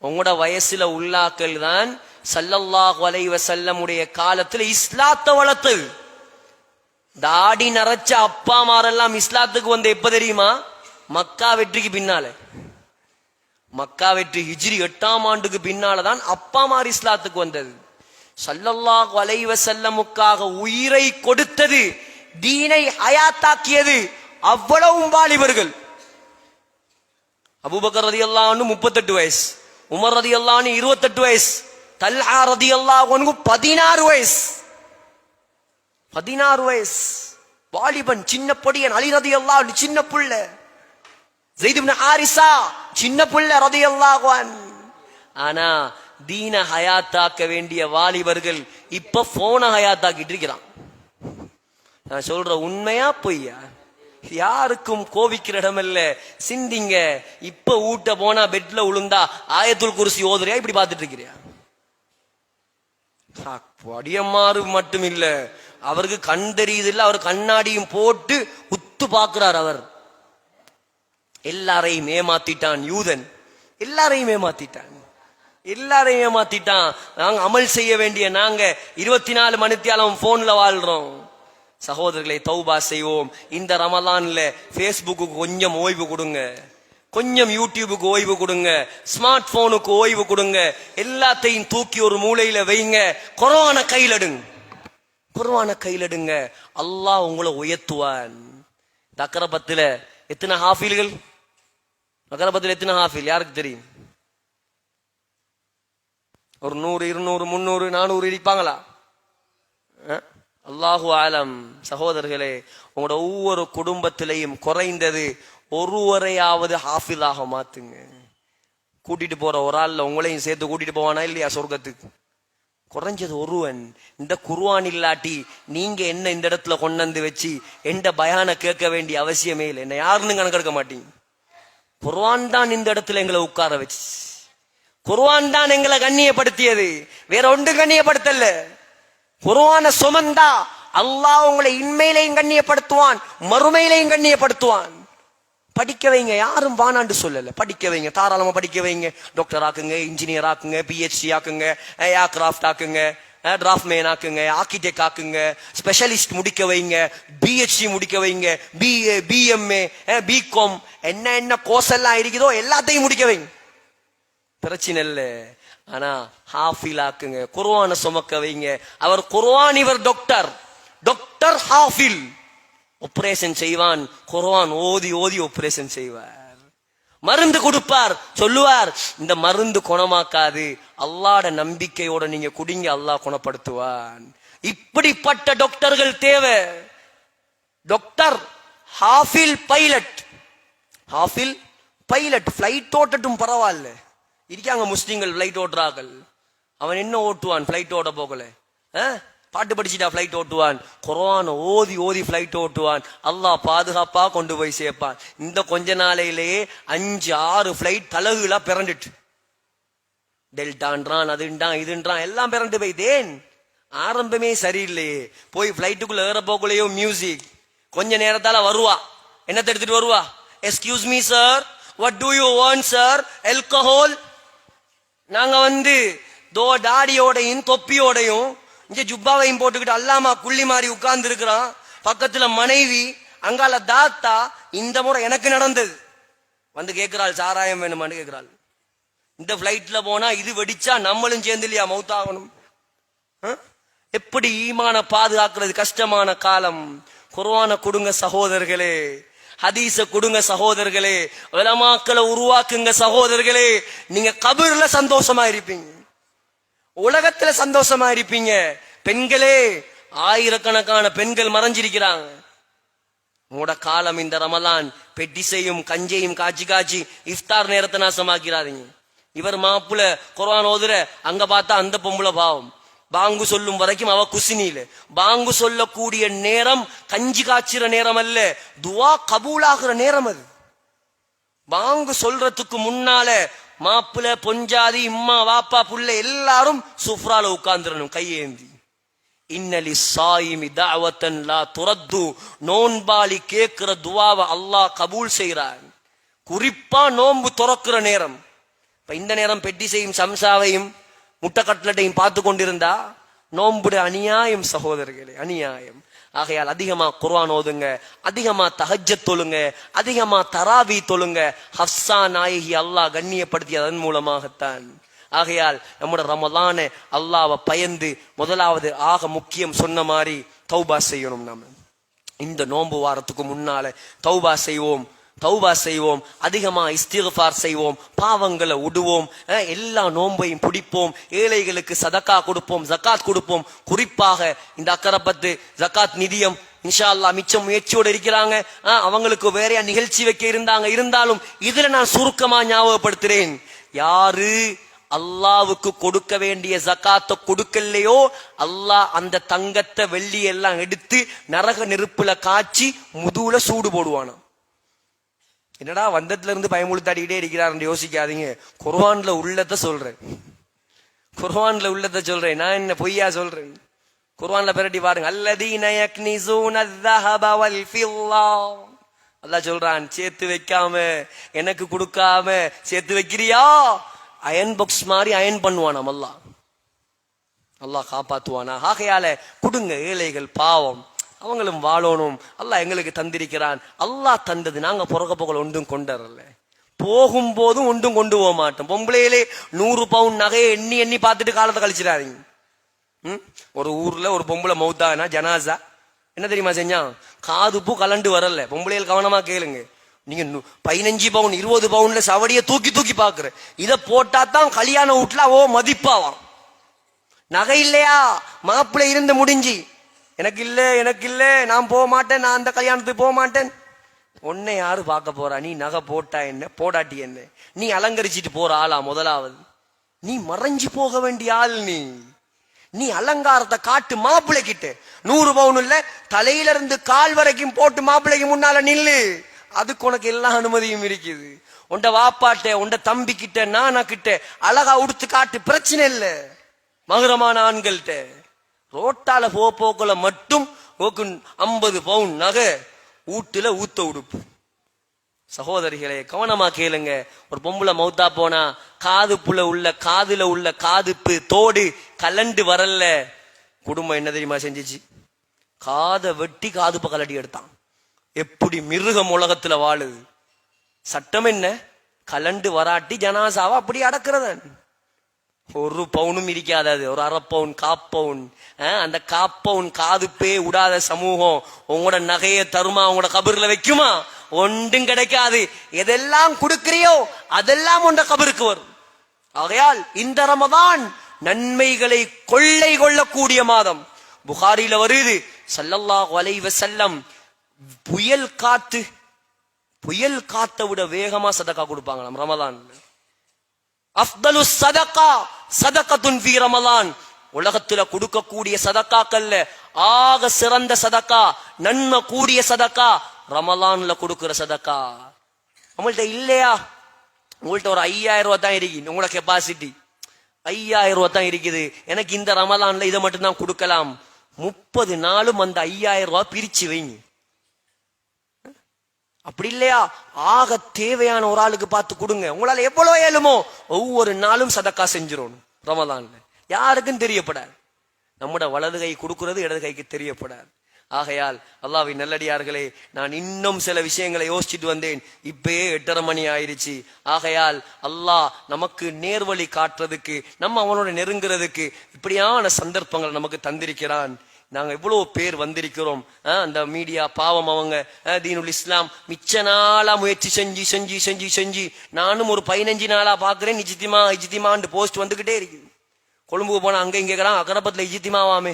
உங்களோட வயசுல உள்ளாக்கள் தான் ஸல்லல்லாஹு அலைஹி வஸல்லம் உடைய காலத்துல இஸ்லாத்தை வளர்த்து. தாடி நரைச்ச அப்பா மாரெல்லாம் இஸ்லாத்துக்கு வந்த எப்ப தெரியுமா? மக்கா வெற்றிக்கு பின்னால. மக்கா வெற்றி ஹிஜ்ரி 8ஆம் ஆண்டுக்கு பின்னாலதான் அப்பா மார் இஸ்லாத்துக்கு வந்தது. ஸல்லல்லாஹு அலைஹி வஸல்லமுக்காக உயிரை கொடுத்தது, தீனை ஹயாத்தாக்கியது அவ்வளவு வாலிபர்கள். அபூபக்கர் ரலியல்லாஹு அன்ஹு 38 வயசு, உமர் ரலியல்லாஹு அன்ஹு 28 வயசு, தல்ஹா ரலியல்லாஹு அன்ஹு 16 வயசு. 16 வயசு வாலிபன், சின்ன பொடியன். அலி ரலியல்லாஹு அன்ஹு சின்ன புள்ள, ஸைத் இப்னு ஹாரிஸா சின்ன புள்ள ரலியல்லாஹு அன்ஹு. ஆனா தீன ஹயாத்தாக்க வேண்டிய வாலிபர்கள் இப்ப போன ஹயாத்தாக்கிட்டு இருக்கிறான். நான் சொல்ற உண்மையா பொய்யா? யாருக்கும் கோவிக்கிற இடம் இல்ல. சிந்திங்க. இப்ப ஊட்ட போனா பெட்ல உளுந்தா ஆயத்துல் குர்சி ஓதுறியா? இப்படி பார்த்துட்டு இருக்கிறியா? படியம்மாறு மட்டும் இல்ல, அவருக்கு கண் தெரியுது இல்ல, அவர் கண்ணாடியும் போட்டு உத்து பார்க்கிறார். அவர் எல்லாரையும் ஏமாத்திட்டான் யூதன். எல்லாரையும் ஏமாத்திட்டான். நாங்க அமல் செய்ய வேண்டிய நாங்க 24 மணித்தியாலம் போன்ல வாழ்றோம். சகோதரர்களை, தௌபா செய்வோம். இந்த ரமலான்ல பேஸ்புக்கு கொஞ்சம் ஓய்வு கொடுங்க, கொஞ்சம் யூடியூபுக்கு ஓய்வு கொடுங்க, ஸ்மார்ட் போனுக்கு ஓய்வு கொடுங்க. எல்லாத்தையும் தூக்கி ஒரு மூலையில வைங்க. குர்ஆனை கையிலடுங்க. அல்லாஹ் உங்களை உயர்த்துவான். அக்கரபத்துல எத்தனை ஹாஃபில்கள்? அக்கரபத்தில் எத்தனை ஹாஃபில் யாருக்கு தெரியும்? ஒரு 100, 200, 300, 400 இருப்பாங்களா? அல்லாஹு ஆலம். சகோதரர்களே, உங்களோட ஒவ்வொரு குடும்பத்திலையும் குறைந்தது ஒருவரையாவது ஹாஃபிலாக மாத்துங்க. கூட்டிட்டு போற ஒரு ஆள்ல உங்களையும் சேர்த்து கூட்டிட்டு போவானா இல்லையா சொர்க்கத்துக்கு? குறைஞ்சது ஒருவன். இந்த குர்ஆன் இல்லாட்டி நீங்க என்ன இந்த இடத்துல கொண்டு வச்சு எந்த பயான கேட்க வேண்டிய அவசியமே இல்லை. என்ன யாருன்னு கணக்கெடுக்க மாட்டீங்க. குர்ஆன் தான் இந்த இடத்துல எங்களை உட்கார வச்சு, குர்ஆன் தான் எங்களை கண்ணியப்படுத்தியது, வேற ஒன்று கண்ணியப்படுத்தல. குர்ஆனை சுமந்தா அல்லாஹ் உங்களை இன்மையிலையும் கண்ணியப்படுத்துவான், மறுமையிலையும் கண்ணியப்படுத்துவான். படிக்க வைங்க, யாரும் வானாண்டு சொல்லல. படிக்க வைங்க, தாராளமா படிக்க வைங்க. டாக்டர் ஆக்குங்க, இன்ஜினியர் ஆக்குங்க, பிஹெச்டி ஆக்குங்க, ஏர்கிராஃப்ட் ஆக்குங்க, டிராஃப்ட்மேன் ஆக்குங்க, ஆர்கிடெக்ட் ஆக்குங்க, ஸ்பெஷலிஸ்ட் முடிக்க வைங்க, பிஹெச்டி முடிக்க வைங்க, பிஏ, பிஎம்ஏ, பிகாம், என்ன கோர்ஸ் எல்லாம் இருக்குதோ எல்லாத்தையும் முடிக்க வைங்க. பிரச்சனை இல்ல. ஆனா ஹாஃபில் ஆக்குங்க, குர்ஆனை சுமக்க வைங்க. அவர் குர்ஆன், இவர் டாக்டர் ஹாஃபில். ஆபரேஷன் செய்வான், குர்ஆன் ஓதி ஆபரேஷன் செய்வார். மருந்து கொடுப்பார், சொல்லுவார் இந்த மருந்து குணமாக்காது, அல்லாஹ்ட நம்பிக்கையோட நீங்க குடிங்க, அல்லாஹ் குணப்படுத்துவான். இப்படிப்பட்ட டாக்டர்கள் தேவை. டாக்டர் ஹாஃபில் பைலட் ஃபிளைட் ஓட்டட்டும் பரவாயில்ல. இருக்காங்க முஸ்லிம்கள் ஃபிளைட் ஓட்டுறார்கள். அவன் என்ன ஓட்டுவான்? ஃபிளைட் ஓட்ட போகல, பாட்டு படிச்சுட்டா ஃபிளைட் ஓட்டுவான். குர்ஆன் ஓதி ஃபிளைட் ஓட்டுவான். அல்லாஹ் பாதுகாப்பா கொண்டு போய் சேர்ப்பான். இந்த கொஞ்ச நாளையிலேயே 5-6 ஃபிளைட் தலகுகளா பிறண்டுட்டு, டெல்டான்றான், அதுன்றான், இதுன்றான், எல்லாம் பிறண்டு போய்தேன். ஆரம்பமே சரியில்லையே. போய் பிளைட்டுக்குள்ள ஏற போக்குள்ளேயோ மியூசிக். கொஞ்ச நேரத்தால வருவா, என்னத்தை எடுத்துட்டு வருவா? Excuse me sir, what to you want sir? Alcohol. நாங்க தாடியோடையும் தொப்பியோடையும் இங்க ஜுப்பாவையும் போட்டுக்கிட்டு அல்லாமா குள்ளி மாறி உட்கார்ந்து இருக்கிறான். பக்கத்துல மனைவி, அங்கால தாத்தா. இந்த முறை எனக்கு நடந்தது. கேட்கிறாள், சாராயம் வேணுமான்னு கேட்கிறாள். இந்த பிளைட்ல போனா இது வெடிச்சா நம்மளும் சேர்ந்து இல்லையா மௌத்தாகணும்? எப்படி ஈமான பாதுகாக்கிறது? கஷ்டமான காலம். குர்ஆன கொடுங்க சகோதரர்களே, ஹதீஸ கொடுங்க சகோதரர்களே, உலமாக்களை உருவாக்குங்க சகோதரர்களே. நீங்க கபர்ல சந்தோஷமா இருப்பீங்க, உலகத்துல சந்தோஷமா இருப்பீங்க. பெண்களே, ஆயிரக்கணக்கான பெண்கள் மறைஞ்சிருக்கிறாங்க. உங்களோட காலம் இந்த ரமலான். பெட்டிசையும் கஞ்சையும் காய்ச்சி காய்ச்சி இஃப்தார் நேரத்தை நாசமாக்கிறாதீங்க. இவர் மாப்புல குர்ஆன் ஓதுற, அங்க பார்த்தா அந்த பொம்பளை பாவம். பாங்கு சொல்லும் வரைக்கும் அவ குசினியில. பாங்கு சொல்லக்கூடிய நேரம் கஞ்சி காய்ச்சிற நேரம் அல்ல, துவா கபூலாகிற நேரம் அது. பாங்கு சொல்றதுக்கு முன்னால மாப்புல பொஞ்சாதி இம்மா வாப்பா புள்ள எல்லாரும் சுஃப்ரால உட்கார்ந்துடணும் கையேந்தி. இன்னலி சாயிமி தஅவத்தன் லா துரத்து. நோன்பாளி கேட்கிற துவாவை அல்லாஹ் கபூல் செய்கிறான். குறிப்பா நோன்பு துறக்கிற நேரம். இந்த நேரம் பெட்டிசையும் சம்சாவையும் முட்டை கட்லட்டையும் பார்த்து கொண்டிருந்தா நோன்புடைய அநியாயம் சகோதரர்களே, அநியாயம். ஆகையால் அதிகமா குர்ஆன் ஓதுங்க, அதிகமா தஹஜ்ஜத் தொழுங்க, அதிகமா தராவி தொழுங்க. ஹஃப்ஸா நாயகி அல்லாஹ் கண்ணியப்படுத்திய அதன் மூலமாகத்தான். ஆகையால் நம்முடைய ரமலானை அல்லாஹ்வை பயந்து முதலாவது ஆக முக்கியம் சொன்ன மாதிரி தௌபா செய்யணும். நாம இந்த நோன்பு வாரத்துக்கு முன்னால தௌபா செய்வோம், தௌபா செய்வோம், அதிகமா இஸ்திக்ஃபார் செய்வோம், பாவங்களை விடுவோம், எல்லா நோன்பையும் பிடிப்போம், ஏழைகளுக்கு சதக்கா கொடுப்போம், ஜகாத் கொடுப்போம். குறிப்பாக இந்த அக்கரப்பத்து ஜகாத் நிதியம் இன்ஷா அல்லாஹ் மிச்சம் முயற்சியோடு இருக்கிறாங்க. அவங்களுக்கு வேறையா நிகழ்ச்சி வைக்க இருந்தாலும் இதுல நான் சுருக்கமா ஞாபகப்படுத்துறேன். யாரு அல்லாவுக்கு கொடுக்க வேண்டிய ஜகாத்தை கொடுக்கலையோ, அல்லாஹ் அந்த தங்கத்தை வெள்ளி எல்லாம் எடுத்து நரக நெருப்புல காய்ச்சி முதுகுல சூடு போடுவானா. என்னடா வந்தத்துல இருந்து பயமுழுத்தாடிக்கிட்டே இருக்கிறார் யோசிக்காதீங்க. குர்ஆன்ல உள்ளத சொல்றேன், குர்ஆன்ல உள்ளத சொல்றேன். நான் என்ன பொய்யா சொல்றேன்? குர்ஆன்ல பிரட்டி பாருங்க. அல்லதீன யக்னிஸூன அஸ்ஸஹப வல் ஃபில்லா. அல்லாஹ் சொல்றான், சேர்த்து வைக்காம எனக்கு கொடுக்காம சேர்த்து வைக்கிறியா? அயன் பாக்ஸ் மாதிரி அயன் பண்ணுவானாம் அல்லாஹ். அல்லாஹ் காப்பாத்துவானா. ஆகையால கொடுங்க, ஏழைகள் பாவம், அவங்களும் வாழணும். அல்லாஹ் எங்களுக்கு தந்திருக்கிறான். அல்லாஹ் தந்தது நாங்க புறக்க போகல ஒன்றும் கொண்டறல, போகும்போதும் ஒன்றும் கொண்டு போக மாட்டோம். பொம்பளையிலே 100 பவுன் நகையை எண்ணி எண்ணி பார்த்துட்டு காலத்தை கழிச்சிடாதீங்க. ஒரு ஊர்ல ஒரு பொம்பளை மௌத்தானா ஜனாசா என்ன தெரியுமா செஞ்சான்? காது பூ கலண்டு வரல. பொம்பளைகள் கவனமா கேளுங்க. நீங்க 15 பவுன் 20 பவுன்ல சவடிய தூக்கி தூக்கி பாக்குற, இத போட்டா தான் கல்யாண வீட்டுல மதிப்பாவான். நகை இல்லையா, மாப்பிள்ளை இருந்து முடிஞ்சு எனக்கு இல்ல நான் போக மாட்டேன், நான் அந்த கல்யாணத்துக்கு போக மாட்டேன். உன்னை யாரு பார்க்க போறா? நீ நகை போட்டா என்ன, போடாட்டி என்ன? நீ அலங்கரிச்சிட்டு போற ஆளா? முதலாவது நீ மறைஞ்சு போக வேண்டிய ஆள். நீ அலங்காரத்தை காட்டு மாப்பிள்ளை கிட்ட. 100 பவுன் இல்ல, தலையில இருந்து கால் வரைக்கும் போட்டு மாப்பிள்ளைக்கு முன்னால நில்லு. அதுக்கு உனக்கு எல்லா அனுமதியும் இருக்குது. உண்ட வாப்பாட்ட, உண்ட தம்பி கிட்ட, நானா கிட்ட அழகா உடுத்து காட்டு, பிரச்சனை இல்ல. மகரமான ஆண்கள்கிட்ட ரோட்டால போக்குல மட்டும் 50 பவுன் நகை, ஊட்டுல ஊத்த உடுப்பு. சகோதரிகளே கவனமா கேளுங்க. ஒரு பொம்பளை மௌத்தா போனா காதுல உள்ள காதுப்பு தோடு கலண்டு வரல. குடும்பம் என்ன தெரியுமா செஞ்சிச்சு? காதை வெட்டி காதுப்ப கலட்டி எடுத்தான். எப்படி மிருகம் உலகத்துல வாழுது. சட்டம் என்ன? கலண்டு வராட்டி ஜனாசாவா அப்படி அடக்குறதன். 1 பவுனும் இருக்காது, ஒரு 1/2 பவுன் 1/4 பவுன். அந்த 1/4 பவுன் காதுப்பே விடாத சமூகம் உங்களோட நகையை தருமா? உங்களோட கபர்ல வைக்குமா? ஒன்றும் கிடைக்காது. எதெல்லாம் கொடுக்கிறியோ அதெல்லாம் உண்ட கபருக்கு வரும். ஆகையால் இந்த ரமதான் நன்மைகளை கொள்ளை கொள்ளக்கூடிய மாதம். புகாரில வருது, ஸல்லல்லாஹு அலைஹி வஸல்லம் புயல் காத்தை விட வேகமா சதக்கா கொடுப்பாங்களாம் ரமதான். அஃதலு சதகா சதகத்துன் ஃபீ ரமலான். உலகத்துல கொடுக்கக்கூடிய சதக்காக்கள்ல ஆக சிறந்த சதக்கா, நன்மை கூடிய சதக்கா ரமலான்ல கொடுக்கிற சதக்கா. உங்கள்ட்ட இல்லையா? உங்கள்ட்ட ஒரு 5000 ரூபாய் தான் இருக்கு உங்களோட கெப்பாசிட்டி. 5000 ரூபாய் தான் இருக்குது, எனக்கு இந்த ரமலான்ல இதை மட்டும் தான் கொடுக்கலாம். 30 நாளும் அந்த 5000 ரூபாய் பிரிச்சு வைங்க. அப்படி இல்லையா, ஆக தேவையான ஒரு ஆளுக்கு பார்த்து கொடுங்க. உங்களால எவ்வளவு ஏழுமோ ஒவ்வொரு நாளும் சதக்கா செஞ்சிடணும் ரமலான்ல. யாருக்கும் தெரியப்படாது. நம்முட வலது கை கொடுக்கிறது இடது கைக்கு தெரியப்படாது. ஆகையால் அல்லாஹ்வின் நல்லடியார்களே, நான் இன்னும் சில விஷயங்களை யோசிச்சுட்டு வந்தேன். இப்பயே 8:30 மணி ஆயிருச்சு. ஆகையால் அல்லாஹ் நமக்கு நேர்வழி காட்டுறதுக்கு, நம்ம அவனோட நெருங்குறதுக்கு இப்படியான சந்தர்ப்பங்கள் நமக்கு தந்திருக்கிறான். நாங்க எவ்வளவு பேர் வந்திருக்கிறோம். அந்த மீடியா பாவம், அவங்க தீனுல் இஸ்லாம் மிச்ச நாளா முயற்சி செஞ்சு செஞ்சு செஞ்சு செஞ்சு நானும் ஒரு 15 நாளா பாக்குறேன். இஜித்திமான்னு போஸ்ட் வந்துகிட்டே இருக்குது. கொழும்புக்கு போனா அங்க இங்க கேக்குறாங்க அக்கரப்பத்துல இஜித்திமாவாமே,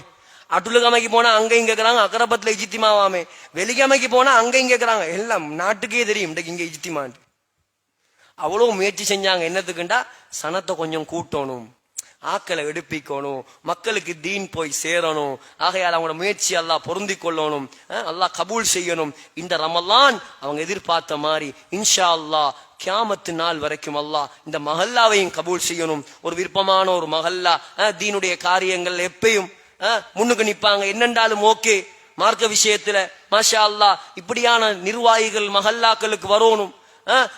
அட்டுலுகமைக்கு போனா அங்க இங்க கேக்குறாங்க அக்கரப்பத்துல இஜித்திமாவாமே, வெலிகமைக்கு போனா அங்க இங்க கேக்குறாங்க. எல்லாம் நாட்டுக்கே தெரியும் இன்றைக்கு இங்க இஜித்திமான். அவ்வளவு முயற்சி செஞ்சாங்க. என்னத்துக்குண்டா சனத்தை கொஞ்சம் கூட்டணும், ஆக்களை எடுப்பிக்கணும், மக்களுக்கு தீன் போய் சேரணும். ஆகையால் அவங்களோட முயற்சி அல்லாஹ் பொருந்தி கொள்ளணும், அல்லாஹ் கபூல் செய்யணும். இந்த ரமலான் அவங்க எதிர்பார்த்த மாதிரி இன்ஷா அல்லாஹ் கியாமத்து நாள் வரைக்கும் அல்லாஹ் இந்த மஹல்லாவையும் கபூல் செய்யணும். ஒரு விருப்பமான ஒரு மஹல்லா, தீனுடைய காரியங்கள் எப்பயும் முன்னுக்கு நிப்பாங்க. என்னென்றாலும் ஓகே, மார்க்க விஷயத்துல மாஷா அல்லாஹ் இப்படியான நிர்வாகிகள் மஹல்லாக்களுக்கு வரணும்.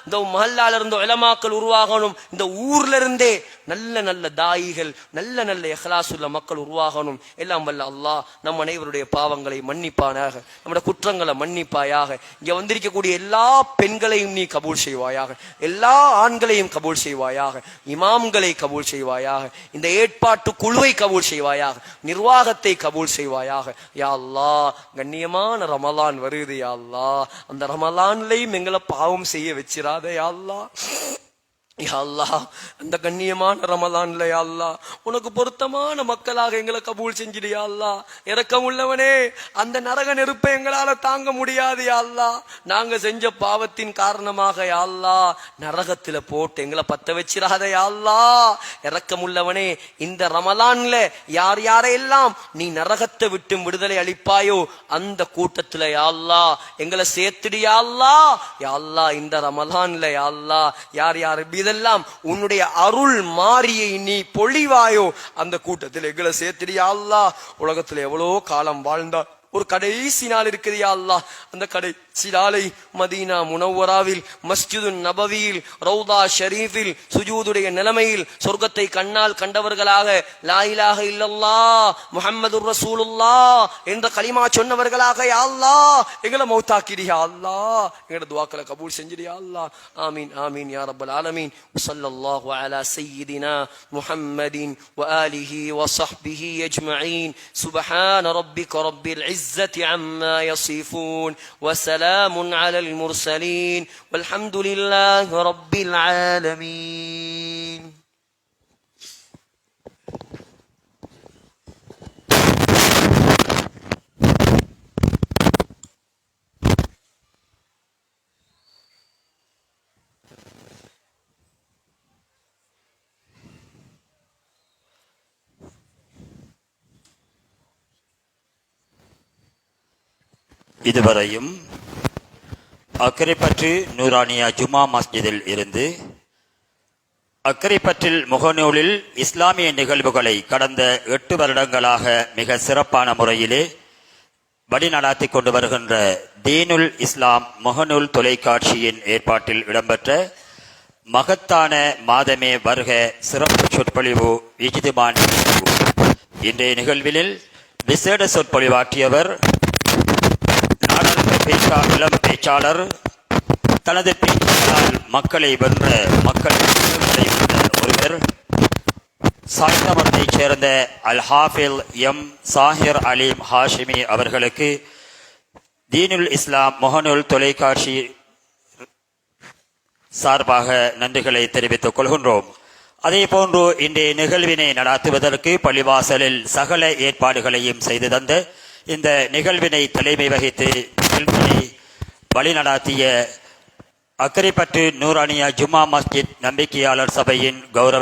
இந்த மஹல்லால இருந்து உலமாக்கள் உருவாகணும். இந்த ஊர்ல இருந்தே நல்ல நல்ல தாயிகள், நல்ல நல்ல இஹ்லாசுள்ள மக்கள் உருவாகணும். எல்லாம் வல்ல அல்லாஹ் நம் அனைவருடைய பாவங்களை மன்னிப்பானாக, நம்முடைய குற்றங்களை மன்னிப்பாயாக. இங்க வந்திருக்கக்கூடிய எல்லா பெண்களையும் நீ கபூல் செய்வாயாக, எல்லா ஆண்களையும் கபூல் செய்வாயாக, இமாம்களை கபூல் செய்வாயாக, இந்த ஏற்பாட்டு குழுவை கபூல் செய்வாயாக, நிர்வாகத்தை கபூல் செய்வாயாக. யா அல்லாஹ், கண்ணியமான ரமலான் வருது யா அல்லாஹ், அந்த ரமலான்லையும் எங்களை பாவம் செய்ய வச்சிராத யா அல்லாஹ். யா அல்லாஹ், அந்த கண்ணியமான ரமலான்ல யா அல்லாஹ் உனக்கு பொருத்தமான மக்களாக எங்களை கபூல் செஞ்சிடு யா அல்லாஹ். இரக்கம் உள்ளவனே, அந்த நரக நெருப்பை எங்களால தாங்க முடியாது யா அல்லாஹ். நாங்க செஞ்ச பாவத்தின் காரணமாக யா அல்லாஹ் நரகத்துல போட்டு எங்களை பத்த வச்சிராத யா அல்லாஹ். இரக்கம் உள்ளவனே, இந்த ரமலான்ல யார் யாரெல்லாம் நீ நரகத்தை விட்டு விடுதலை அளிப்பாயோ அந்த கூட்டத்துல யா அல்லாஹ் எங்களை சேர்த்துடு யா அல்லாஹ். யா அல்லாஹ், இந்த ரமலான்ல யா அல்லாஹ் யார் யார் இதெல்லாம் உன்னுடைய அருள் மாரியை நீ பொழிவாயோ அந்த கூட்டத்தில் எங்களை சேர்த்தியா அல்லாஹ். உலகத்துல எவ்வளவு காலம் வாழ்ந்தா ஒரு கடைசி நாள் இருக்குது யா அல்லாஹ். அந்த கடைசி நாளை மதீனா முனவ்வராவில், மஸ்ஜிது நபவியில், ரௌதா ஷரீஃபில் சுஜூதுடைய நிலைமையில் சொர்க்கத்தை கண்ணால் கண்டவர்களாக லா இலாஹ இல்லல்லாஹ் முஹம்மதுர் ரசூலுல்லாஹ் என்ற கலிமா சொன்னவர்களாக யா அல்லாஹ் எங்களை மௌத்தாக்கிடு யா அல்லாஹ். எங்களோட துஆக்களை கபூல் செஞ்சிடு யா அல்லாஹ். ஆமீன் ஆமீன் யா ரப்பல் ஆலமீன். ஸல்லல்லாஹு அலா சய்யிதினா முஹம்மதின் வ ஆலிஹி வ ஸஹ்பிஹி அஜ்மஈன். சுப்ஹான ரப்பிக ரப்பில் இஸ்ஸத்தி அம்மா யஸிஃபூன் வ ஸலாமுன் அலல் முர்ஸலீன் வல்ஹம்துலில்லாஹி ரப்பில் ஆலமீன். இதுவரையும் அக்கரைப்பற்று நூரானியா ஜுமா மஸ்ஜிதில் இருந்து அக்கரைப்பற்றில் முகநூலில் இஸ்லாமிய நிகழ்வுகளை கடந்த 8 வருடங்களாக மிக சிறப்பான முறையிலே வழிநடாத்தி கொண்டு வருகின்ற தீனுல் இஸ்லாம் முகநூல் தொலைக்காட்சியின் ஏற்பாட்டில் இடம்பெற்ற மகத்தான மாதமே வருக சிறப்பு சொற்பொழிவு இஜ்திமான். இன்றைய நிகழ்வில் விசேட சொற்பொழிவாற்றியவர் இளம் பேச்சாளர், தனது பேச்சாளர் மக்களை வென்ற ஒருவர், சாய்ந்தமரத்தைச் சேர்ந்த அல் ஹாஃபில் எம் சாஹிர் அலீம் ஹாஷிமி அவர்களுக்கு தீனுல் இஸ்லாம் முகநூல் தொலைக்காட்சி சார்பாக நன்றிகளை தெரிவித்துக் கொள்கின்றோம். அதே போன்று இன்றைய நிகழ்வினை நடாத்துவதற்கு பள்ளிவாசலில் சகல ஏற்பாடுகளையும் செய்து தந்த இந்த நிகழ்வினை தலைமை வகித்து வழிநடாத்திய அக்கரைப்பற்று நூரானியா ஜுமா மஸ்ஜித் நம்பிக்கையாளர் சபையின் கௌரவ